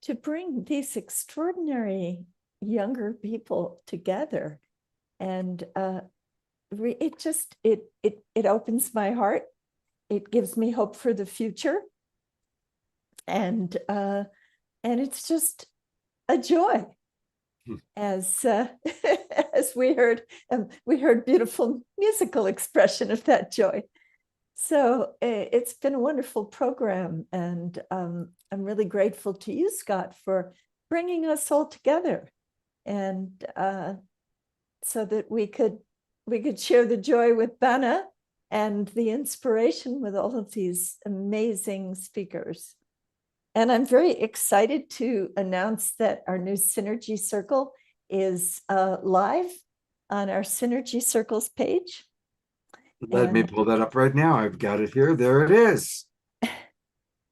to bring these extraordinary younger people together. And it opens my heart. It gives me hope for the future. And it's just a joy. As as we heard beautiful musical expression of that joy. So it's been a wonderful program, and I'm really grateful to you, Scott, for bringing us all together, and so that we could share the joy with Bana and the inspiration with all of these amazing speakers. And I'm very excited to announce that our new Synergy Circle is live on our Synergy Circles page. Let me pull that up right now. I've got it here. There it is.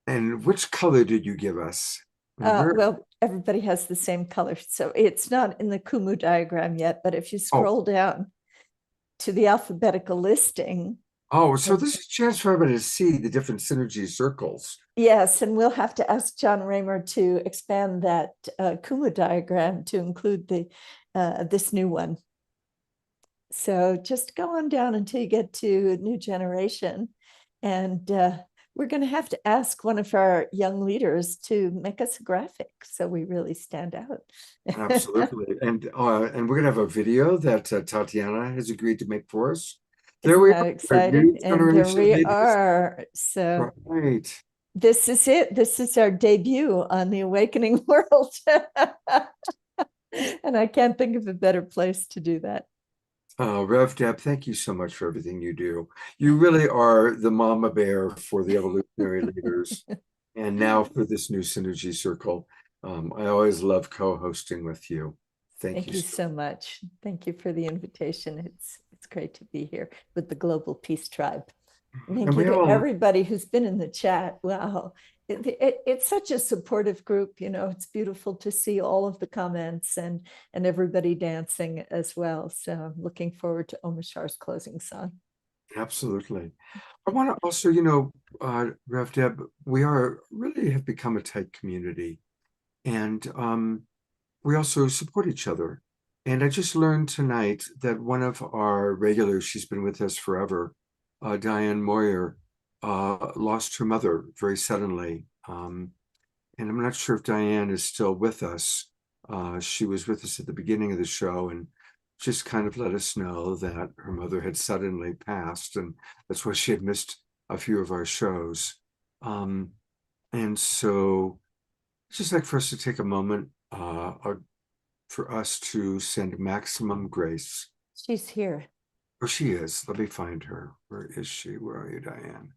And which color did you give us? Well, everybody has the same color. So it's not in the Kumu diagram yet, but if you scroll down to the alphabetical listing. Oh, so this is a chance for everybody to see the different Synergy Circles. Yes, and we'll have to ask John Raymer to expand that Kumu diagram to include the this new one. So just go on down until you get to New Generation. And we're going to have to ask one of our young leaders to make us a graphic so we really stand out. Absolutely. And we're going to have a video that Tatiana has agreed to make for us. There we are. Excited. And there we are. So right. This is it. This is our debut on the Awakening World. And I can't think of a better place to do that. Rev Deb, thank you so much for everything you do. You really are the mama bear for the evolutionary leaders. And now for this new Synergy Circle. I always love co-hosting with you. Thank you so much. Thank you for the invitation. It's great to be here with the Global Peace Tribe. Thank you to everybody who's been in the chat. Wow. It's such a supportive group. You know, it's beautiful to see all of the comments and everybody dancing as well. So I'm looking forward to Omashar's closing song. Absolutely. I want to also, Rev Deb, we really have become a tight community, and we also support each other. And I just learned tonight that one of our regulars, she's been with us forever, Diane Moyer, lost her mother very suddenly. And I'm not sure if Diane is still with us. She was with us at the beginning of the show and just kind of let us know that her mother had suddenly passed, and that's why she had missed a few of our shows. And so it's just like for us to take a moment for us to send maximum grace. She's here. Oh, she is. Let me find her. Where is she? Where are you, Diane?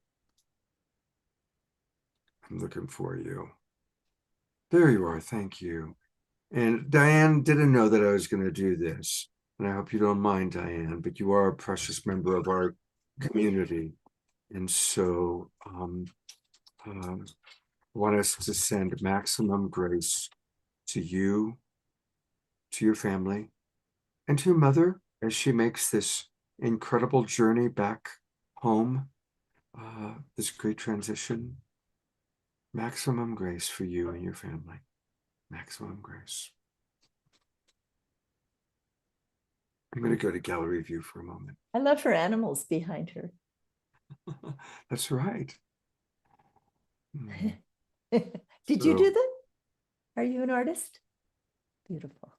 I'm looking for you. There you are. Thank you. And Diane didn't know that I was going to do this. And I hope you don't mind, Diane, but you are a precious member of our community. And so I want us to send maximum grace to you, to your family, and to your mother as she makes this incredible journey back home, this great transition. Maximum grace for you and your family. Maximum grace. I'm going to go to gallery view for a moment. I love her animals behind her. That's right. Did you do that? Are you an artist? Beautiful.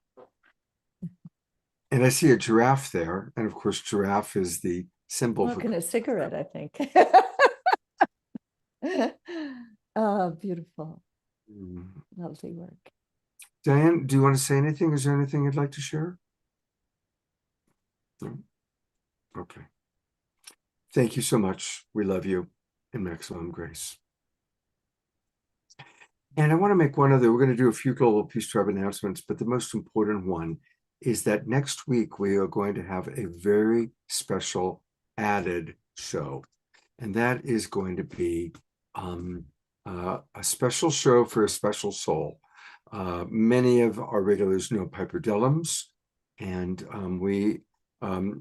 And I see a giraffe there. And of course, giraffe is the symbol for smoking a cigarette, I think. Oh, beautiful. Lovely work. Diane, do you want to say anything? Is there anything you'd like to share? No? Okay. Thank you so much. We love you in Maximum Grace. And I want to make one other, we're going to do a few Global Peace Tribe announcements, but the most important one is that next week we are going to have a very special added show. And that is going to be a special show for a special soul. Many of our regulars know Piper Dellums, and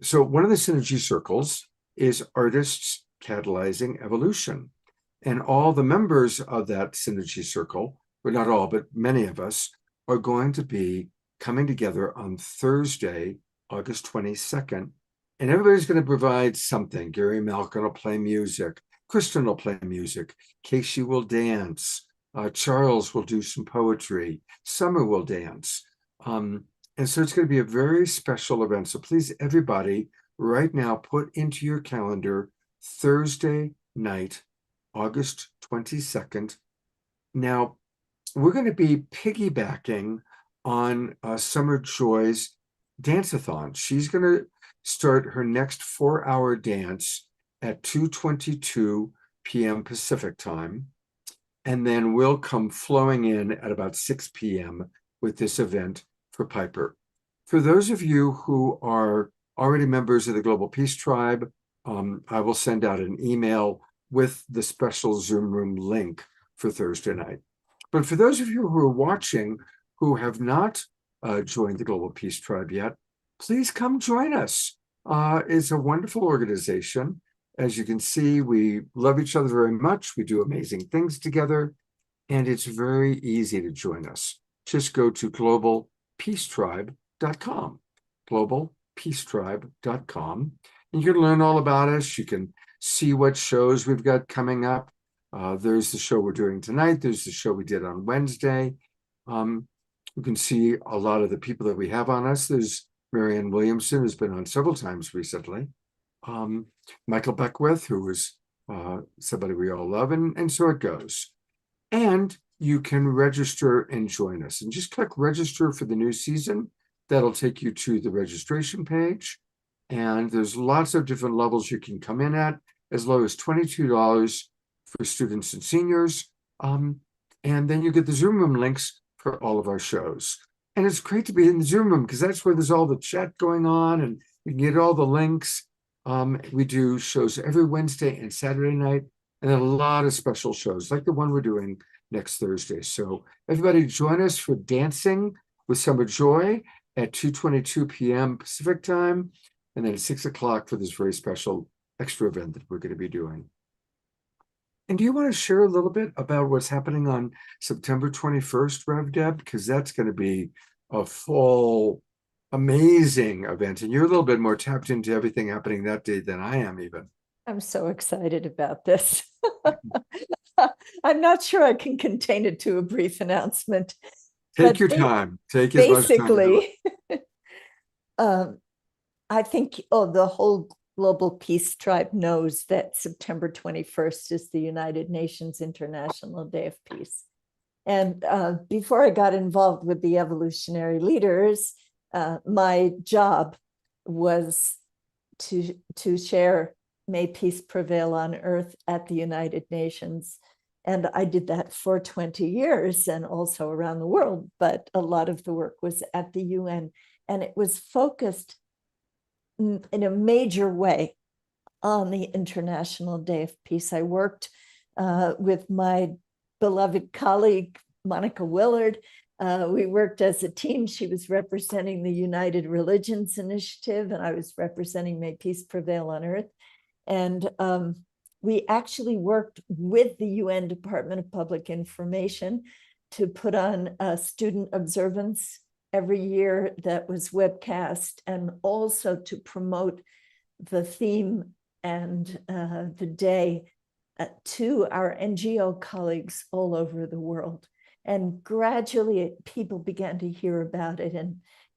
so one of the synergy circles is Artists Catalyzing Evolution. And all the members of that synergy circle, well, not all, but many of us, are going to be coming together on Thursday, August 22nd. And everybody's going to provide something. Gary Malkin will play music. Kristen will play music. Casey will dance. Charles will do some poetry. Summer will dance. And so it's going to be a very special event. So please, everybody, right now, put into your calendar Thursday night, August 22nd. Now, we're going to be piggybacking on Summer Joy's dance-a-thon. She's going to start her next 4-hour dance at 2:22 p.m. Pacific time. And then we'll come flowing in at about 6 p.m. with this event for Piper. For those of you who are already members of the Global Peace Tribe, I will send out an email with the special Zoom room link for Thursday night. But for those of you who are watching who have not joined the Global Peace Tribe yet, please come join us. It's a wonderful organization. As you can see, we love each other very much. We do amazing things together, and it's very easy to join us. Just go to globalpeacetribe.com, globalpeacetribe.com, and you can learn all about us. You can see what shows we've got coming up. There's the show we're doing tonight. There's the show we did on Wednesday. You can see a lot of the people that we have on us. There's Marianne Williamson, who's been on several times recently. Michael Beckwith, who is somebody we all love, and so it goes. And you can register and join us. And just click register for the new season. That'll take you to the registration page. And there's lots of different levels you can come in at, as low as $22 for students and seniors. And then you get the Zoom room links for all of our shows. And it's great to be in the Zoom room because that's where there's all the chat going on and you can get all the links. We do shows every Wednesday and Saturday night, and then a lot of special shows like the one we're doing next Thursday. So everybody join us for Dancing with Summer Joy at 2:22 p.m. Pacific time, and then at 6 o'clock for this very special extra event that we're going to be doing. And do you want to share a little bit about what's happening on September 21st, Rev Deb? Because that's going to be a full, amazing event. And you're a little bit more tapped into everything happening that day than I am even. I'm so excited about this. I'm not sure I can contain it to a brief announcement. Take your time. Take as much time. Basically, I think the whole Global Peace Tribe knows that September 21st is the United Nations International Day of Peace. And before I got involved with the evolutionary leaders, my job was to share May Peace Prevail on Earth at the United Nations. And I did that for 20 years and also around the world, but a lot of the work was at the UN. And it was focused in a major way on the International Day of Peace. I worked with my beloved colleague, Monica Willard. We worked as a team. She was representing the United Religions Initiative, and I was representing May Peace Prevail on Earth. And we actually worked with the UN Department of Public Information to put on a student observance every year that was webcast, and also to promote the theme and the day to our NGO colleagues all over the world. And gradually people began to hear about it,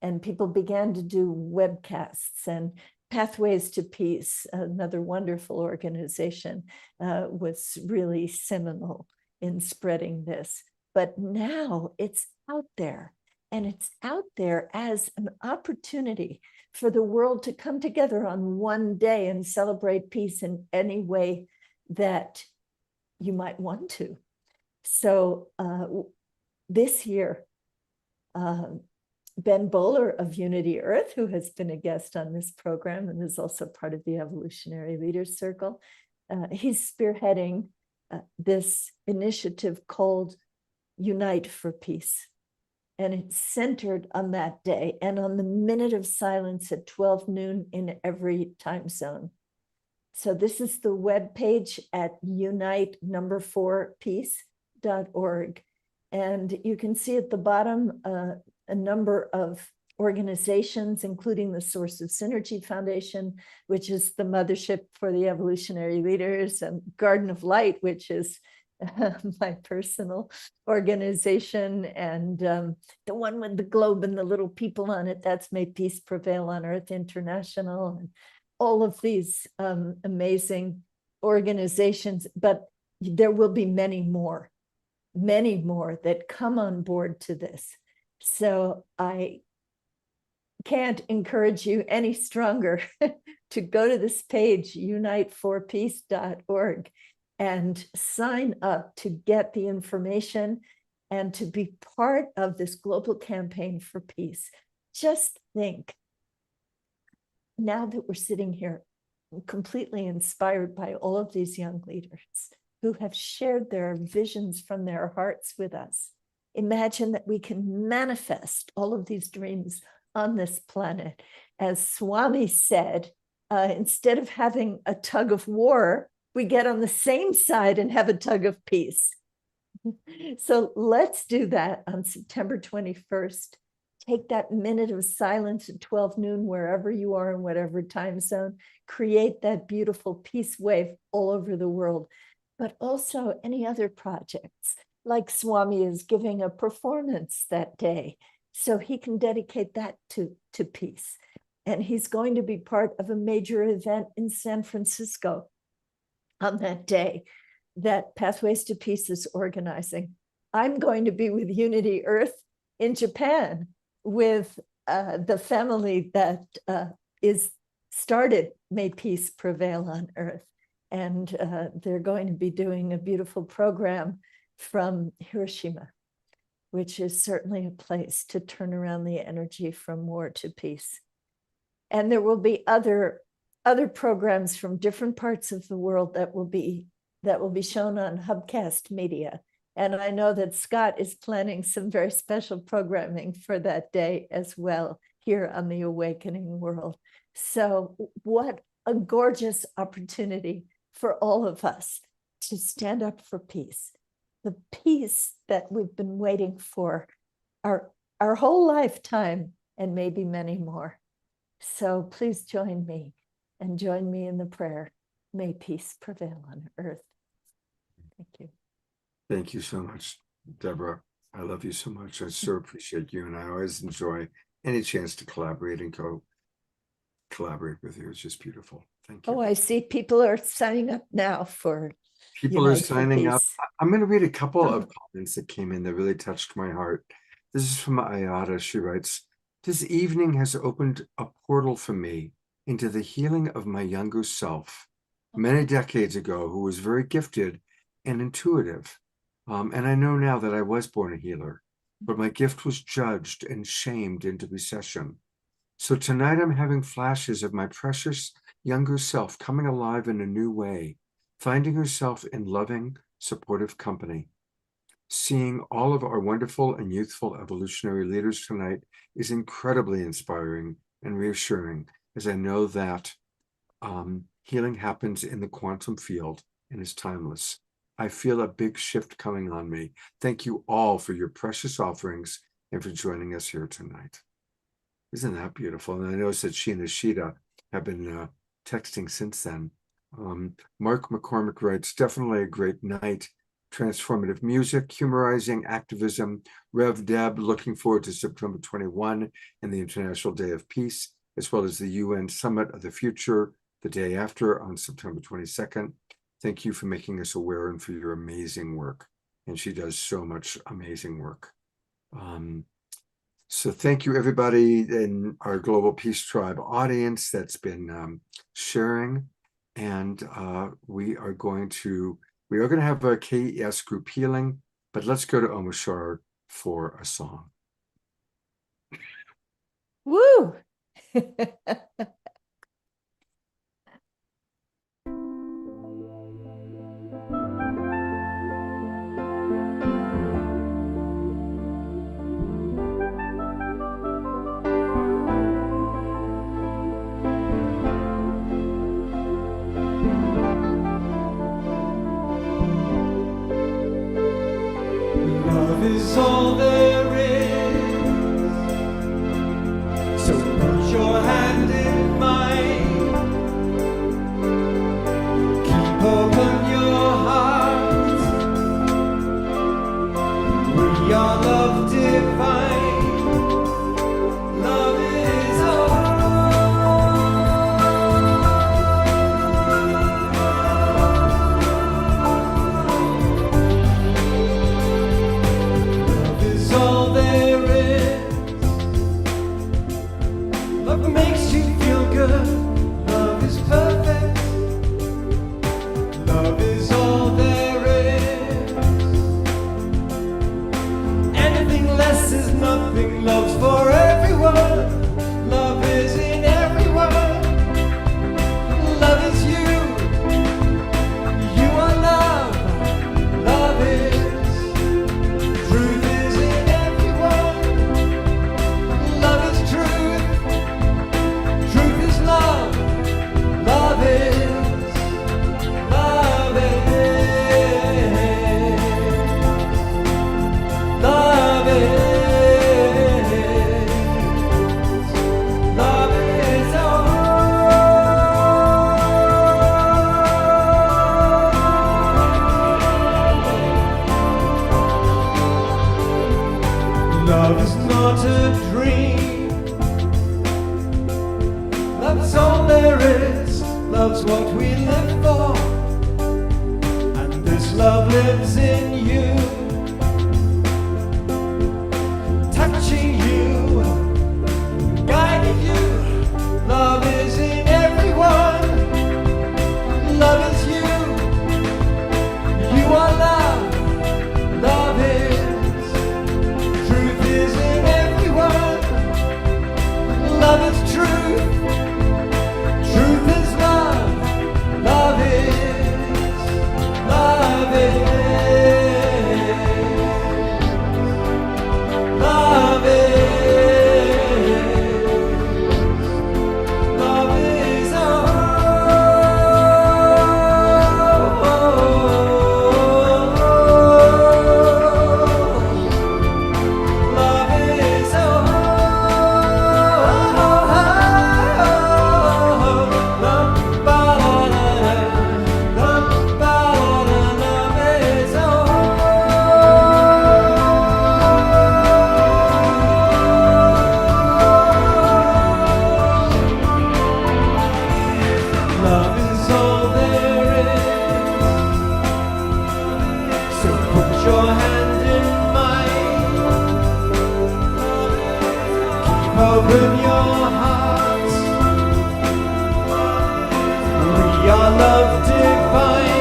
and people began to do webcasts. And Pathways to Peace, another wonderful organization, was really seminal in spreading this. But now it's out there. And it's out there as an opportunity for the world to come together on one day and celebrate peace in any way that you might want to. So this year, Ben Bowler of Unity Earth, who has been a guest on this program and is also part of the Evolutionary Leaders Circle, he's spearheading this initiative called Unite for Peace. And it's centered on that day and on the minute of silence at 12 noon in every time zone. So this is the webpage at unite4peace.org. And you can see at the bottom a number of organizations, including the Source of Synergy Foundation, which is the mothership for the Evolutionary Leaders, and Garden of Light, which is my personal organization, and the one with the globe and the little people on it, that's May Peace Prevail on Earth International, and all of these amazing organizations. But there will be many more that come on board to this. So I can't encourage you any stronger to go to this page, unite4peace.org, and sign up to get the information and to be part of this global campaign for peace. Just think, now that we're sitting here completely inspired by all of these young leaders who have shared their visions from their hearts with us, imagine that we can manifest all of these dreams on this planet. As Swami said, instead of having a tug of war, we get on the same side and have a tug of peace. So let's do that on September 21st. Take that minute of silence at 12 noon, wherever you are in whatever time zone. Create that beautiful peace wave all over the world. But also any other projects, like Swami is giving a performance that day, so he can dedicate that to peace. And he's going to be part of a major event in San Francisco on that day that Pathways to Peace is organizing. I'm going to be with Unity Earth in Japan with the family that is started May Peace Prevail on Earth. And they're going to be doing a beautiful program from Hiroshima, which is certainly a place to turn around the energy from war to peace. And there will be other programs from different parts of the world that will be shown on Hubcast Media. And I know that Scott is planning some very special programming for that day as well here on the Awakening World. So what a gorgeous opportunity for all of us to stand up for peace, the peace that we've been waiting for our whole lifetime and maybe many more. So please join me and join me in the prayer. May peace prevail on earth. Thank you. Thank you so much, Deborah. I love you so much. I so appreciate you, and I always enjoy any chance to collaborate and collaborate with you. It's just beautiful. Thank you. Oh, I see people are signing up now for People are Unite for signing up. Peace. I'm going to read a couple of comments that came in that really touched my heart. This is from Ayada. She writes, "This evening has opened a portal for me into the healing of my younger self, many decades ago, who was very gifted and intuitive. And I know now that I was born a healer, but my gift was judged and shamed into recession. So tonight I'm having flashes of my precious younger self coming alive in a new way, finding herself in loving, supportive company. Seeing all of our wonderful and youthful evolutionary leaders tonight is incredibly inspiring and reassuring, as I know that healing happens in the quantum field and is timeless. I feel a big shift coming on me. Thank you all for your precious offerings and for joining us here tonight." Isn't that beautiful? And I noticed that she and Ashita have been texting since then. Mark McCormick writes, "Definitely a great night. Transformative music, humorizing activism. Rev Deb, looking forward to September 21 and the International Day of Peace, as well as the UN Summit of the Future the day after on September 22nd. Thank you for making us aware and for your amazing work." And she does so much amazing work. So thank you, everybody in our Global Peace Tribe audience that's been sharing. And we are going to have a KES group healing, but let's go to Omoshar for a song. Woo! Love is all there is. So put your hand in mine. Keep open your heart. We are love divine. Love is all there is. Love makes you feel good. Love is perfect. Love is all there is. Anything less is nothing. Love's for everyone. Love is in everyone. Love is you. You are love. Love is. Truth is in everyone. Love is truth. Truth is love. Love is. Love is. Love is. Love is Love is not a dream. Love's all there is. Love's what we live for. And this love lives in you. Touching you, guiding you. Love is in everyone. Love is you. You are love. Love is. Truth is in everyone. Love is truth. Truth is love. Love is. Love is. Love is. Love is Love is Love is all there is. So put your hand in mine. Keep open your heart. We are love divine.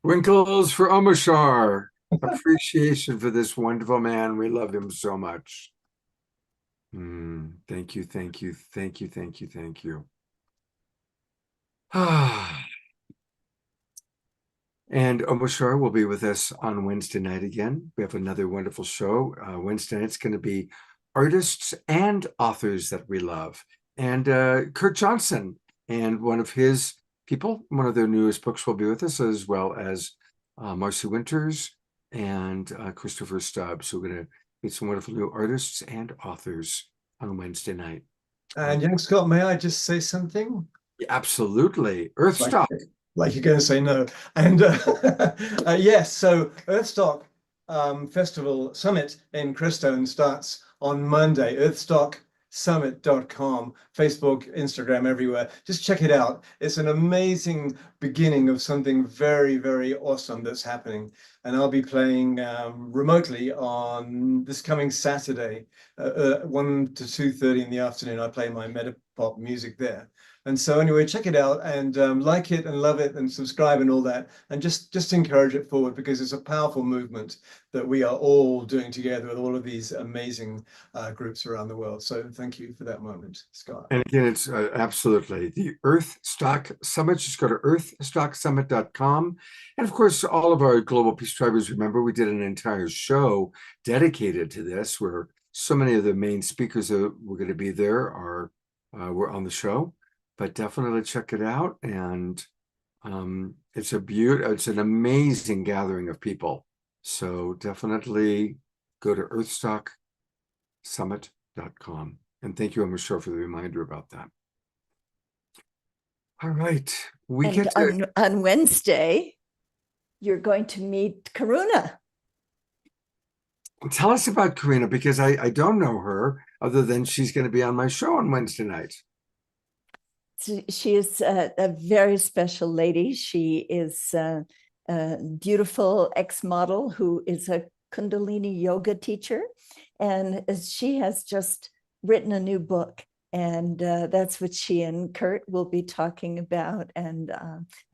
Winkles for Omoshar. Appreciation for this wonderful man. We love him so much. Thank you, thank you, thank you, thank you, thank you. And Omoshar will be with us on Wednesday night again. We have another wonderful show. Wednesday night's going to be artists and authors that we love. And Kurt Johnson and one of his people, one of their newest books will be with us, as well as Marcy Winters and Christopher Stubbs. So we're going to meet some wonderful new artists and authors on Wednesday night. And young Scott, may I just say something? Absolutely. Earthstock. Like you're going to say no. And yes, so Earthstock Festival Summit in Crestone starts on Monday. Earthstocksummit.com, Facebook, Instagram, everywhere. Just check it out. It's an amazing beginning of something very, very awesome that's happening. And I'll be playing remotely on this coming Saturday, 1 to 2:30 in the afternoon. I play my Metapop music there. And so anyway, check it out and like it and love it and subscribe and all that. And just encourage it forward, because it's a powerful movement that we are all doing together with all of these amazing groups around the world. So thank you for that moment, Scott. And again, it's absolutely the Earthstock Summit. Just go to earthstocksummit.com. And of course, all of our Global Peace Tribers, remember, we did an entire show dedicated to this, where so many of the main speakers that were going to be there were on the show. But definitely check it out. And it's an amazing gathering of people. So definitely go to earthstocksummit.com. And thank you, Michelle, for the reminder about that. All right. On Wednesday, you're going to meet Karuna. Tell us about Karuna, because I don't know her other than she's going to be on my show on Wednesday night. She is a very special lady. She is a beautiful ex-model who is a Kundalini yoga teacher. And she has just written a new book. And that's what she and Kurt will be talking about. And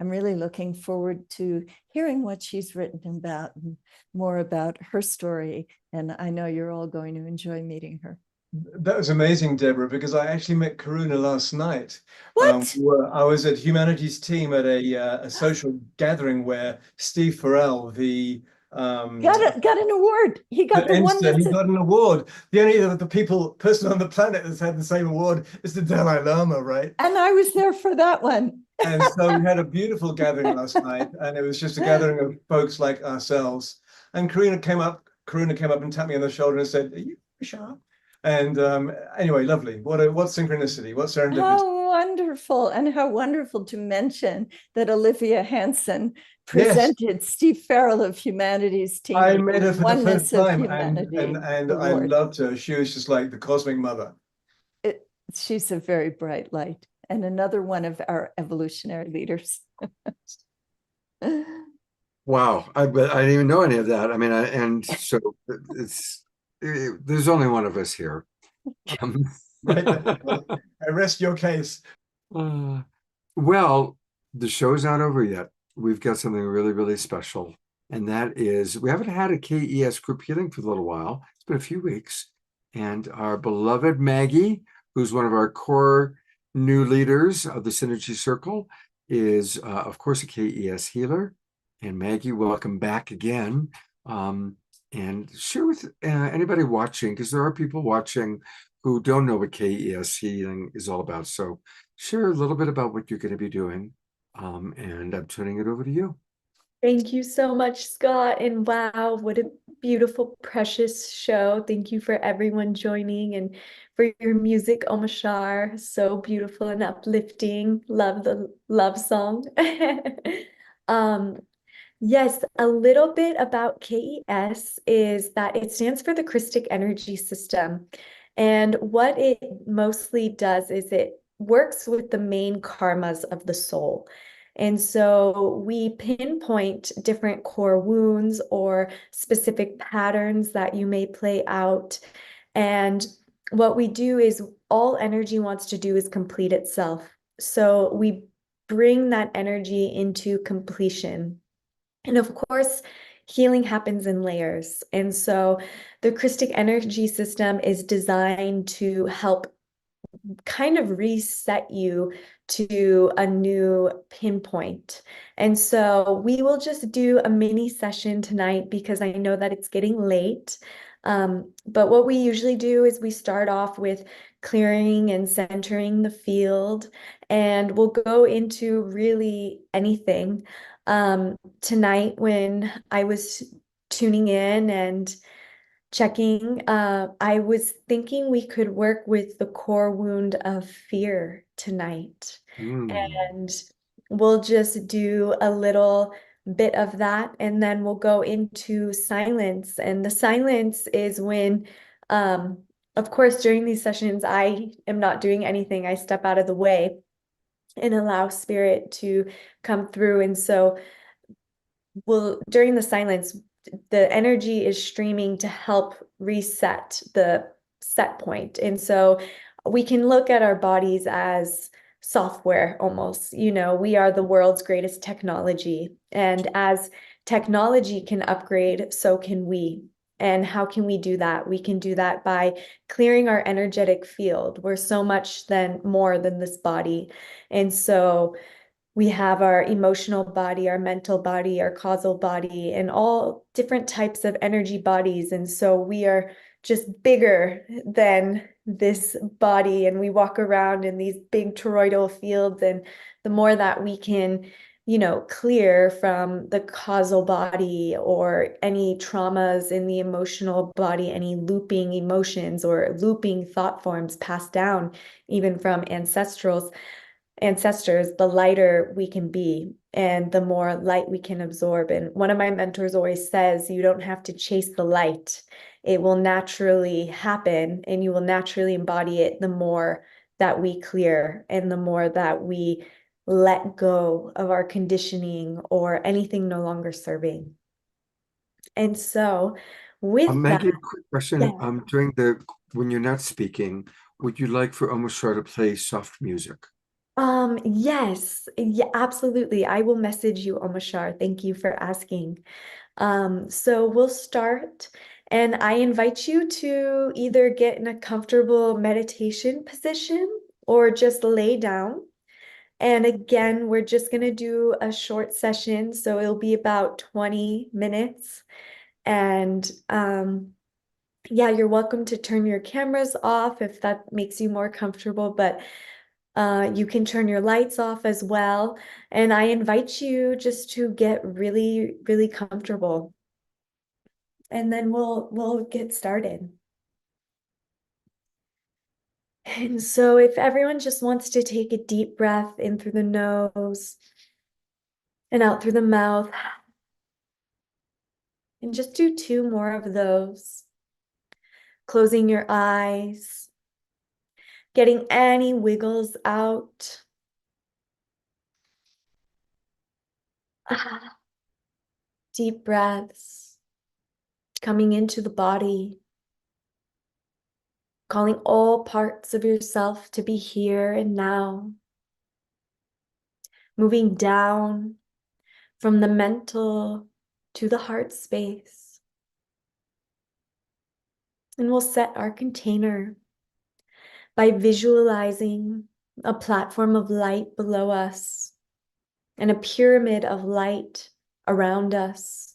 I'm really looking forward to hearing what she's written about and more about her story. And I know you're all going to enjoy meeting her. That was amazing, Deborah, because I actually met Karuna last night. What? I was at Humanities Team at a social gathering where Steve Farrell, the got an award. He got the one. He got an award. The only person on the planet that's had the same award is the Dalai Lama, right? And I was there for that one. And so we had a beautiful gathering last night, and it was just a gathering of folks like ourselves. And Karuna came up and tapped me on the shoulder and said, "Are you sharp?" And anyway, lovely. What synchronicity, what serendipity. How wonderful. And how wonderful to mention that Olivia Hanson presented Steve Farrell of Humanities Team. I met her for the first time, and I loved her. She was just like the cosmic mother. She's a very bright light and another one of our evolutionary leaders. Wow. I didn't even know any of that. I mean, so there's only one of us here. I rest your case. Well, the show's not over yet. We've got something really, really special. And that is, we haven't had a KES group healing for a little while. It's been a few weeks. And our beloved Maggie, who's one of our core new leaders of the Synergy Circle, is, of course, a KES healer. And Maggie, welcome back again. And share with anybody watching, because there are people watching who don't know what KES healing is all about. So share a little bit about what you're going to be doing. And I'm turning it over to you. Thank you so much, Scott. And wow, what a beautiful, precious show. Thank you for everyone joining and for your music, Omashar. So beautiful and uplifting. Love the love song. Yes, a little bit about KES is that it stands for the Christic Energy System. And what it mostly does is it works with the main karmas of the soul. And so we pinpoint different core wounds or specific patterns that you may play out. And what we do is all energy wants to do is complete itself. So we bring that energy into completion. And of course, healing happens in layers. And so the Christic Energy System is designed to help kind of reset you to a new pinpoint. And so we will just do a mini session tonight because I know that it's getting late. But what we usually do is we start off with clearing and centering the field, and we'll go into really anything. Tonight, when I was tuning in and checking. I was thinking we could work with the core wound of fear tonight. And we'll just do a little bit of that, and then we'll go into silence. And the silence is when, of course, during these sessions, I am not doing anything. I step out of the way and allow spirit to come through. And so during the silence, the energy is streaming to help reset the set point. And so we can look at our bodies as software almost. You know, we are the world's greatest technology. And as technology can upgrade, so can we. And how can we do that? We can do that by clearing our energetic field. We're so much more than this body. And so we have our emotional body, our mental body, our causal body, and all different types of energy bodies. And so we are just bigger than this body, and we walk around in these big toroidal fields. And the more that we can, you know, clear from the causal body or any traumas in the emotional body, any looping emotions or looping thought forms passed down even from ancestors, the lighter we can be and the more light we can absorb. And one of my mentors always says, you don't have to chase the light. It will naturally happen and you will naturally embody it the more that we clear and the more that we let go of our conditioning or anything no longer serving. And so with Maggie, that, a quick question. yeah. When you're not speaking, would you like for Omashar to play soft music? Yes, yeah, absolutely. I will message you, Omashar. Thank you for asking. So we'll start, and I invite you to either get in a comfortable meditation position or just lay down. And again, we're just going to do a short session, so it'll be about 20 minutes. And yeah, you're welcome to turn your cameras off if that makes you more comfortable, but you can turn your lights off as well. And I invite you just to get really, really comfortable. And then we'll get started. And so if everyone just wants to take a deep breath in through the nose and out through the mouth, and just do 2 more of those. Closing your eyes, getting any wiggles out. Deep breaths coming into the body, calling all parts of yourself to be here and now, moving down from the mental to the heart space. And we'll set our container by visualizing a platform of light below us and a pyramid of light around us,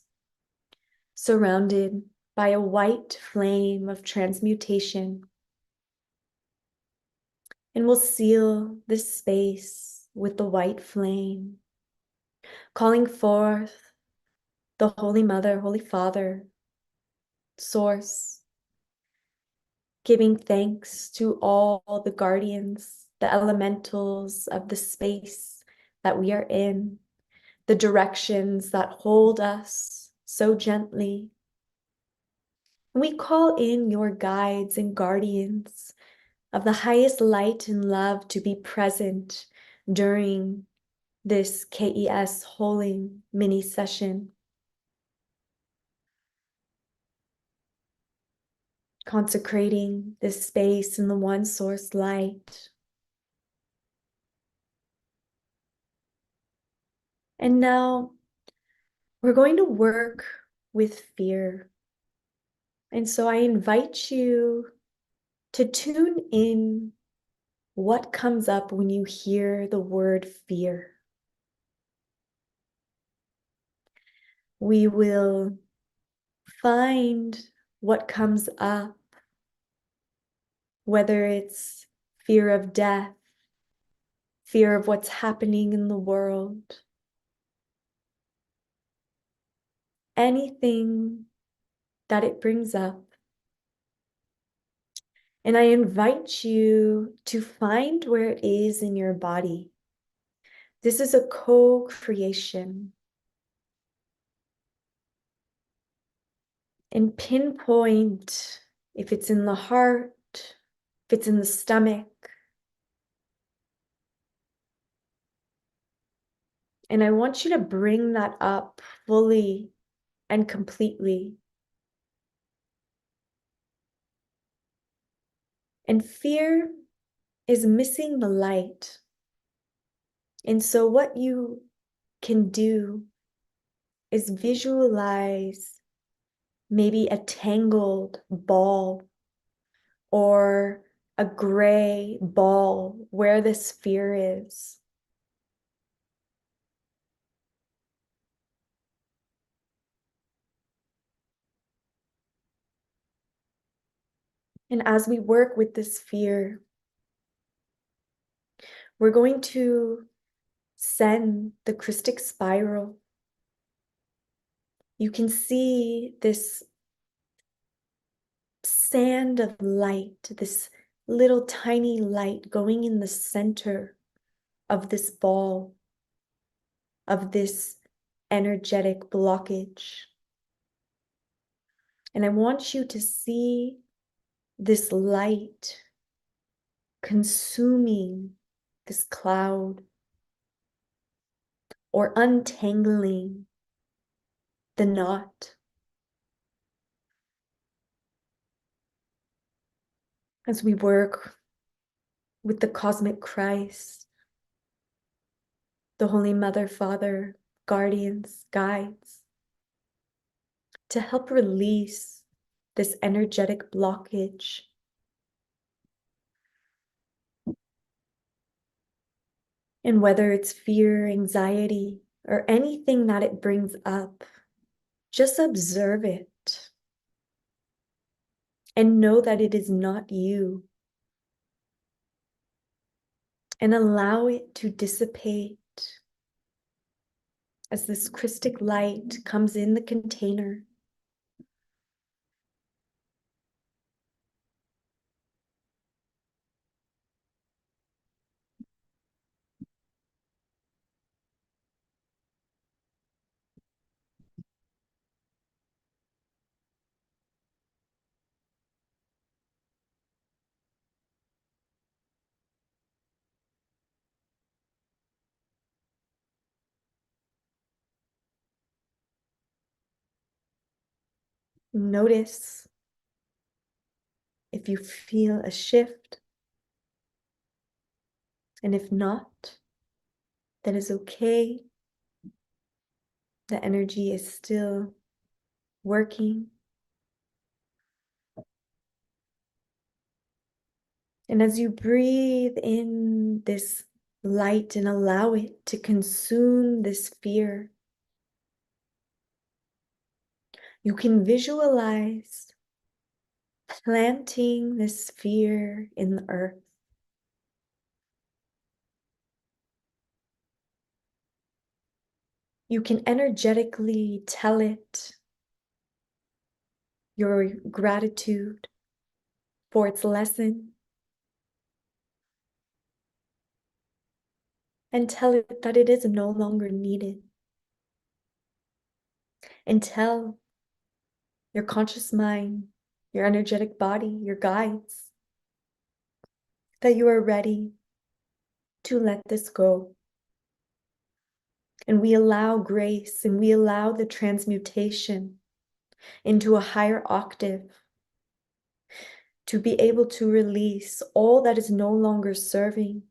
surrounded by a white flame of transmutation. And we'll seal this space with the white flame, calling forth the Holy Mother, Holy Father, Source, giving thanks to all the guardians, the elementals of the space that we are in, the directions that hold us so gently. We call in your guides and guardians of the highest light and love to be present during this KES Holding mini session. Consecrating this space in the one source light. And now we're going to work with fear. And so I invite you to tune in what comes up when you hear the word fear. We will find what comes up, whether it's fear of death, fear of what's happening in the world, anything that it brings up, And I invite you to find where it is in your body. This is a co-creation. And pinpoint if it's in the heart, if it's in the stomach. And I want you to bring that up fully and completely. And fear is missing the light. And so what you can do is visualize maybe a tangled ball or a gray ball where this fear is. And as we work with this fear, we're going to send the Christic spiral. You can see this sand of light, this little tiny light going in the center of this ball, of this energetic blockage. And I want you to see this light consuming this cloud or untangling the knot. As we work with the cosmic Christ, the Holy Mother, Father, guardians, guides, to help release this energetic blockage. And whether it's fear, anxiety, or anything that it brings up, just observe it and know that it is not you. And allow it to dissipate as this Christic light comes in the container. Notice if you feel a shift, and if not, that is okay. The energy is still working. And as you breathe in this light and allow it to consume this fear, you can visualize planting this fear in the earth. You can energetically tell it your gratitude for its lesson, and tell it that it is no longer needed. And tell your conscious mind, your energetic body, your guides, that you are ready to let this go. And we allow grace and we allow the transmutation into a higher octave to be able to release all that is no longer serving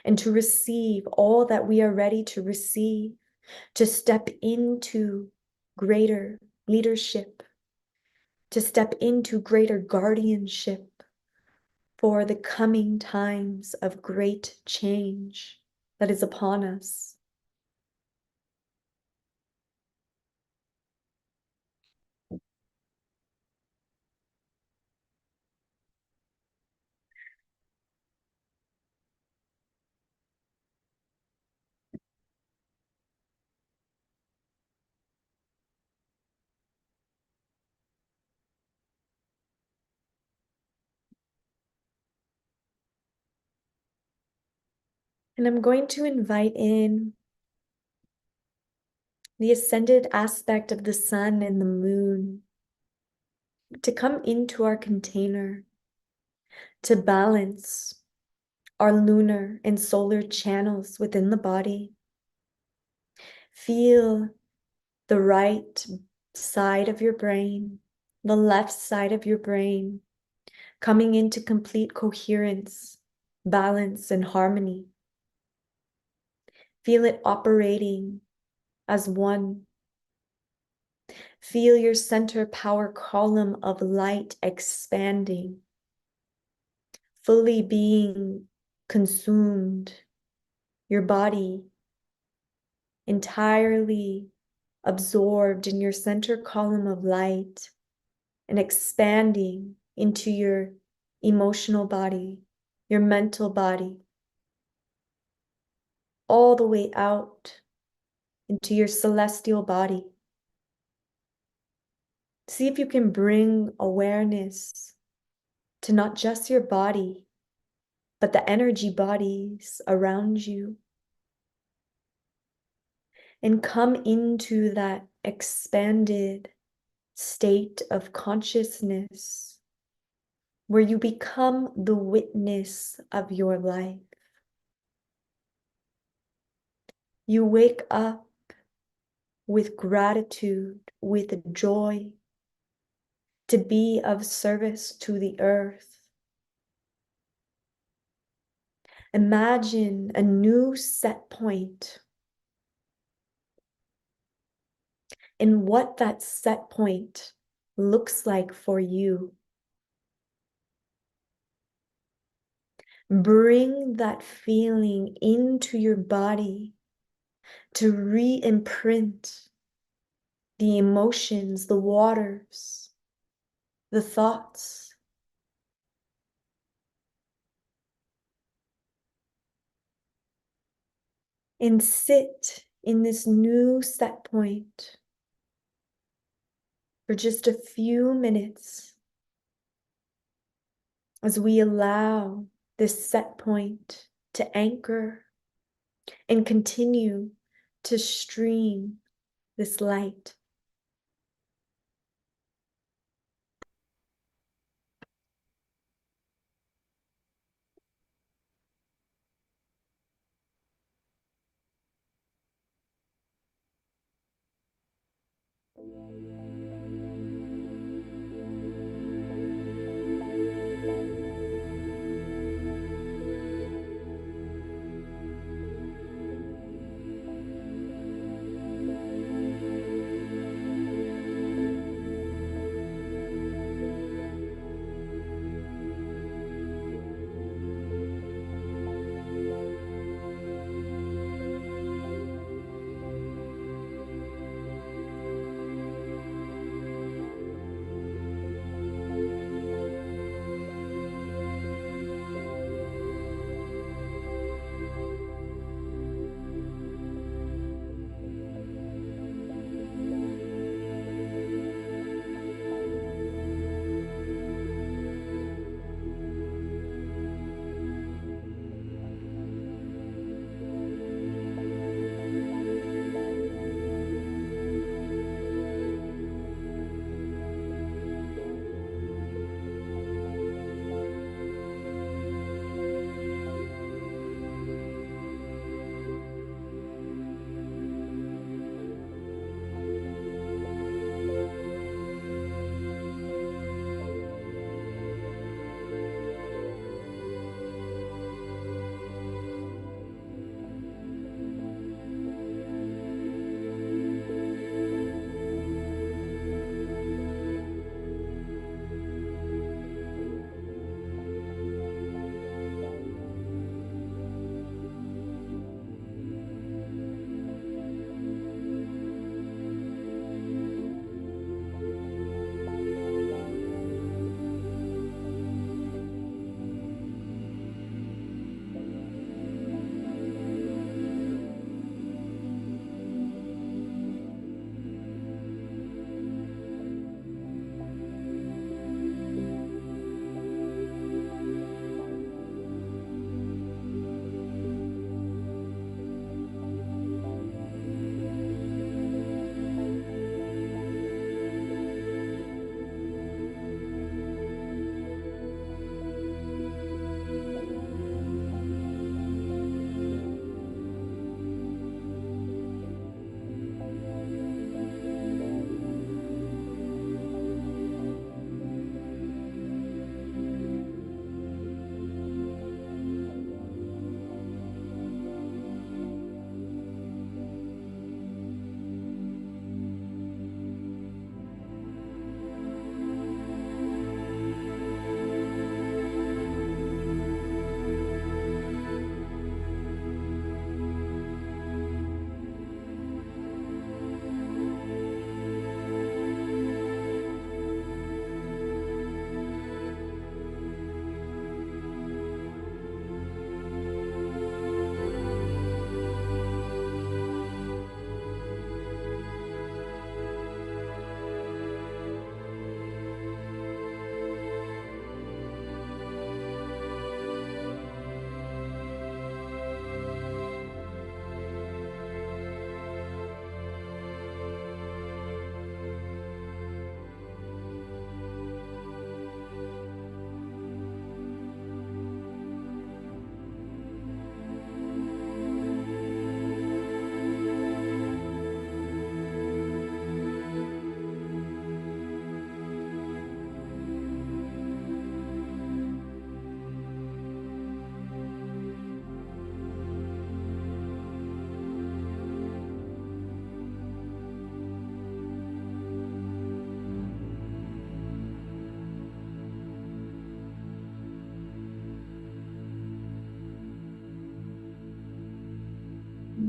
and to receive all that we are ready to receive, to step into greater leadership, to step into greater guardianship for the coming times of great change that is upon us. And I'm going to invite in the ascended aspect of the sun and the moon to come into our container to balance our lunar and solar channels within the body. Feel the right side of your brain, the left side of your brain coming into complete coherence, balance, and harmony. Feel it operating as one. Feel your center power column of light expanding, fully being consumed, your body entirely absorbed in your center column of light and expanding into your emotional body, your mental body, all the way out into your celestial body. See if you can bring awareness to not just your body, but the energy bodies around you. And come into that expanded state of consciousness where you become the witness of your life. You wake up with gratitude, with joy, to be of service to the earth. Imagine a new set point and what that set point looks like for you. Bring that feeling into your body to re-imprint the emotions, the waters, the thoughts. And sit in this new set point for just a few minutes as we allow this set point to anchor and continue to stream this light.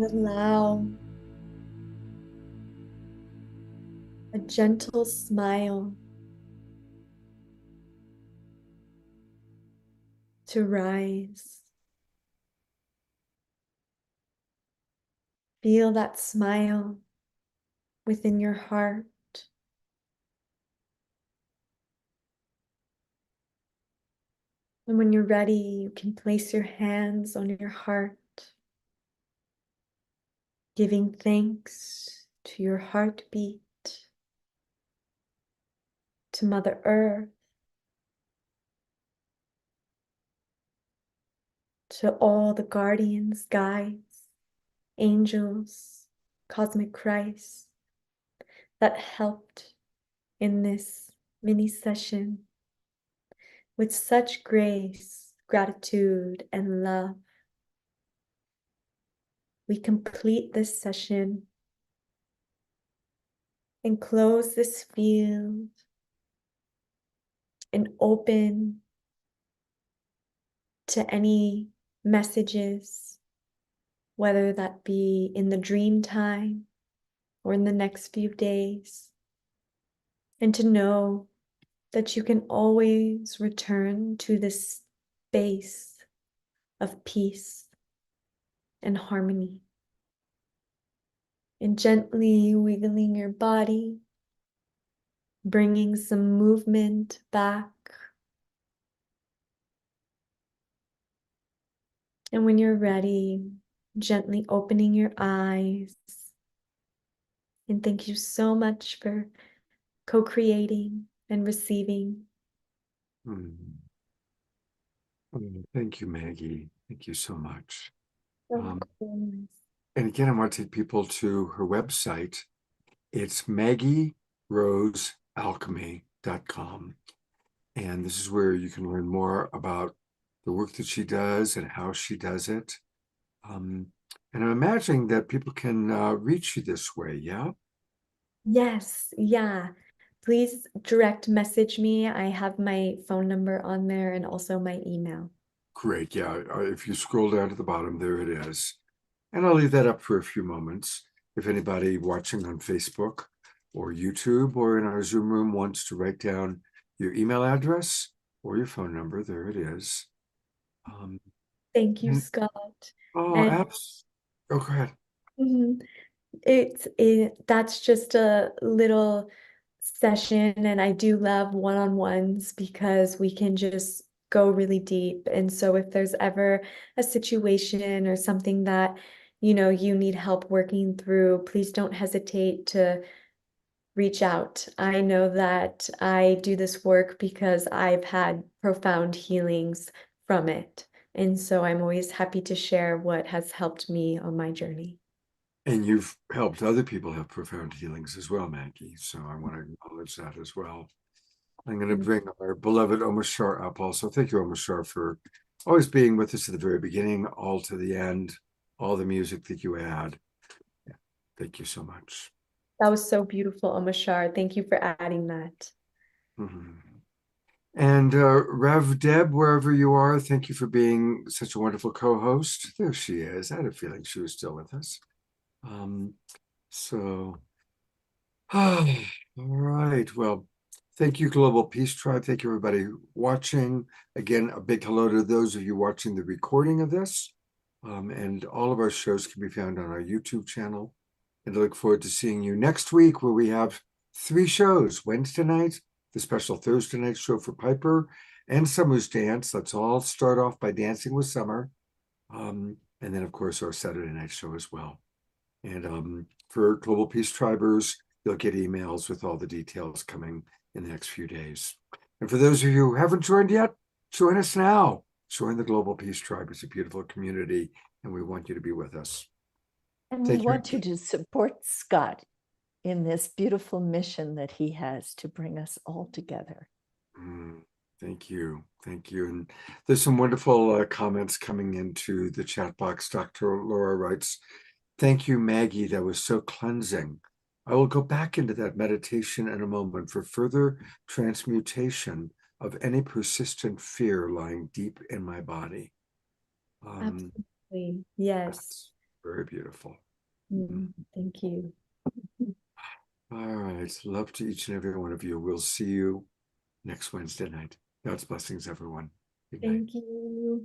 Allow a gentle smile to rise. Feel that smile within your heart. And when you're ready, you can place your hands on your heart, giving thanks to your heartbeat, to Mother Earth, to all the guardians, guides, angels, cosmic Christ that helped in this mini session with such grace, gratitude, and love. We complete this session and close this field and open to any messages, whether that be in the dream time or in the next few days, and to know that you can always return to this space of peace and harmony. And gently wiggling your body, bringing some movement back. And when you're ready, gently opening your eyes. And thank you so much for co-creating and receiving. Thank you, Maggie. Thank you so much. Of course. And again, I want to take people to her website. It's maggierosealchemy.com. And this is where you can learn more about the work that she does and how she does it. And I'm imagining that people can reach you this way, yeah? Yes, yeah. Please direct message me. I have my phone number on there and also my email. Great, yeah. If you scroll down to the bottom, there it is. And I'll leave that up for a few moments. If anybody watching on Facebook or YouTube or in our Zoom room wants to write down your email address or your phone number, there it is. Thank you, Scott. Oh, And go ahead. that's just a little session, and I do love one-on-ones because we can just go really deep. And so if there's ever a situation or something that you need help working through, please don't hesitate to reach out. I know that I do this work because I've had profound healings from it. And so I'm always happy to share what has helped me on my journey. And you've helped other people have profound healings as well, Maggie. So I want to acknowledge that as well. I'm going to bring our beloved Omashar up also. Thank you, Omashar, for always being with us at the very beginning, all to the end, all the music that you add. Yeah, thank you so much. That was so beautiful, Omashar. Thank you for adding that. And Rev Deb, wherever you are, thank you for being such a wonderful co-host. There she is. I had a feeling she was still with us. All right. Well, thank you, Global Peace Tribe. Thank you, everybody watching. Again, a big hello to those of you watching the recording of this. And all of our shows can be found on our YouTube channel. And I look forward to seeing you next week, where we have 3 shows. Wednesday night, the special Thursday night show for Piper, and Summer's Dance. Let's all start off by dancing with Summer. And then, of course, our Saturday night show as well. And for Global Peace Tribers, you'll get emails with all the details coming in the next few days. And for those of you who haven't joined yet, join us now. Join the Global Peace Tribe. It's a beautiful community, and we want you to be with us. And we want you to support Scott in this beautiful mission that he has to bring us all together. Thank you. Thank you. And there's some wonderful comments coming into the chat box. Dr. Laura writes, "Thank you, Maggie. That was so cleansing. I will go back into that meditation in a moment for further transmutation of any persistent fear lying deep in my body." Absolutely. Yes. Very beautiful. Thank you. All right. Love to each and every one of you. We'll see you next Wednesday night. God's blessings, everyone. Good night. Thank you.